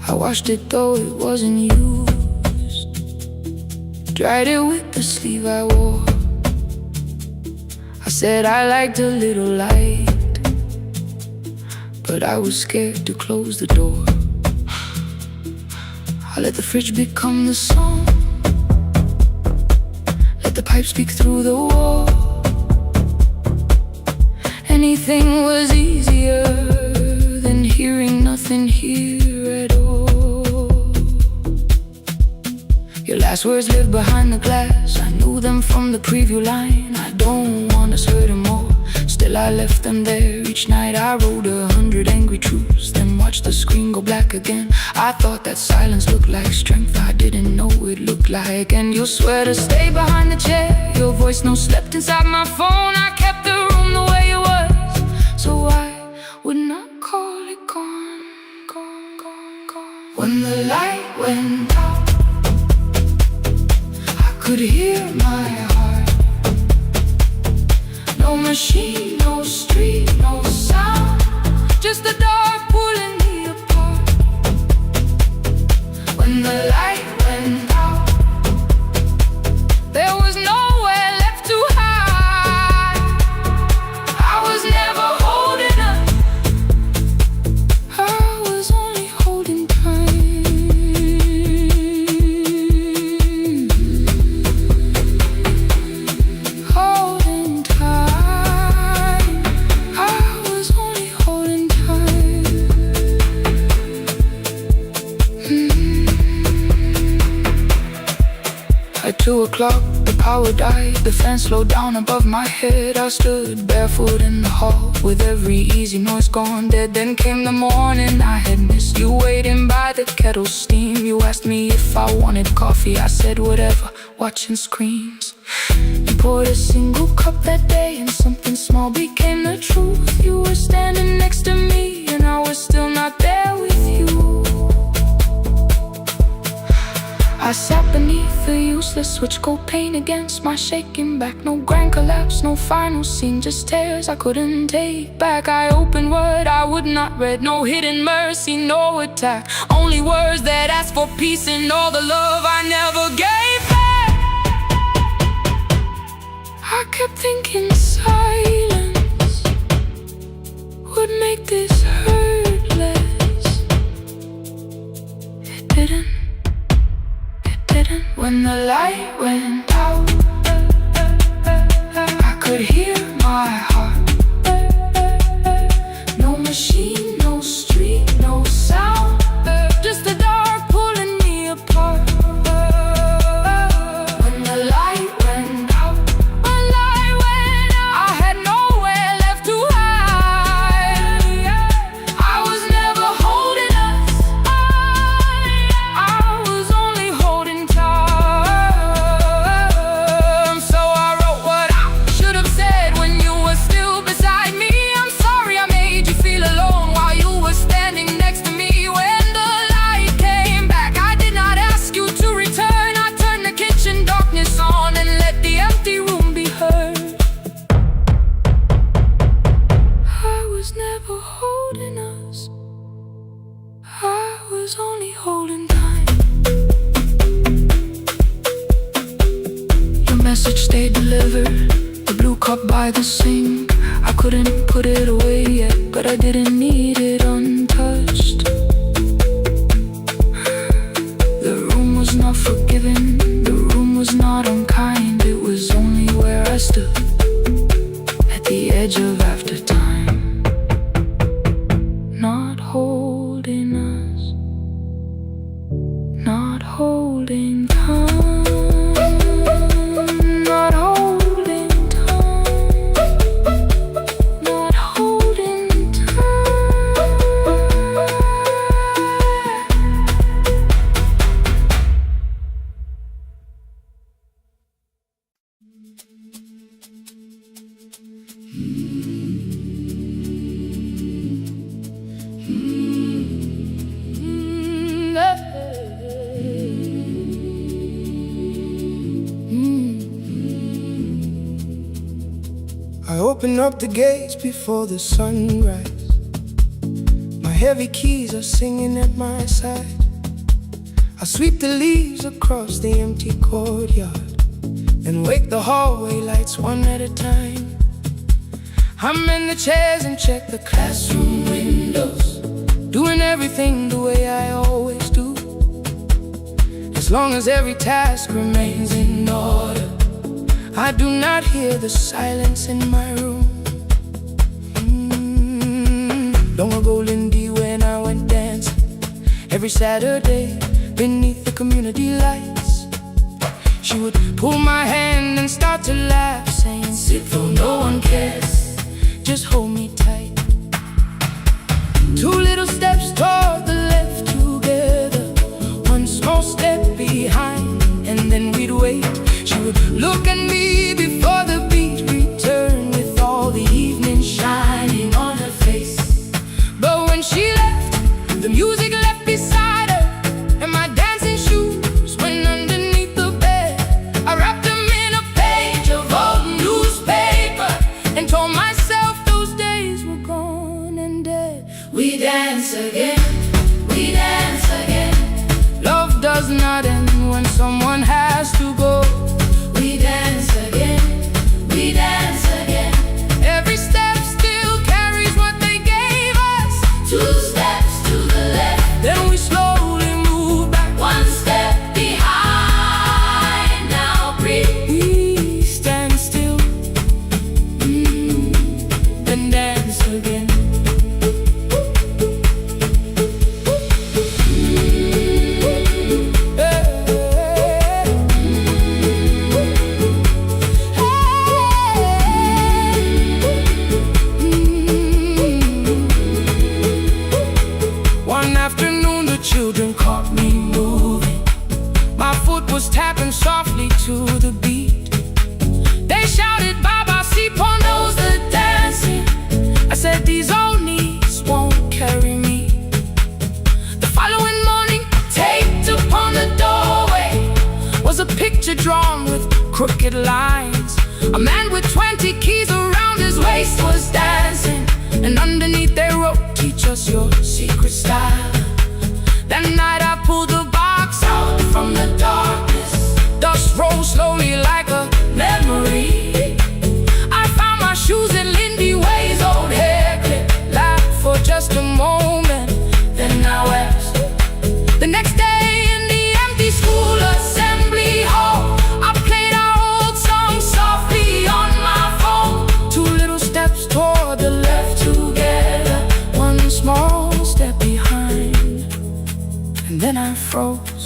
I washed it though it wasn't used, dried it with the sleeve I wore. I said I liked a little light, but I was scared to close the door. I let the fridge become the song, let the pipe speak through the wall. Anything was easier than hearing nothing here at all. Your last words live behind the glass, I knew them from the preview line. I don't want us hurting more, still I left them there. Each night I wrote 100 angry truths, then watched the screen go black again. I thought that silence looked like strength, I didn't know it looked like. And you'll swear to stay behind the chair, your voice no slept inside my phone. I kept the room the way it was, so I would not call it gone, gone, gone, gone. When the light went out, I could hear my heart. No machine, no street, no sound, just the dark pulling me apart. When the light went out, there was nowhere left to hide. I was never holding up, I was only holding time. Holding time, I was only holding time. At 2 o'clock, the power died, the fan slowed down above my head. I stood barefoot in the hall, with every easy noise gone dead. Then came the morning, I had missed you waiting by the kettle steam. You asked me if I wanted coffee, I said whatever, watching screens. You poured a single cup that day, and something small became the truth. You were standing next to me, and I was still not there with you. I sat beneath the useless switch, cold pain against my shaking back. No grand collapse, no final scene, just tears I couldn't take back. I opened what I would not read, no hidden mercy, no attack, only words that asked for peace and all the love I never gave back. I kept thinking silence would make this hurt less. It didn't. When the light went out, I could hear my heart. No machine, no street, no sound, just the dark pulling me apart. When the light went out, I had nowhere left to hide. I was never holding us, I was only holding time. So I wrote what I should have said when you were still beside me. I'm sorry I made you feel alone while you were standing next to me. When the light came back, I did not ask you to return. I turned the kitchen darkness on and let the empty room be heard. I was never holding us, I was only holding time. Your message stayed delivered, the blue cup by the sink. I couldn't put it away yet, but I didn't need it untouched. The room was not forgiving, the room was not unkind. It was only where I stood, at the edge of after time. Not holding us, not holding time. Not holding time, not holding time. I open up the gates before the sunrise. My heavy keys are singing at my side. I sweep the leaves across the empty courtyard and wake the hallway lights one at a time. I'm in the chairs and check the classroom windows, doing everything the way I always do. As long as every task remains in order, I do not hear the silence in my room. Long ago, Lindy, when I went dancing every Saturday beneath the community lights, she would pull my hand and start to laugh, saying, "Sit though no one cares, just hold me tight." Two little steps toward the left together, one small step behind, and then we'd wait. She would look at me before the beat returned, with all the evening shining on her face. But when she left, the music left beside her, and my dancing shoes went underneath the bed. I wrapped them in a page of old newspaper and told myself those days were gone and dead. We dance again, we dance again. Love does not end when someone has to go. We dance again, we dance again. Every step still carries what they gave us. Two steps to the left, then we slowly move back. One step behind, now breathe. We stand still, then dance again. One afternoon the children caught me moving. My foot was tapping softly to the beat. They shouted, "Baba, Sipo knows the dancing." I said, "These old knees won't carry me." The following morning, taped upon the doorway was a picture drawn with crooked lines. A man with 20 keys around his waist was dancing, and underneath they wrote, "Teach us your secret style." That night I pulled the box out from the darkness. Dust rose slowly like a memory. I found my shoes in Lindy Way's old hair clip, laughed for just a moment, then I wept. The next day in the empty school assembly hall, I played our old song softly on my phone. Two little steps toward the left together, one small step behind, and then I froze.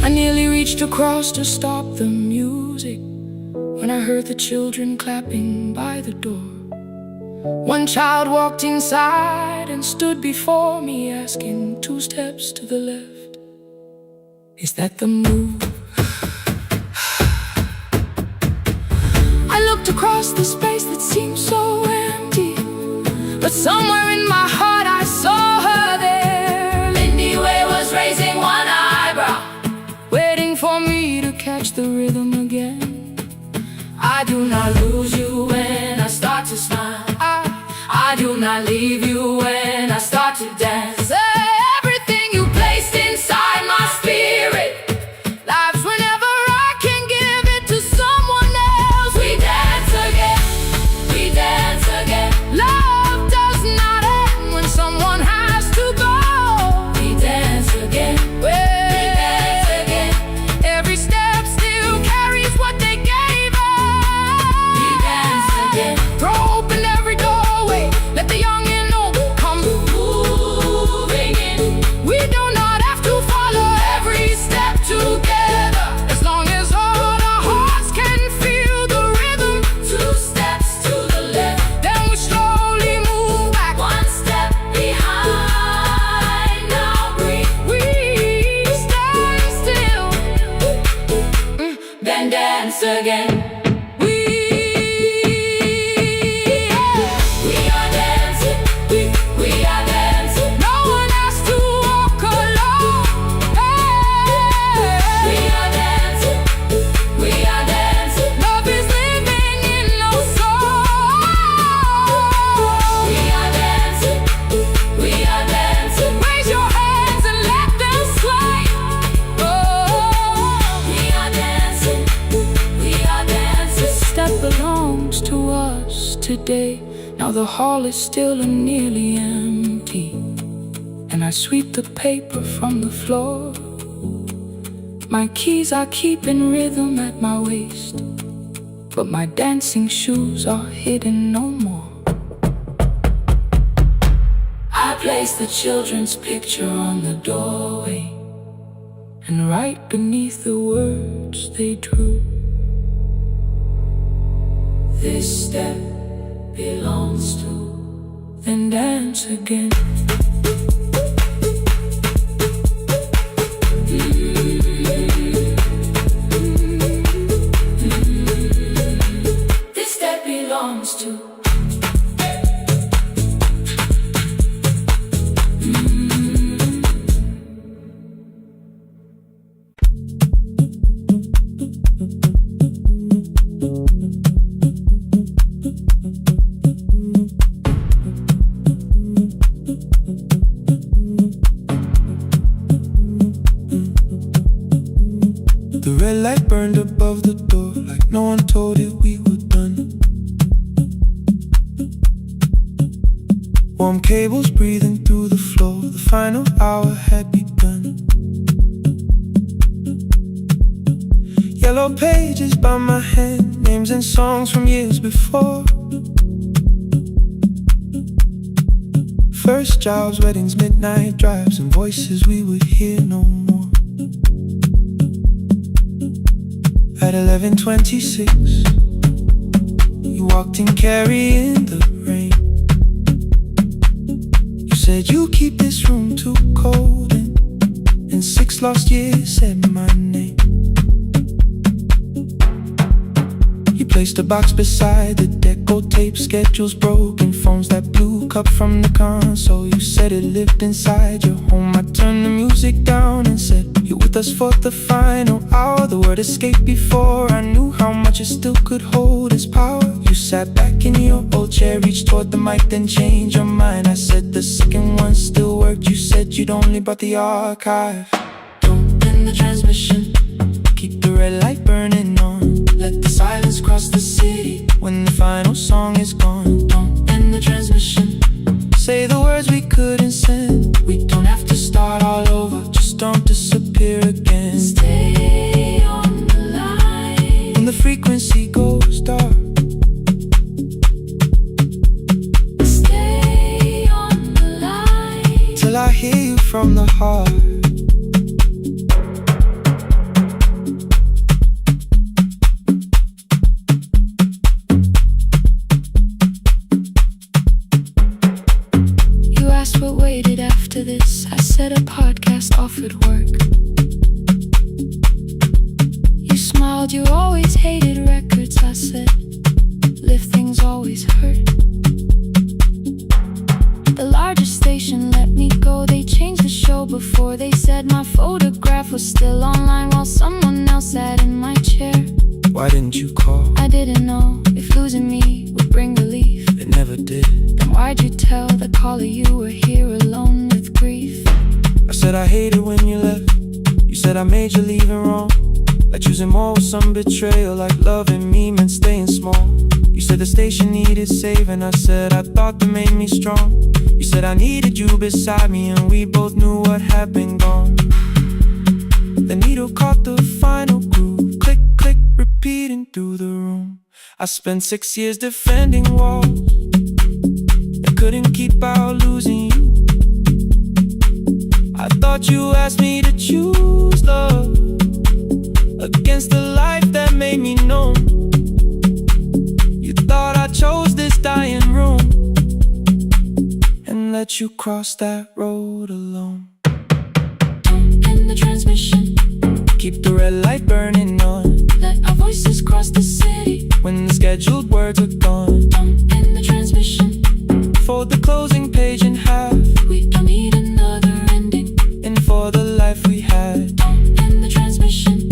I nearly reached across to stop the music when I heard the children clapping by the door. One child walked inside and stood before me, asking, "Two steps to the left, is that the move?" I looked across the space that seemed so empty, but somewhere in my heart I saw her there. Lindy Way was raising one eyebrow, waiting for me to catch the rhythm again. I do not lose you when I start to smile. I do not leave you when I start to dance. Everything you placed inside my spirit lives whenever I can give it to someone else. We dance again, we dance again. Love does not end when someone has to go. We dance again, we dance again. Every step still carries what they gave us. We dance again. Throw open every doorway, let the young and old come moving in. We do not have to follow every step together, as long as all our hearts can feel the rhythm. Two steps to the left, then we slowly move back. One step behind, now breathe. We stand still, then dance again. We are dancing, we are dancing. No one has to walk alone. Hey. We are dancing, we are dancing. Love is living in those today. Now the hall is still and nearly empty, and I sweep the paper from the floor. My keys I keep in rhythm at my waist, but my dancing shoes are hidden no more. I place the children's picture on the doorway, and right beneath the words they drew, this step belongs to, then dance again. This step belongs to. The red light burned above the door, like no one told it we were done. Warm cables breathing through the floor, the final hour had begun. Yellow pages by my hand, names and songs from years before. First jobs, weddings, midnight drives, and voices we would hear no more. At 11:26, you walked in carrying the rain. You said you keep this room too cold, and in 6 lost years said my name. You placed a box beside the deco tape, schedules broken, phones that blew, cup from the console. You said it lived inside your home. I turned the music down and said, you're with us for the final hour. The word escaped before I knew how much it still could hold its power. You sat back in your old chair, reached toward the mic, then changed your mind. I said the second one still worked. You said you'd only brought the archive. Don't end the transmission, keep the red light burning on. Let the silence cross the city when the final song is gone. Don't end the transmission, say the words we couldn't send. We don't have to start all over, just don't disappear again. Stay on the line when the frequency goes dark. Stay on the line till I hear you from the heart. What waited after this? I said a podcast offered work. You smiled, you always hated records. I said, lifting's always hurt. The largest station let me go. They changed the show before they said my photograph was still online while someone else sat in my chair. Why didn't you call? I didn't know if losing me would bring relief. It never did. Then why'd you tell the caller you were here alone with grief? I said I hated when you left. You said I made you leaving wrong, like choosing more with some betrayal, like loving me meant staying small. You said the station needed saving. I said I thought that made me strong. You said I needed you beside me, and we both knew what had been gone. The needle caught the final groove, click, click, repeating through the room. I spent 6 years defending walls that couldn't keep out losing you. I thought you asked me to choose love against the life that made me numb. You thought I chose this dying room and let you cross that road alone. Don't end the transmission, keep the red light burning on. Let our voices cross the city when the scheduled words are gone. Don't end the transmission, fold the closing page in half. We don't need another ending, and for the life we had. Don't end the transmission,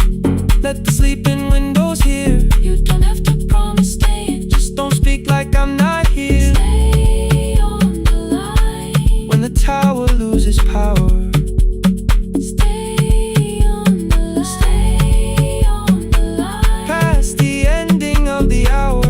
let the sleeping windows hear. You don't have to promise staying, just don't speak like I'm not here. Stay on the line when the tower loses power. Stay on the line, stay on the line past the ending of the hour.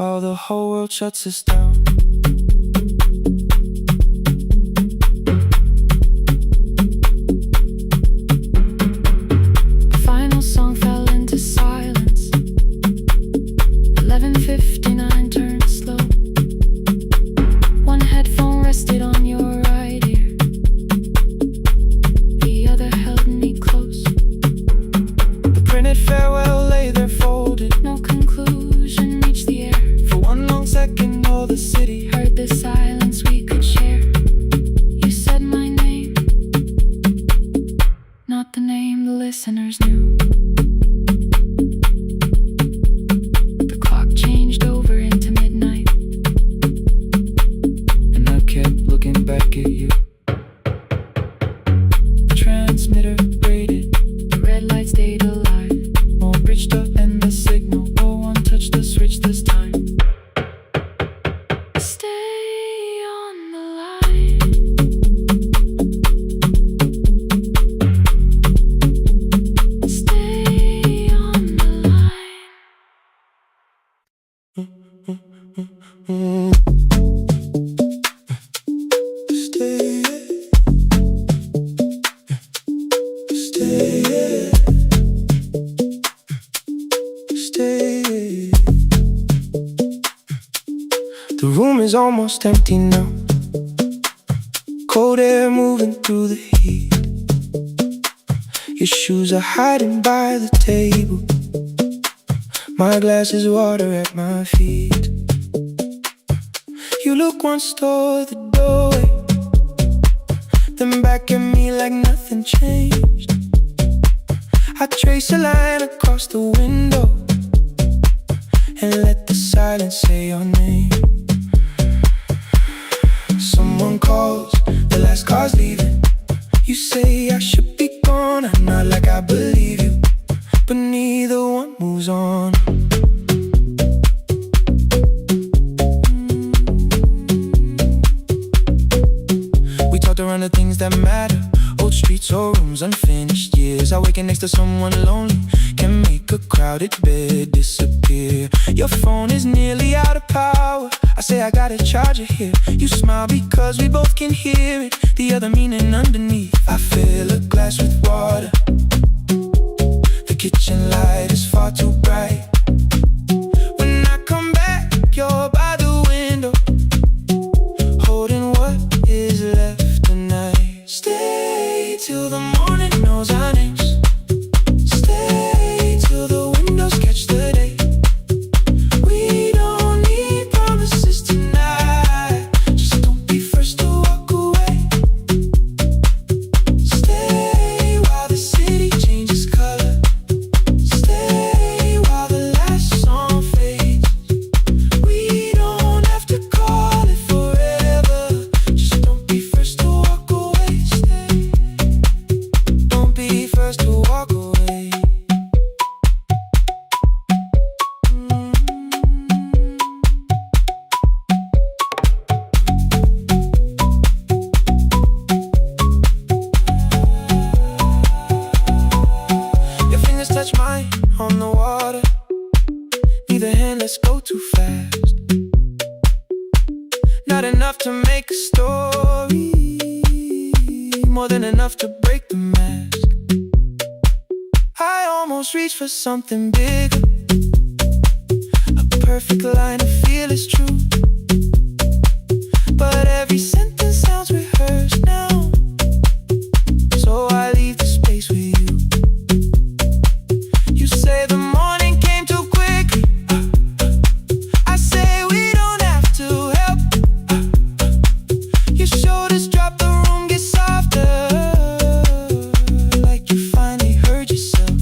while the whole world shuts us down. The final song fell into silence. 11:59 turned slow. One headphone rested on your right ear, the other held me close. The printed farewell lay there folded. No conclusion reached the air. For one long second all the city Heard the silence we could share. You said my name, not the name the listeners knew. The clock changed over into midnight, and I kept looking back at you. The transmitter braided, the red light stayed alive. more bridged up and the signal. No one touched the switch this time. Stay on the line. Stay on the line. Stay, stay, stay. The room is almost empty now. Cold air moving through the heat. Your shoes are hiding by the table. My glass is water at my feet. You look once toward the doorway, then back at me like nothing changed. I trace a line across the window and let the silence say your name. Someone calls, the last car's leaving. You say I should be gone, I nod like I believe you, but neither one moves on. We talked around the things that matter. Old streets or rooms, unfinished years. I waking next to someone lonely can make a crowded bed disappear. Your phone is nearly out of power. I say I got a charger here. You smile because we both can hear it, the other meaning underneath. I fill a glass with water. The kitchen light is far too bright. When I come back, you're by the window, holding what is left tonight. Stay till the morning knows our names. Stay till the windows catch the day. We don't need promises tonight. Just don't be first to walk away. Stay while the city changes color. Stay while the last song fades. We don't have to call it forever. Just don't be first to walk away. Stay. Don't be first to walk away. Your fingers touch mine on the water. Neither hand, let's go too fast. Not enough to make a story, more than enough to break the mask. I almost reach for something bigger, a perfect line of feel is true. But every sentence sounds rehearsed now, so I leave the space with you. You say the morning came too quickly. I say we don't have to help. Your shoulders drop, the room gets softer, like you finally heard yourself.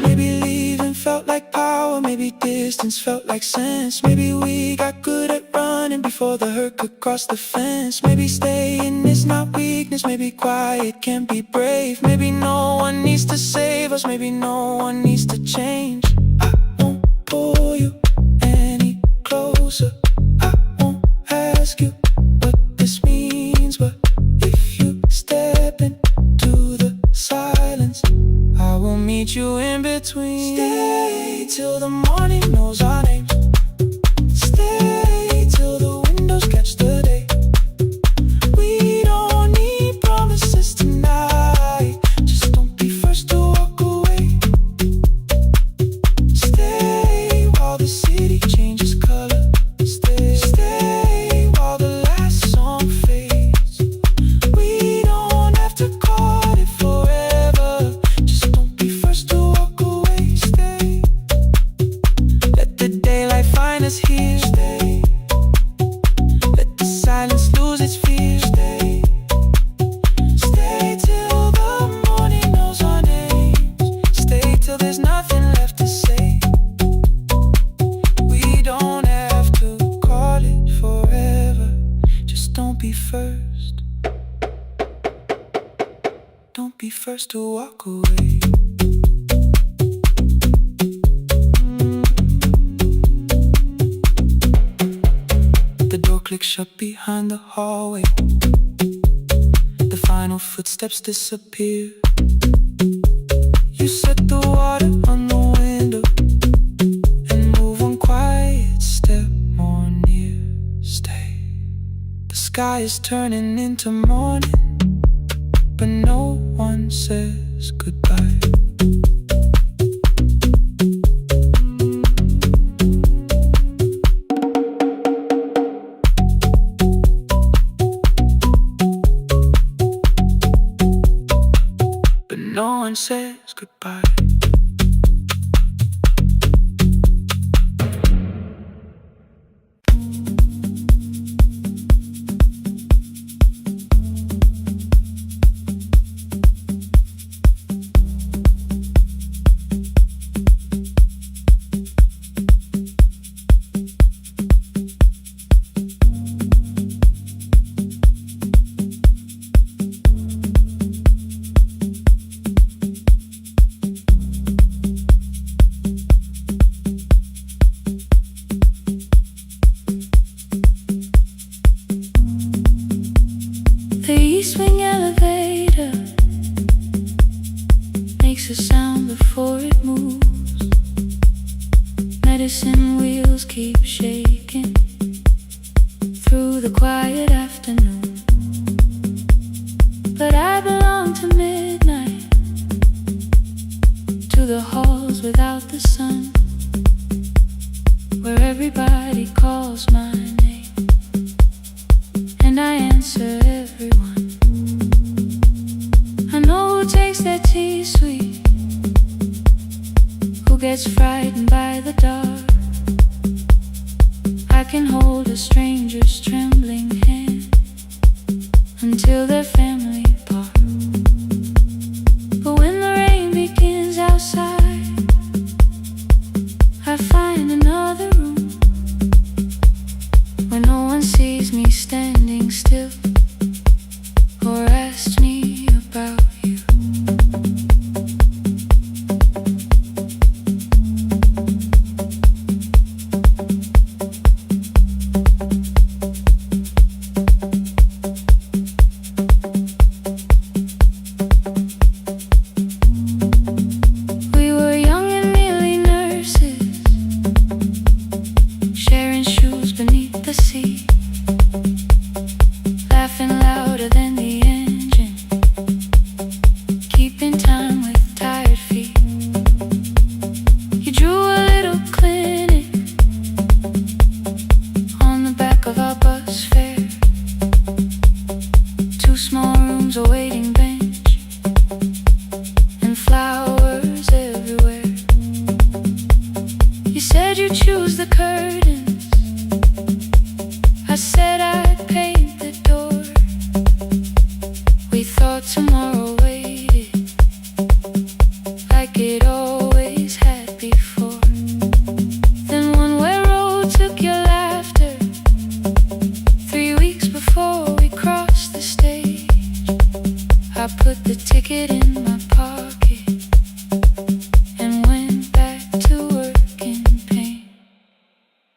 Maybe leaving felt like power, maybe distance felt like sense. Maybe we got good at running before the hurt could cross the fence. Maybe staying is not weakness, maybe quiet can be brave. Maybe no one needs to save us, maybe no one needs to change. I won't pull you any closer. I won't ask you what this means, but if you step into the silence, I will meet you in between. Stay till the morning knows our names. Stay till the windows catch the day. We don't need promises tonight. Just don't be first to walk away. Stay while the city changes color. Stay while the last song fades. We don't have to call it forever. Just don't be first to walk away. Stay. Let the daylight find us here. Stay. Let the silence lose its fear. Stay. Stay till the morning knows our names. Stay till there's nothing left to say. We don't have to call it forever. Just don't be first. Don't be first to walk away. The door clicks shut behind the hallway. The final footsteps disappear. You set the water on the window and move one quiet step more near. Stay. The sky is turning into morning, but no one says goodbye. But no one says goodbye. The east wing elevator makes a sound before it moves. Medicine wheels keep shaking through the quiet afternoon. But I belong to midnight, to the halls without the sun, where everybody calls my name and I answer everyone. I know who takes their tea sweet, who gets frightened by the dark. I can hold a stranger's trembling hand until their family part. But when the rain begins outside, I find another room where no one sees me standing still or asks me about you. We were young and nearly nurses, sharing shoes beneath the sea, laughing louder than the engine, keeping time with tired feet. You drew a little clinic on the back of our bus fare, 2 small rooms, a waiting bench, and flowers everywhere. You said you'd choose the curtains, I said I'd paint the door. We thought tomorrow waited like it always had before. Then one way road took your laughter, 3 weeks before we crossed the stage. I put the ticket in my pocket and went back to work in pain.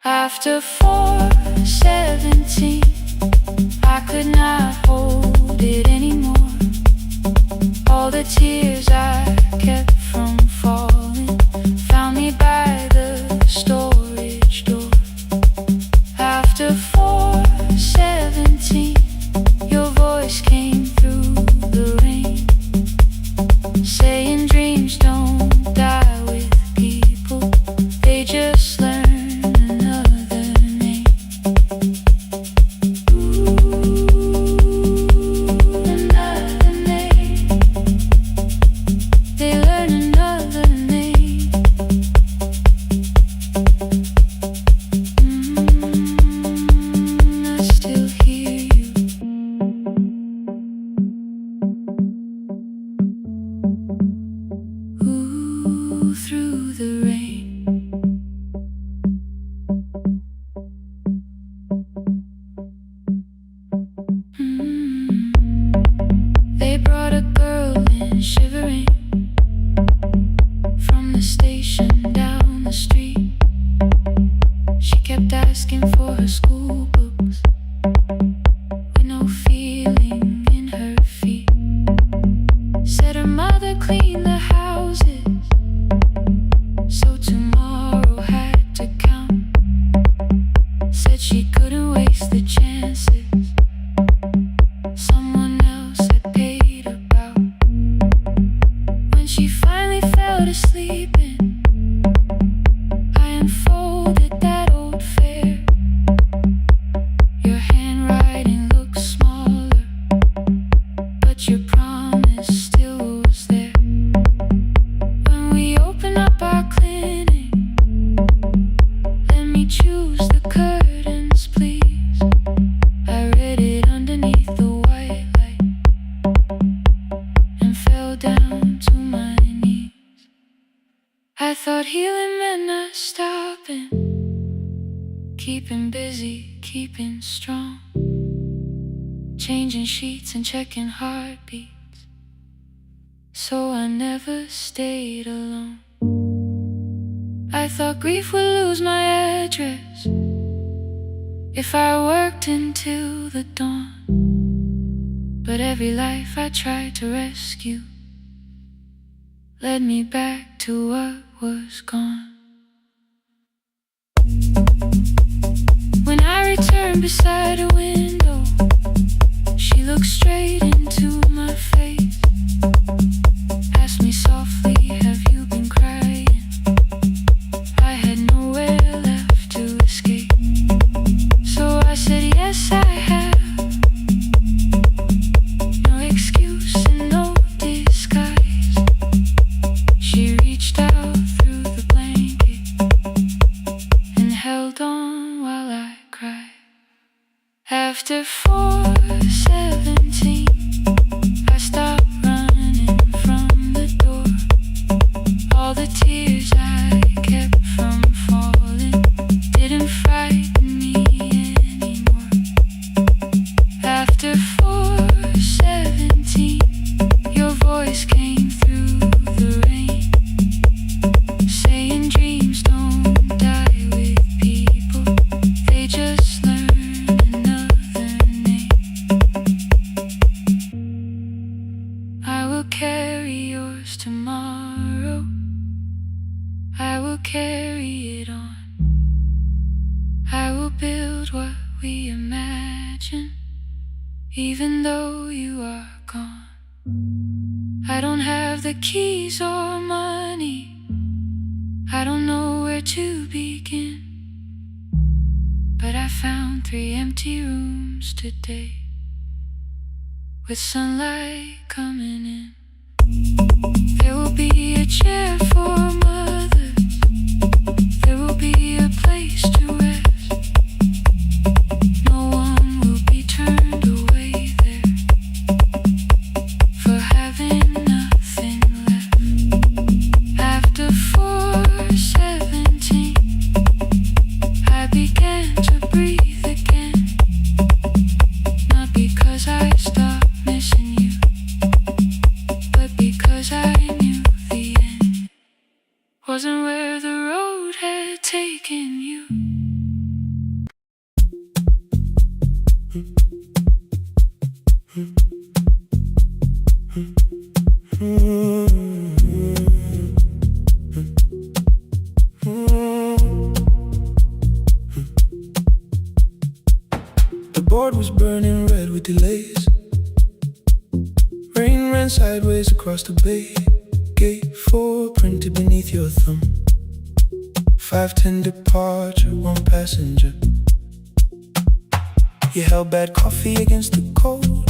After 4:17, I could not hold it anymore. All the tears I kept from falling found me by the tomorrow had to count. Said she couldn't waste the chances someone else had paid about. When she finally fell to sleeping, I unfolded that old fare. Your handwriting looks smaller, but your promise still was there. When we open up our clinic, let me choose the curtains, please. I read it underneath the white light and fell down to my knees. I thought healing meant not stopping, keeping busy, keeping strong, changing sheets and checking heartbeats, so I never stayed alone. I thought grief would lose my address if I worked until the dawn, but every life I tried to rescue led me back to what was gone. When I returned beside a window, she looked straight into my face, asked me softly, have you been crying? I had nowhere left to escape, so I said yes I have. No excuse and no disguise. She reached out through the blanket and held on while I cried. After 4:17, I stopped running from the door. All the tears I kept from falling didn't frighten me anymore. After 4:17, your voice came through the rain, saying dreams don't die with people, they just learn another name. I will carry yours tomorrow, I will carry it on. I will build what we imagine, even though you are gone. I don't have the keys or money, I don't know where to begin, but I found 3 empty rooms today, with sunlight coming in. There will be a chair for mothers, there will be a place to rest. No one will be turned away there for having nothing left. After 4:17, I began to breathe again, not because I stopped missing you, but because I knew the end wasn't where the road had taken you. The board was burning red with delays. Rain ran sideways across the bay. Gate 4 printed beneath your thumb. 5:10 departure, 1 passenger. You held bad coffee against the cold,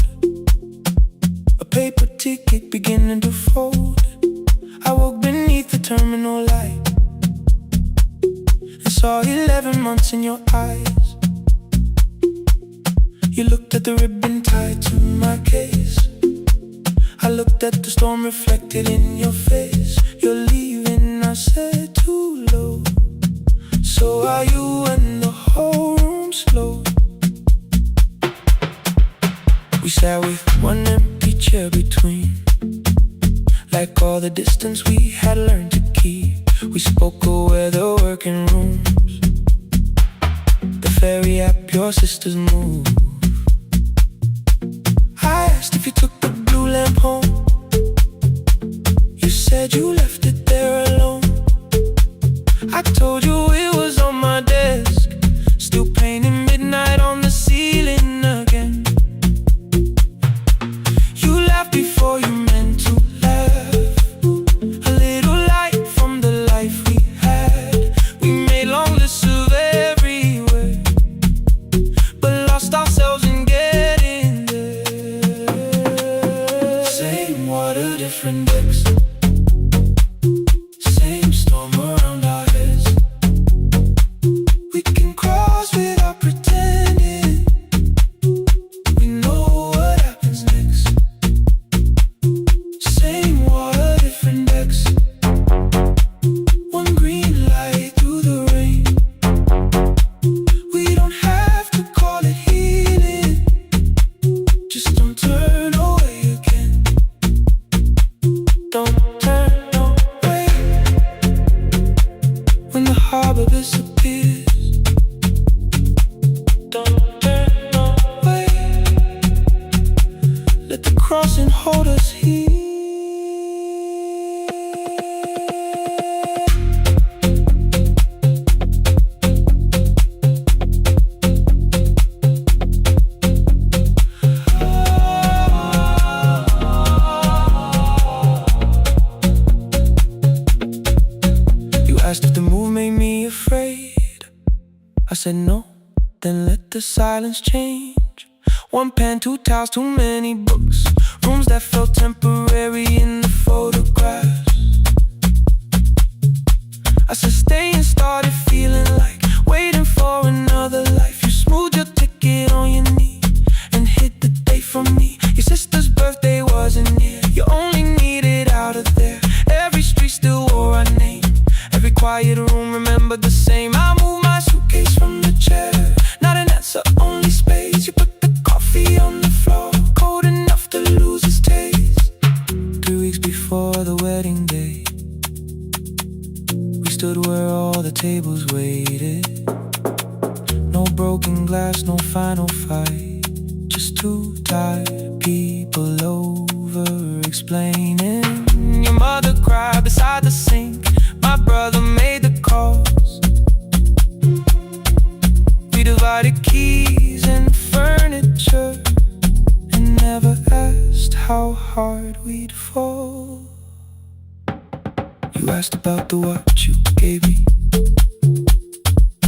a paper ticket beginning to fold. I woke beneath the terminal light and saw 11 months in your eyes. You looked at the ribbon tied to my case. I looked at the storm reflected in your face. You're leaving, I said, too low. So are you, and the whole room slowed. We sat with 1 empty chair between, like all the distance we had learned to keep. We spoke of weather, working rooms, the ferry app, your sister's move. I asked if you took the blue lamp home. You said you left it there alone. I told you it was on my desk, still painting midnight on the ceiling again. You laughed before you meant to laugh, a little light from the life we had. We made long lists of everywhere, but lost ourselves in getting there. Same water, different decks, same storm around our heads. We can cross without pretending we know what happens next. Same water, different decks, one green light through the rain. We don't have to call it healing, just don't turn away again. Don't turn away when the harbor disappears. Don't turn away, let the crossing hold us here. You asked if the move made me afraid. I said no, then let the silence change. One pen, two towels, too many books, rooms that felt temporary in the photographs. I said stay and started feeling like waiting for another life. You smoothed your ticket on your knee and hid the date from me. Your sister's birthday wasn't near, you only needed out of there. Every street still wore our name, every quiet room remembered the same. I moved my suitcase from the chair, not an answer, only space. You put the coffee on the floor, cold enough to lose its taste. 3 weeks before the wedding day, we stood where all the tables waited. No broken glass, no final fight, just two tired people over explaining. Your mother cried beside the sink, my brother made the calls. We divided keys and furniture and never asked how hard we'd fall. You asked about the watch you gave me,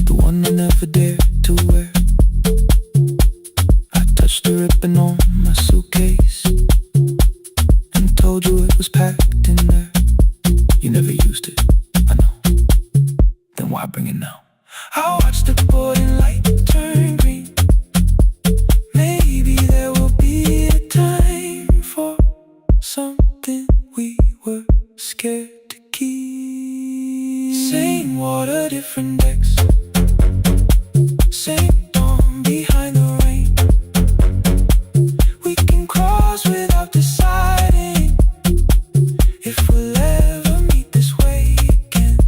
the one I never dared to wear. I touched the ribbon on my suitcase and told you it was packed in there. You never used it, I know, then why bring it now? I watched the boarding light turn green. Maybe there will be a time for something we were scared to keep. Same water, different decks, same storm behind the rain. We can cross without deciding if we'll ever meet this way again.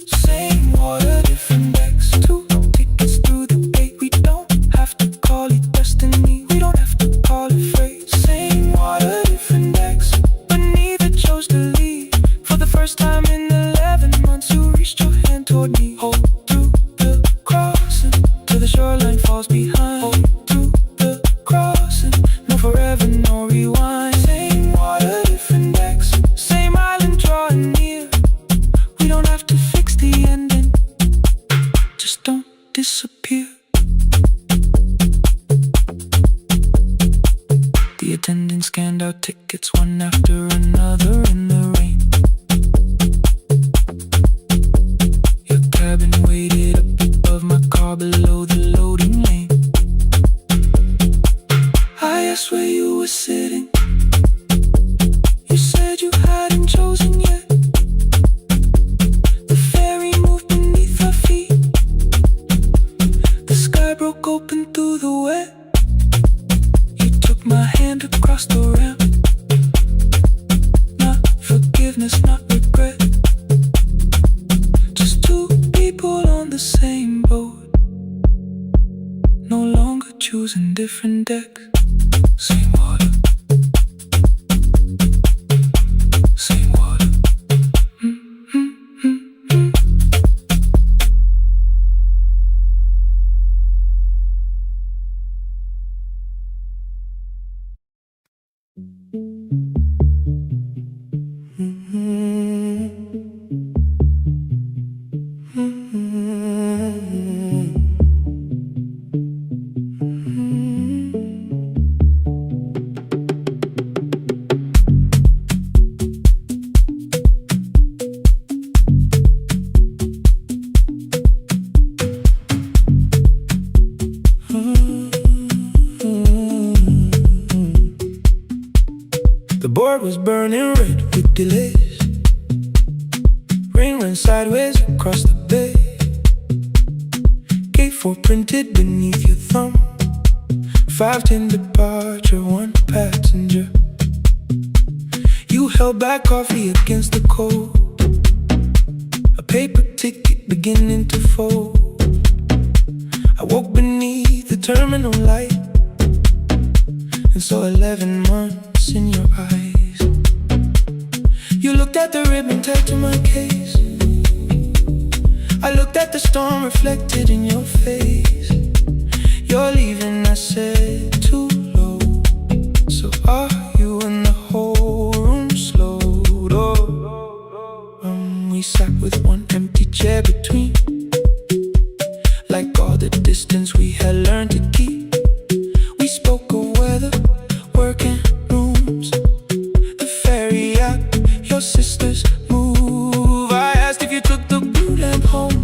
Same water, different decks, two tickets through the gate. We don't have to call it destiny, we don't have to call it fate. Same water, different decks, but neither chose to leave. For the first time in 11 months, you reached your hand toward me. Hold through the crossing till the shoreline falls behind. Hold through the crossing, no forever, no rewind. Same water, different decks, same island drawing near. We don't have to fix the ending, just don't disappear. The attendant scanned our tickets one after another in the rain. Your cabin waited up above my car below the loading lane. I asked where you were sitting, you said you hadn't chosen yet. The ferry moved beneath our feet, the sky broke open through the wet. You took my hand across the ramp, not forgiveness, not regret. Just two people on the same boat, no longer choosing different decks. Same water, same water. board was burning red with delays. Rain ran sideways across the bay. Gate 4 printed beneath your thumb. 5:10 departure, 1 passenger. You held back coffee against the cold. A paper ticket beginning to fold. I woke beneath the terminal light and saw 11 months in your eyes. You looked at the ribbon tied to my case. I looked at the storm reflected in your face. You're leaving, I said, too low. So are you? And the whole room slowed. We sat with one empty chair between, like all the distance we had learned to keep. We spoke of weather, work and rooms, the ferry app, your sister's move. I asked if you took the blue lamp home.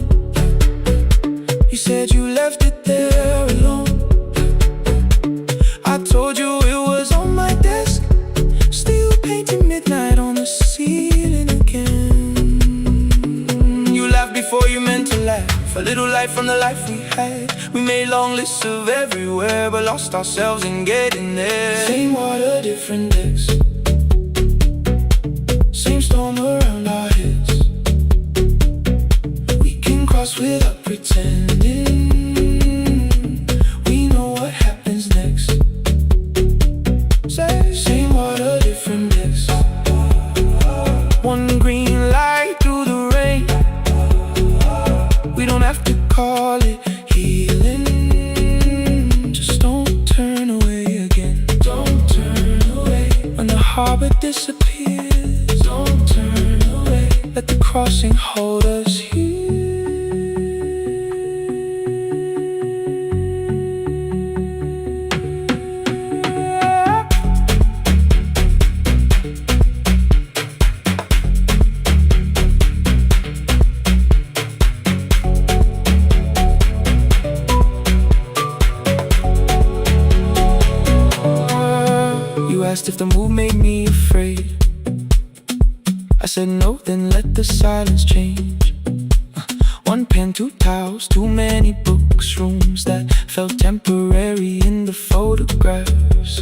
You said you left it there alone. I told you it was on my desk, still painting midnight on the ceiling again. You laughed before you meant to laugh. A little light from the life we had. We made long lists of everywhere, but lost ourselves in getting there. Same water, different decks. Same storm around our heads. We can cross without pretending. We know what happens next. Same water, different decks. One green light through the rain. We don't have to call it healing. Just don't turn away again. Don't turn away. When the harbor disappears, don't turn away. Let the crossing hold us here. Asked if the move made me afraid. I said no, then let the silence change. One pen, 2 towels, too many books, rooms that felt temporary in the photographs.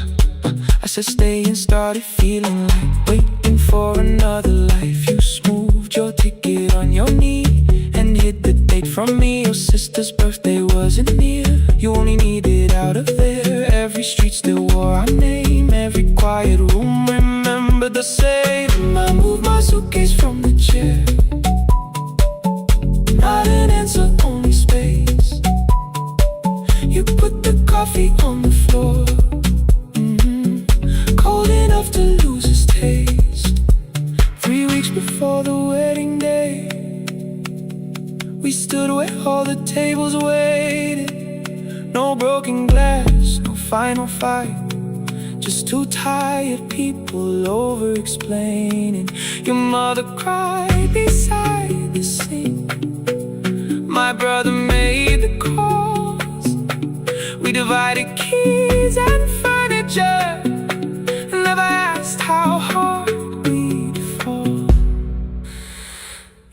I said stay and started feeling like waiting for another life. You smoothed your ticket on your knee and hid the date from me. Your sister's birthday wasn't near. You only needed out of there. Every street still wore our name. Every quiet room remembered the same. I moved my suitcase from the chair. Not an answer, only space. You put the coffee on the floor, cold enough to lose its taste. 3 weeks before the wedding day, we stood where all the tables waited. No broken glass, no final fight. Just 2 tired people over-explaining. Your mother cried beside the sink. My brother made the calls. We divided keys and furniture. Never asked how hard we'd fall.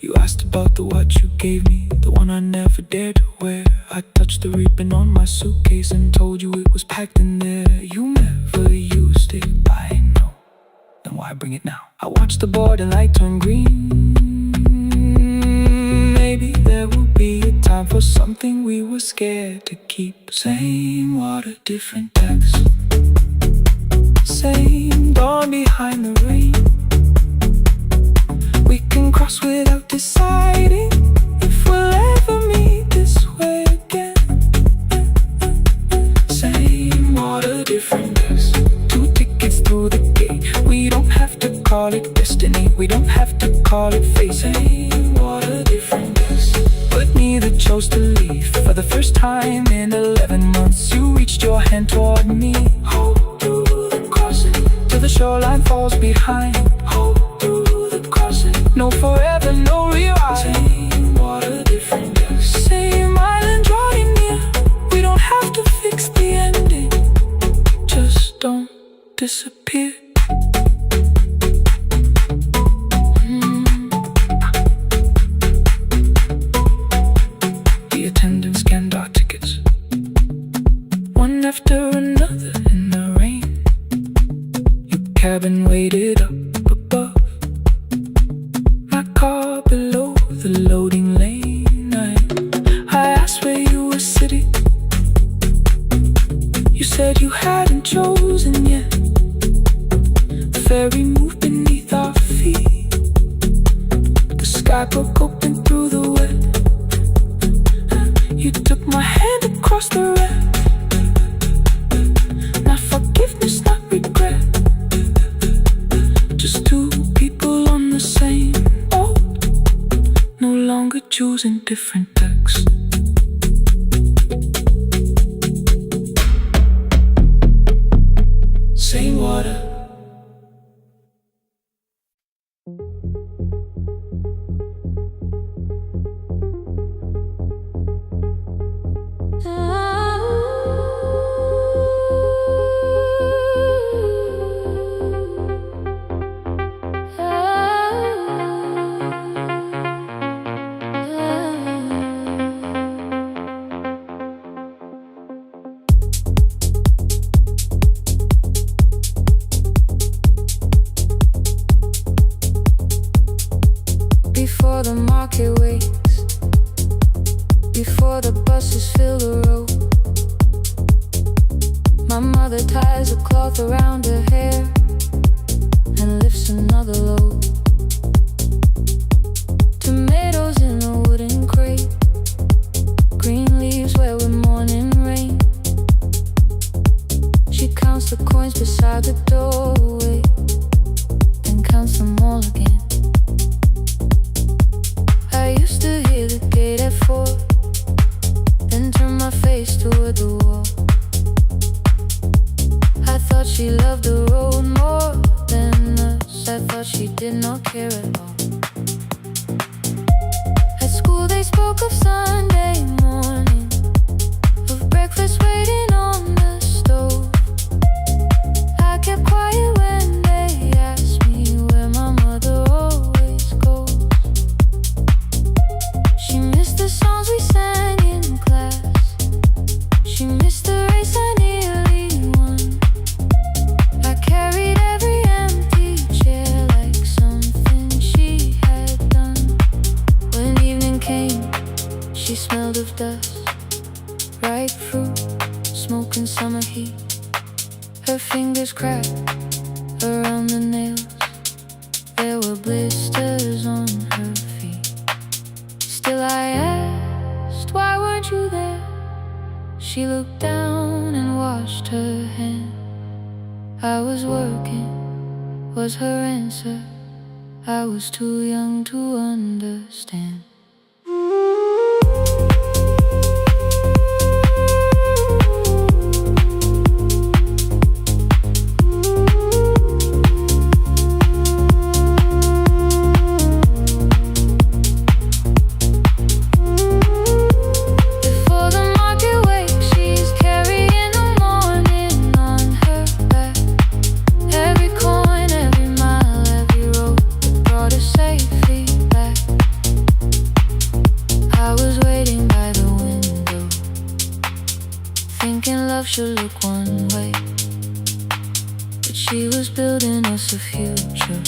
You asked about the watch you gave me, the one I never dared to wear. I touched the ribbon on my suitcase and told you it was packed in there. You never used it, I know. Then why bring it now? I watched the board and light turn green. Maybe there will be a time for something we were scared to keep. Same water, different decks. Same dawn behind the rain. We can cross without deciding if we'll ever meet this way again. Same water, different decks. 2 tickets through the gate. We don't have to call it destiny. We don't have to call it fate. Same water, different decks. But neither chose to leave. For the first time in 11 months, you reached your hand toward me. Hold through the crossing till the shoreline falls behind. Hold through the crossing. No forever, no rewind. Same water, different decks. Same island drawing near. We don't have to fix the ending. Just don't disappear. different text. Same water. Before the market waits, before the buses fill the road, my mother ties a cloth around her hair and lifts another load. Tomatoes in a wooden crate, green leaves where we're morning rain. She counts the coins beside the doorway, then counts them all again. I used to hear the gate at 4, then turn my face toward the wall. I thought she loved the road more than us. I thought she did not care at all. At school they spoke of Sunday morning, of breakfast waiting on the stove. I kept quiet when they asked me where my mother always goes. She missed the songs we sang in class, she missed the race I nearly won. I carried every empty chair like something she had done. When evening came, she smelled of dust, ripe fruit, smoke and summer heat. Her fingers cracked around the nails, there were blisters on her feet. Still I asked, why weren't you there? She looked down and washed her hand. I was working, was her answer. I was too young to understand. Thinking love should look one way, but she was building us a future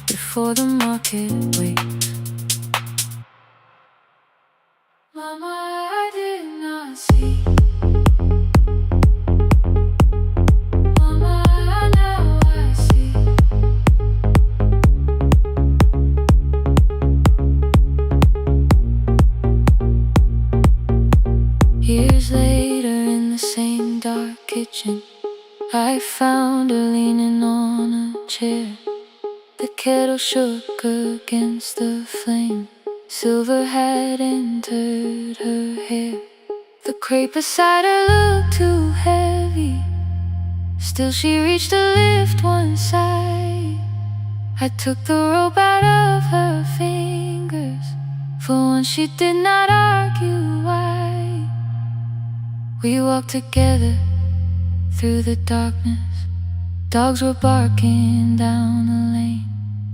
before the market waits. Mama, I did not see. Mama, now I see. Years later in the same dark kitchen, I found her leaning on a chair. The kettle shook against the flame, silver had entered her hair. The crepe beside her looked too heavy, still she reached to lift one side. I took the rope out of her fingers, for once she did not argue why. We walked together through the darkness, dogs were barking down the lane.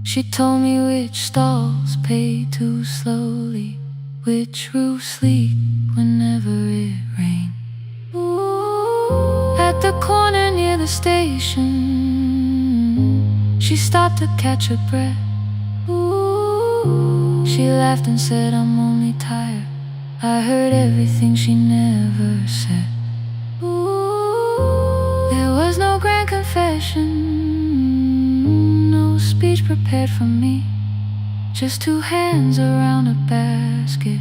She told me which stalls pay too slowly, which roofs leak whenever it rained. At the corner near the station, she stopped to catch her breath. She laughed and said, I'm only tired. I heard everything she never said. There was no grand confession, no speech prepared for me, just two hands around a basket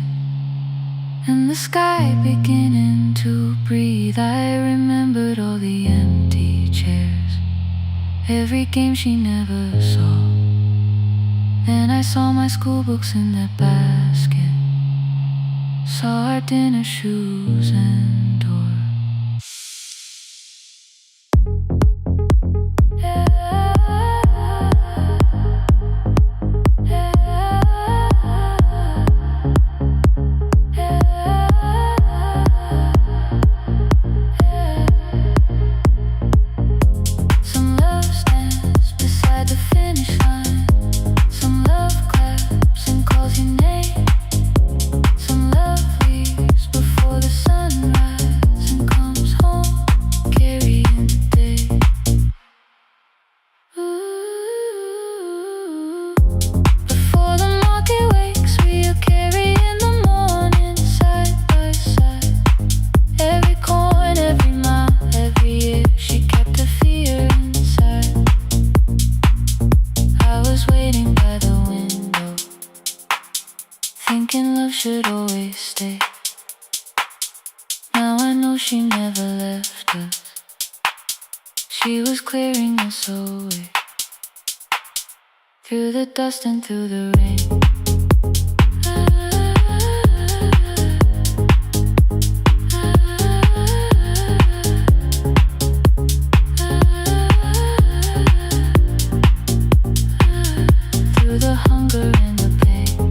and the sky beginning to breathe. I remembered all the empty chairs, every game she never saw, Then I saw my school books in that basket, saw our dinner shoes and door. Some love stands beside the finish line. Some love claps and calls your name. Some love leaves before the sunrise and comes home carrying the day. Ooh. Before the market wakes, we are carrying the morning side by side. Every corn, every mile, every year, she kept the fear inside. I was waiting by the window, thinking love should always stay. Now I know she never left us. She was clearing us away, through the dust and through the rain. Through the hunger and the pain.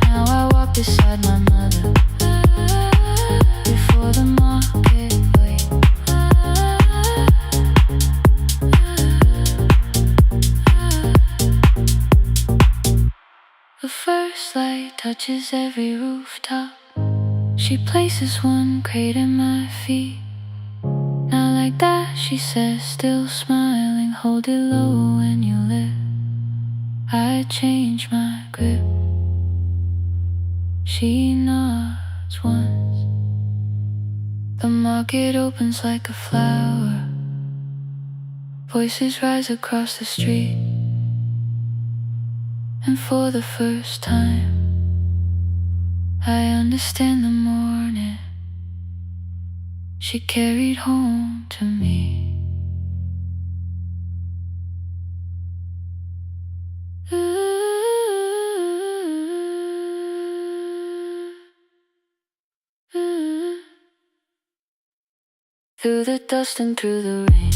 Now I walk beside my mother, before the market waits. The first light touches every rooftop. She places one crate at my feet. Now like that, she says, still smiling, hold it low when you live. I change my grip. She nods once. The market opens like a flower. Voices rise across the street. And for the first time, I understand the morning she carried home to me. Through the dust and through the rain.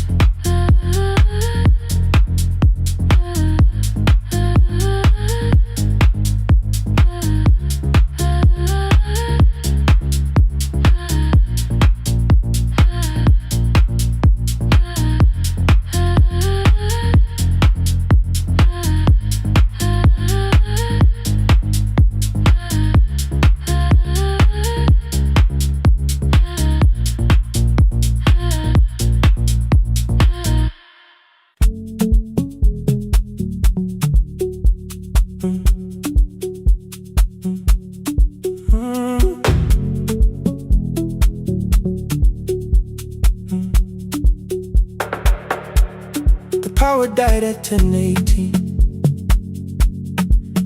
Power died at 10:18.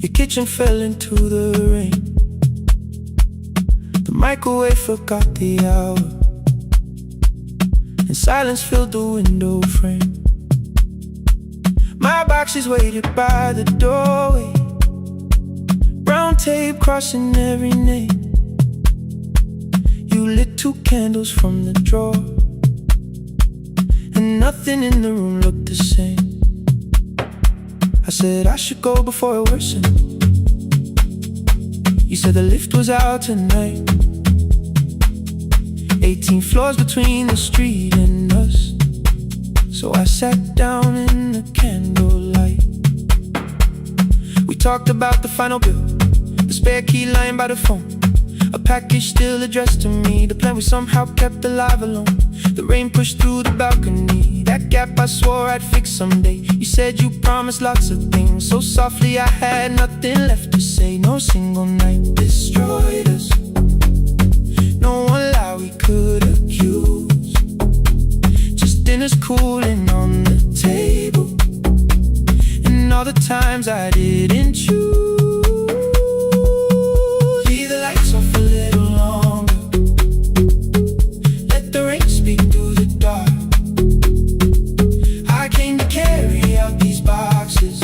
Your kitchen fell into the rain. The microwave forgot the hour, and silence filled the window frame. My boxes waited by the doorway, brown tape crossing every name. You lit 2 candles from the drawer, and nothing in the room looked the same. I said I should go before it worsened. You said the lift was out tonight. 18 floors between the street and us. So I sat down in the candlelight. We talked about the final bill, the spare key lying by the phone, a package still addressed to me, the plan we somehow kept alive alone. The rain pushed through the balcony, that gap I swore I'd fix someday. You said you promised lots of things, so softly I had nothing left to say. No single night destroyed us, no one lie we could accuse. Just dinners cooling on the table, and all the times I didn't choose. Leave the lights off a little longer, let the rain speak through the dark. I came to carry out these boxes,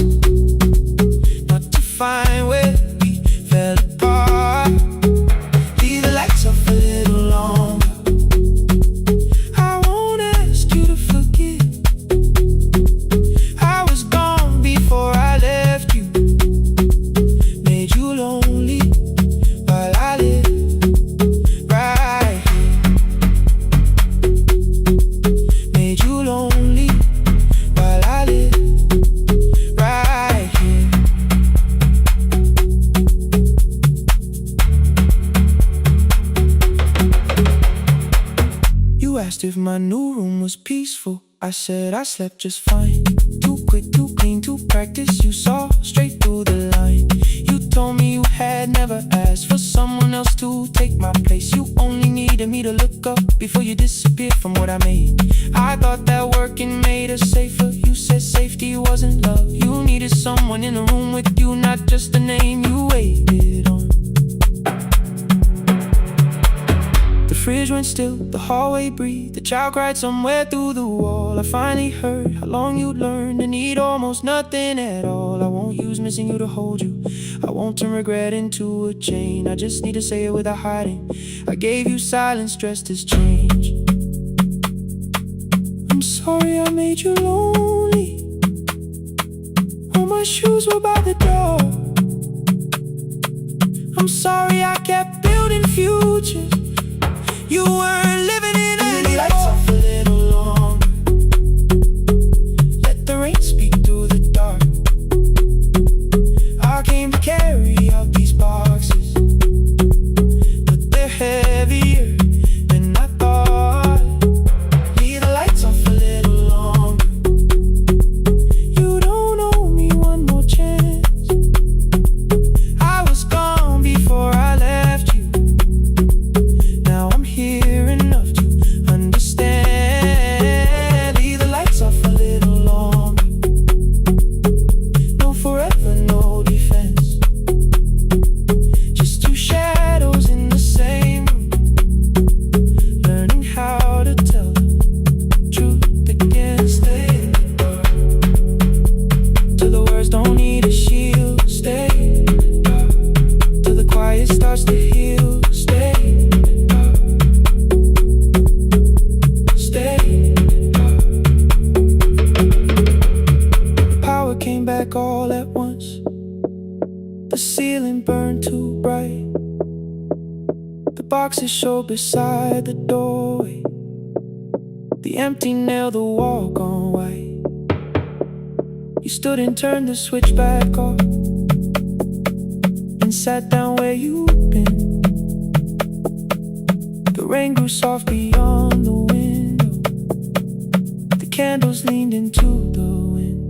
asked if my new room was peaceful. I said I slept just fine. Too quick, too clean, too practiced. You saw straight through the line. You told me you had never asked for someone else to take my place. You only needed me to look up before you disappeared from what I made. I thought that working made us safer. You said safety wasn't love. You needed someone in the room with you, not just the name you waited on. The fridge went still, the hallway breathed. The child cried somewhere through the wall. I finally heard how long you'd learned to need almost nothing at all. I won't use missing you to hold you. I won't turn regret into a chain. I just need to say it without hiding. I gave you silence dressed as change. I'm sorry I made you lonely. All my shoes were by the door. I'm sorry I kept building futures. You weren't living in any lights off a little longer. Let the rain speak through the dark. I came to carry out these boxes, but they're heavier than I thought. Leave the lights off a little longer. You don't owe me one more chance. I was gone before I left you. Now I'm here enough to understand. Leave the lights off a little longer. No forever, no defense. Just two shadows in the same room, learning how to tell the truth against the dark. Till the words don't need a shield. Stay dark. Till the quiet starts to heal. Stay. Came back all at once. The ceiling burned too bright. The boxes showed beside the doorway. The empty nail, the wall gone white. You stood and turned the switch back off and sat down where you'd been. The rain grew soft beyond the window. The candles leaned into the wind.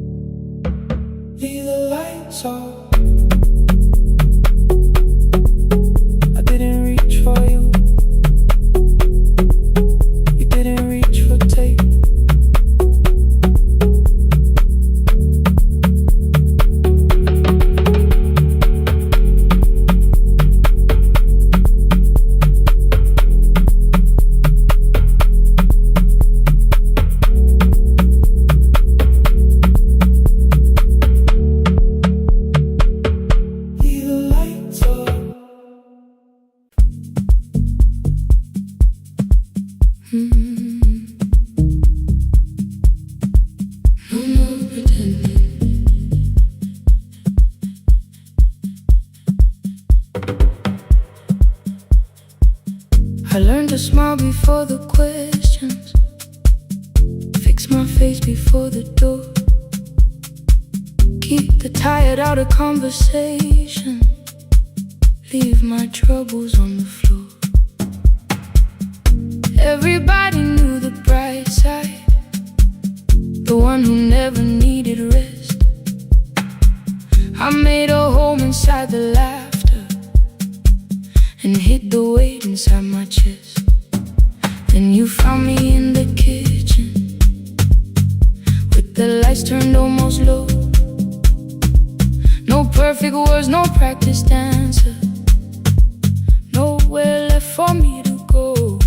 Leave the lights off. I didn't reach for you. You didn't reach for tape. I learned to smile before the questions, fix my face before the door, keep the tired out of conversation, leave my troubles on the floor. Everybody knew the bright side, the one who never needed rest. I made a home inside the laughter and hid the weight inside my chest. Then you found me in the kitchen with the lights turned almost low. No perfect words, no practiced answer, nowhere left for me to go.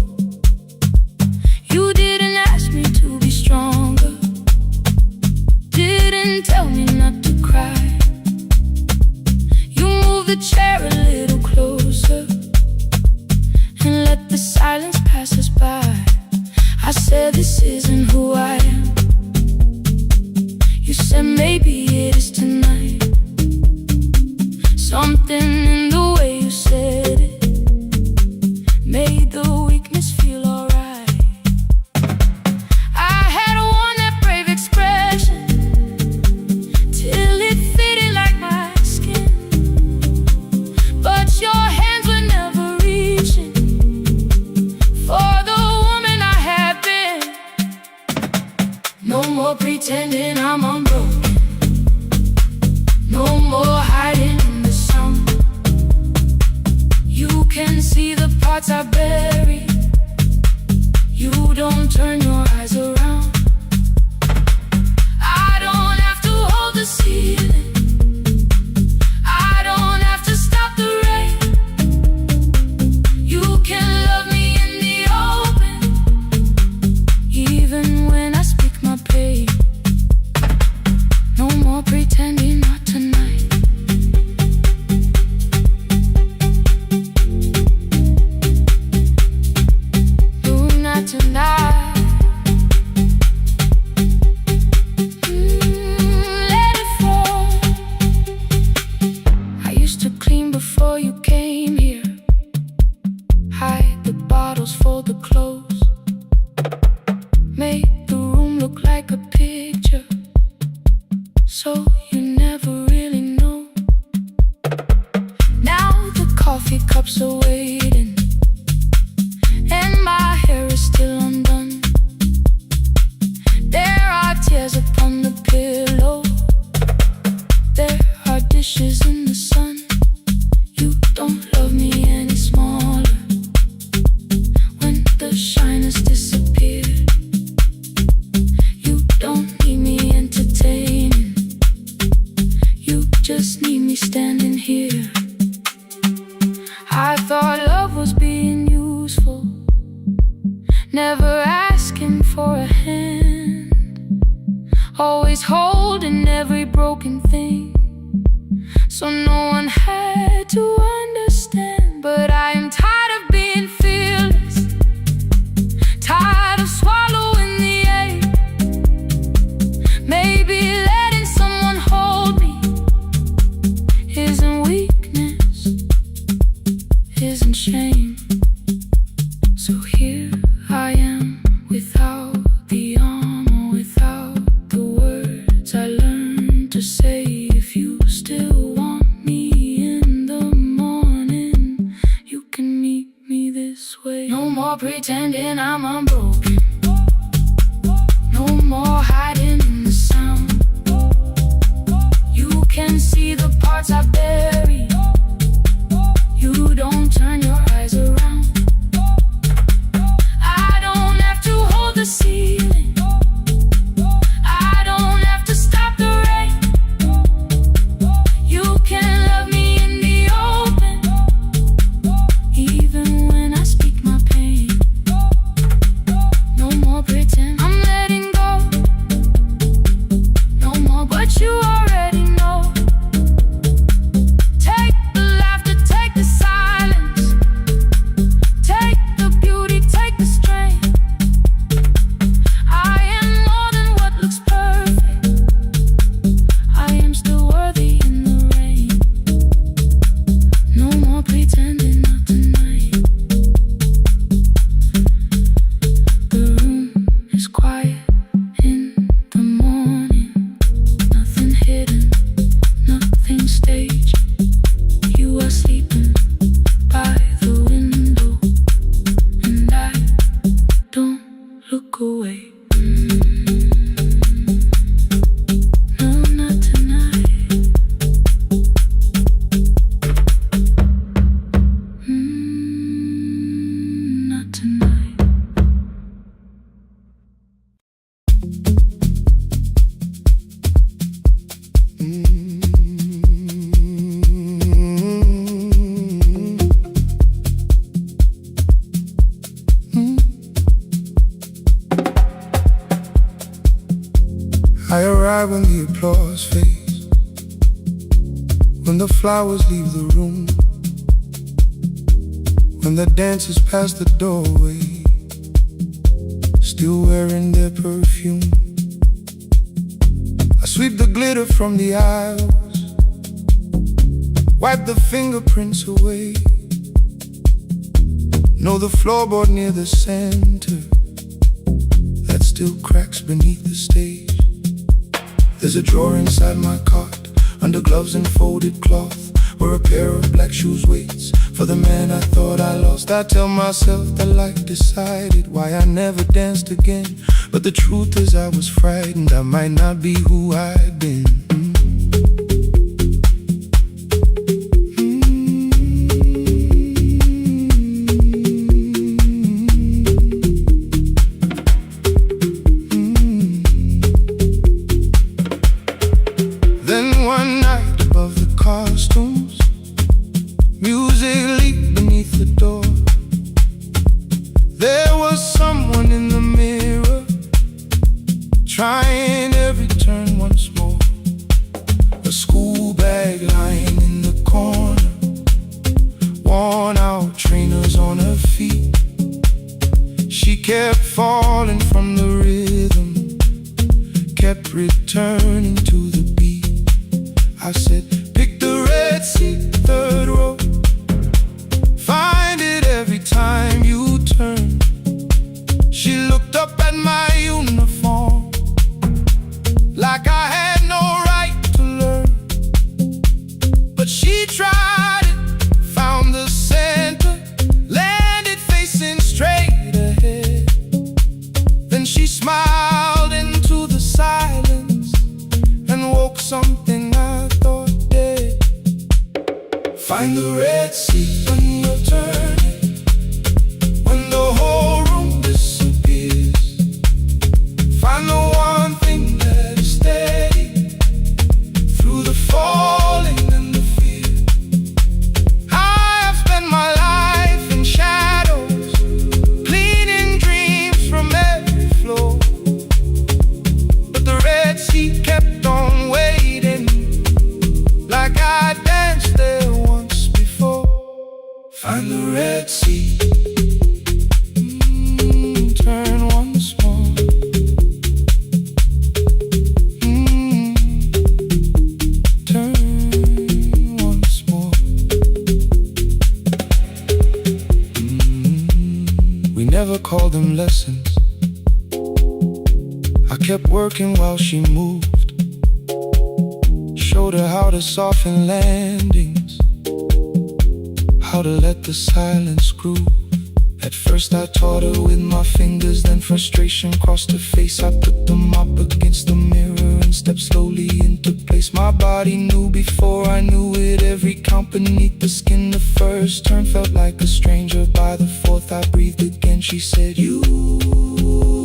You didn't ask me to be stronger, didn't tell me not to cry. You moved the chair a little closer and let the silence pass us by. I said this isn't who I am. You said maybe it is tonight. Something in the way you said it made the weakness feel alright. I had worn that brave expression till it fitted like my skin, but your hands were never reaching for the woman I had been. pretending I'm unbroken. No more hiding in the sound. You can see the parts I bury. You don't turn your eyes around. I don't have to hold the ceiling. I don't have to stop the rain. You can love me in the open, even when I speak my pain. No more pretending, not tonight. No, not tonight. Let it fall. I used to clean before you came here. Hide the bottles, fold the clothes. Make the room look like a picture, so you never really know. Now the coffee cups are waiting, and my hair is still undone. There are tears upon the pillow. There are dishes in the sun. You don't love me any smaller when the shine has disappeared. You don't need me entertaining. You just need me standing here. I thought love was being useful, never asking for a hand, always holding every broken thing, so no one had to understand. But I am tired of being fearless, tired of swallowing the ache. Maybe letting someone hold me isn't weakness, isn't shame. So here I am, without the armor, without the words I learned to say. If you still want me in the morning, you can meet me this way. No more pretending I'm unbroken. No more hiding in the sound. You can see the parts I bury. You don't turn your eyes around. I don't have to hold the ceiling. I don't have to stop the rain. You can love me in the open, even when I speak my pain. No more pretend, I'm letting go. No more, but you already know. Take the laughter, take the silence, take the beauty, take the strength. I am more than what looks perfect. I am still worthy in the rain. No more pretending, not tonight. The room is quiet in the morning. Nothing hidden, nothing staged. You are sleeping by the window, and I don't look away. No, not tonight. Not tonight. I arrive when the applause fades, when the flowers leave the room, when the dancers pass the doorway, still wearing their perfume. I sweep the glitter from the aisles, wipe the fingerprints away. Know the floorboard near the center that still cracks beneath the stage. There's a drawer inside my cart, under gloves and folded cloth, where a pair of black shoes waits for the man I thought I lost. I tell myself that life decided why I never danced again, But the truth is I was frightened I might not be who I'd been. Then one night above the costumes, music leaked beneath the door. There was someone in the mirror, trying every turn once more. A school bag lying in the corner, worn out trainers on her feet. She kept falling from the rhythm, kept returning to the beat. I said, pick the red seat, third row. Find it every time you turn. She looked up at my uniform like I had no right to learn. But she tried it, found the center, landed facing straight ahead. Then she smiled into the silence and woke something I thought dead. Find the red seat when you're turning, when the whole room disappears. Find the one thing that is steady through the falling and the fear. I have spent my life in shadows, cleaning dreams from every floor. But the red seat kept on waiting, like I danced there once before. Find the red seat, turn once more. Turn once more. We never called them lessons. I kept working while she moved, showed her how to soften landings, how to let the silence groove. At first I taught her with my fingers, then frustration crossed her face. I put them up against the mirror and stepped slowly into place. My body knew before I knew it, every count beneath the skin. The first turn felt like a stranger, by the fourth I breathed again. She said, you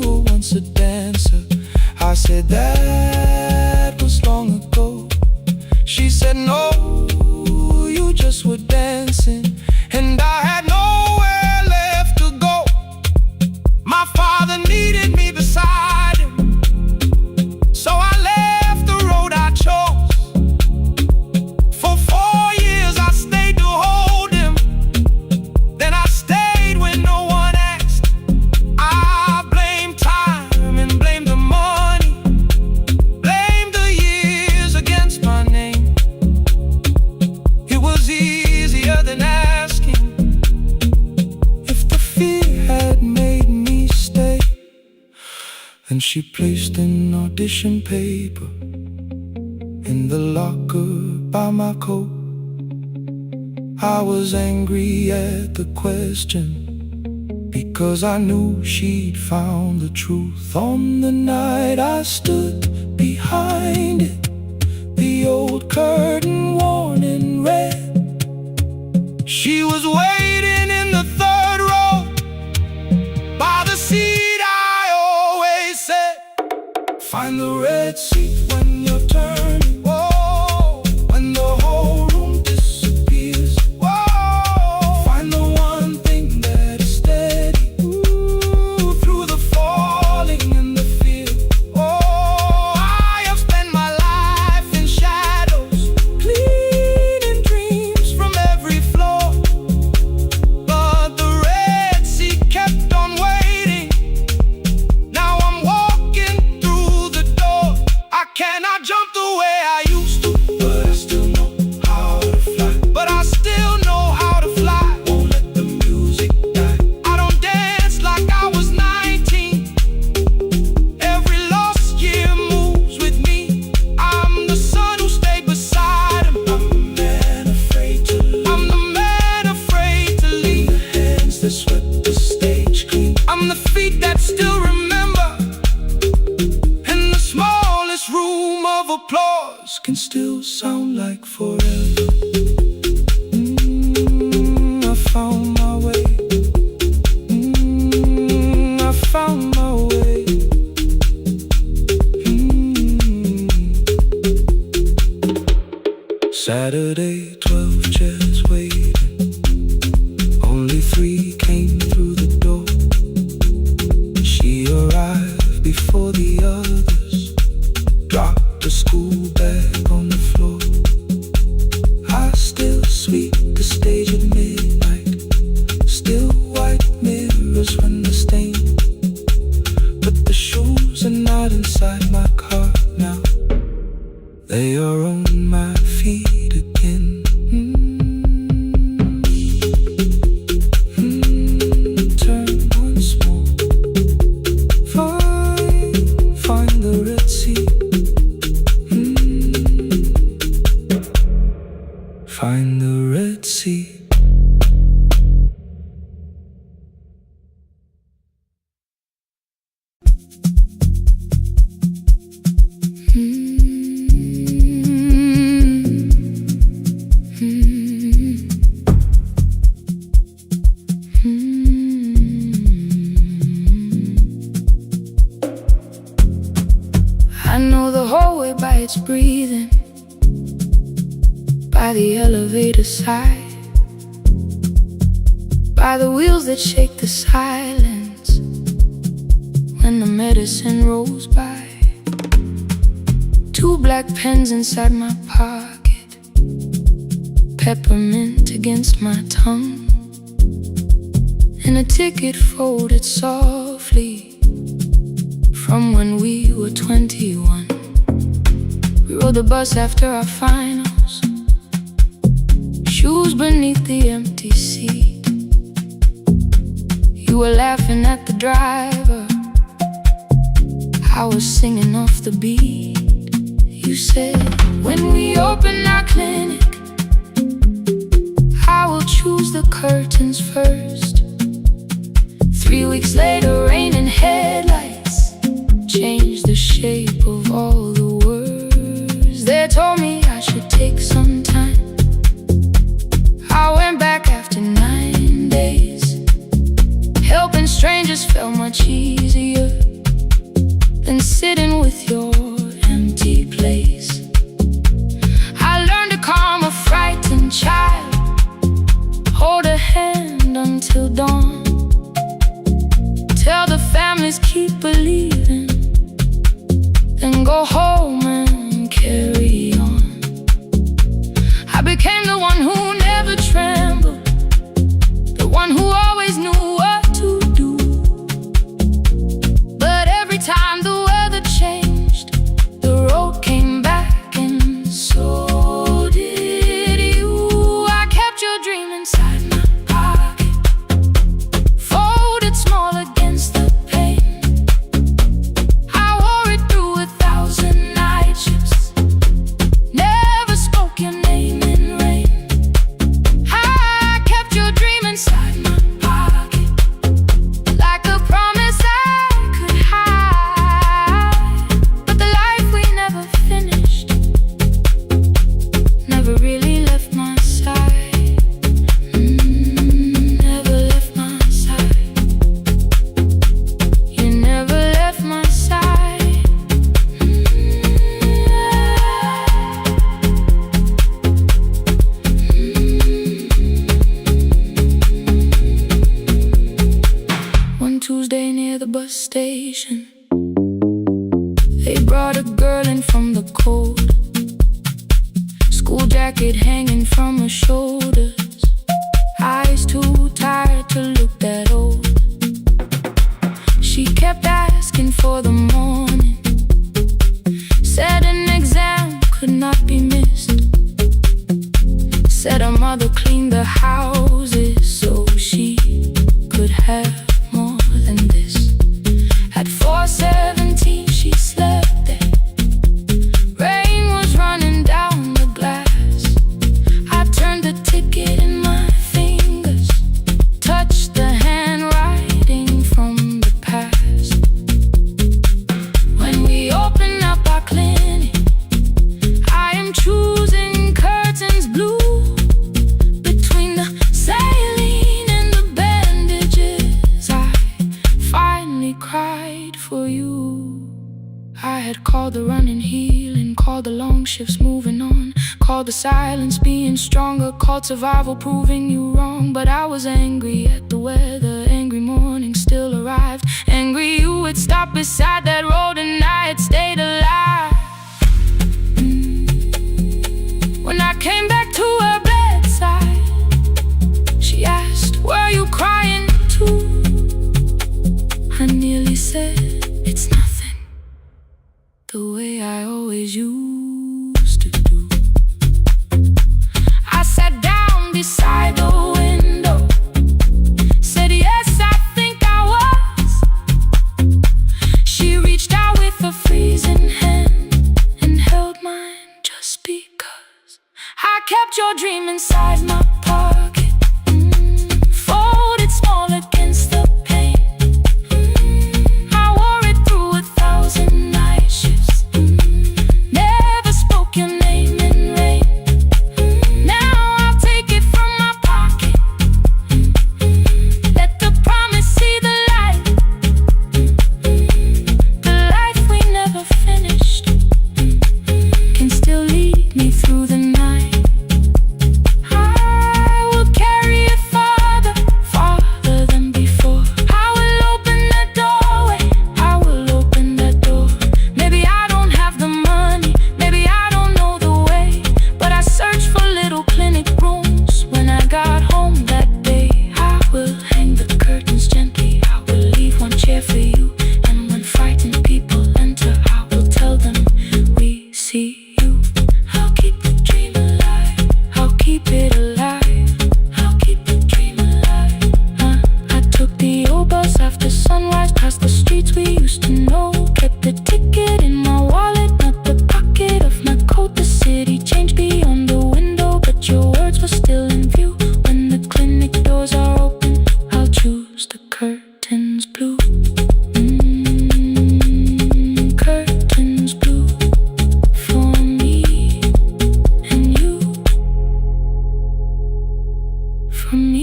were once a dancer. I said, that was long ago. She said, no, you just were dancing, and I had nowhere left to go. My father needed me beside him, so I left the road I chose. For 4 years I stayed to hold him, then I stayed when no one asked. I blamed time and blamed the money, blamed the years against my name. It was easier than asking if the fear had made me stay. Then she placed an audition paper in the locker by my coat. I was angry at the question, because I knew she'd found the truth. On the night I stood behind it, the old curtain worn in red. She was waiting in the third row, by the seat I always said. Find the red seat when you're turning. Whoa, when the whole room disappears. Whoa, find the one thing that is steady, through the falling and the fear. Oh, I have spent my life in shadows, cleaning dreams from every floor. thoughts breathing by the elevator side, by the wheels that shake the silence when the medicine rolls by. 2 black pens inside my pocket, peppermint against my tongue, and a ticket folded softly from when we were 21. We rode the bus after our finals, shoes beneath the empty seat. You were laughing at the driver, I was singing off the beat. You said, when we open our clinic, I will choose the curtains first. 3 weeks later, rain and headlights changed the shape of all the words. They told me I should take some time. I went back after 9 days. Helping strangers felt much easier than sitting with your empty place. I learned to calm a frightened child, hold a hand until dawn, tell the families keep believing, then go home and carry on. I became the one who never trembled, the one who always knew what to do. But every time the weather changed, the road came back, and so did you. I kept your dream inside my pocket, folded small against the pain. I wore it through 1,000 night shifts, never spoke your name in rain. I kept your dream inside my pocket, like a promise I could hide. But the life we never finished never really left my side. Never left my side. You never left my side. One Tuesday near the bus station, they brought a girl in from the cold, school jacket hanging from her shoulders, eyes too tired to look that old. She kept asking for the morning, said an exam could not be missed, said her mother cleaned the houses so she could have more than this. At 4:17 she slept there, rain was running down the glass. I turned the ticket in my fingers, touched the handwriting from the past. When we open up our clinic, I am choosing curtains blue, between the saline and the bandages. I finally cried for you. I had called the running healing, called the long shifts moving on, called the silence being stronger, called survival proving you wrong. But I was angry at the weather, angry morning still arrived, angry you had stopped beside that road and I had stayed alive. When I came back to her bedside, she asked, were you crying too? I nearly said, it's nothing, the way I always used to do. I sat down beside the window, said yes, I think I was. She reached out with a freezing hand and held mine just because I kept your dream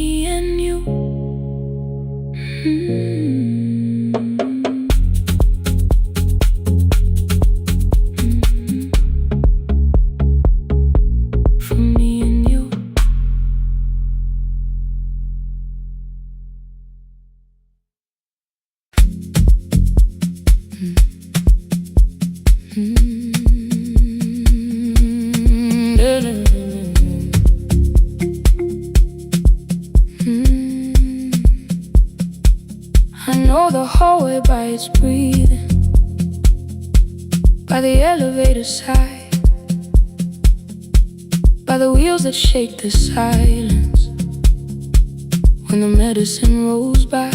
me and you. For me and you. I know the hallway by its breathing, by the elevator side, by the wheels that shake the silence when the medicine rolls by.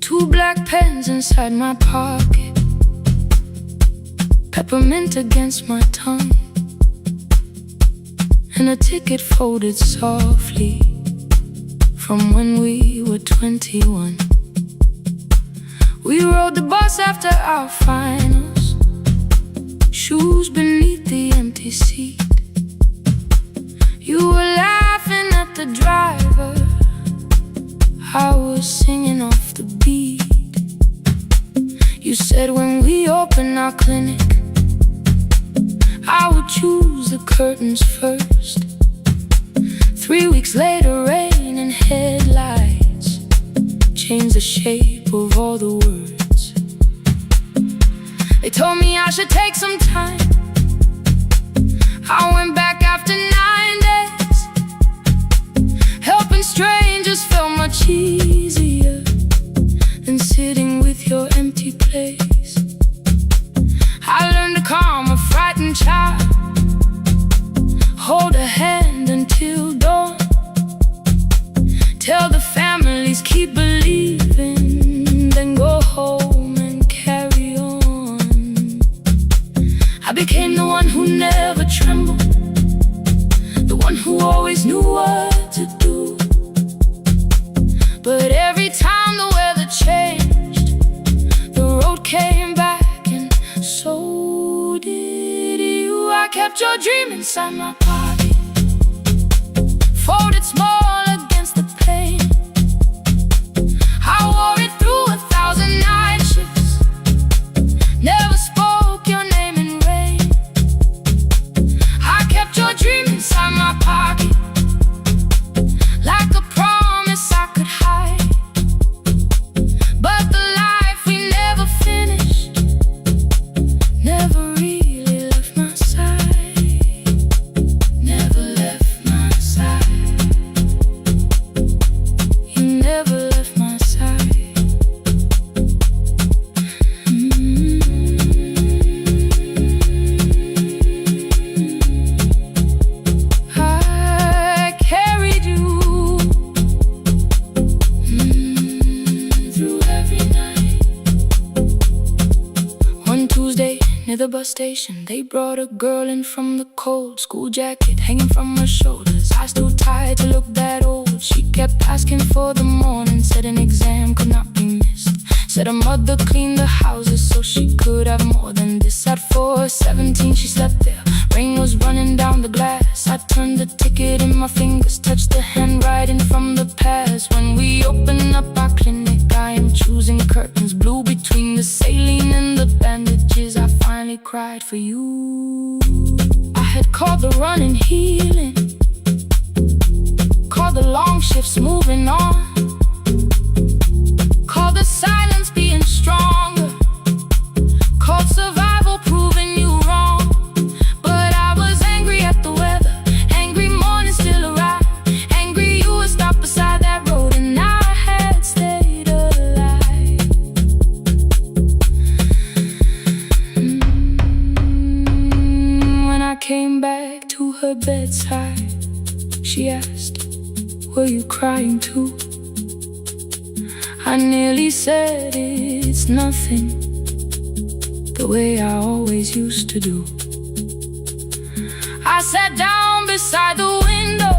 2 black pens inside my pocket, peppermint against my tongue, and a ticket folded softly from when we were 21. We rode the bus after our finals, shoes beneath the empty seat. You were laughing at the driver, I was singing off the beat. You said when we open our clinic, I would choose the curtains first. 3 weeks later, rain and headlights changed the shape of all the words. They told me I should take some time. I went back after 9 days. Helping strangers felt much easier than sitting with your empty place. I learned to calm a frightened child, hold a hand until dawn, tell the families keep believing, then go home and carry on. I became the one who never trembled, the one who always knew what to do. But every time the weather changed, the road came back, and so did you. I kept your dream inside my pocket, folded small against the pain. I wore it through 1,000 night shifts, never spoke your name in rain. I kept your dream inside my pocket, like a promise I could hide. But the life we never finished never really left my side, never left my side. You never left my side. I carried you through every night. One Tuesday near the bus station, they brought a girl in from the cold, school jacket hanging from her shoulders, eyes too tired to look that old. She kept asking for the morning, said an exam could not be missed, said her mother cleaned the houses so she could have more than this. At 4:17 she slept there, rain was running down the glass. I turned the ticket in my fingers, touched the handwriting from the past. When we open up our clinic, I am choosing curtains blue between the saline and the bandages. I finally cried for you. I had called the running healing, called the long shifts moving on, called the silence being stronger, called survival proving you wrong. But I was angry at the weather, angry morning still arrived, angry you were stopped beside that road and I had stayed alive. When I came back to her bedside, she asked, were you crying too? I nearly said it's nothing, the way I always used to do. I sat down beside the window,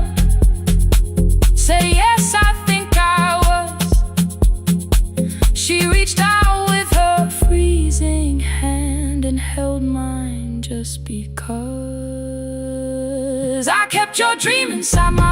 said yes, I think I was. She reached out with her freezing hand and held mine just because. I kept your dream inside my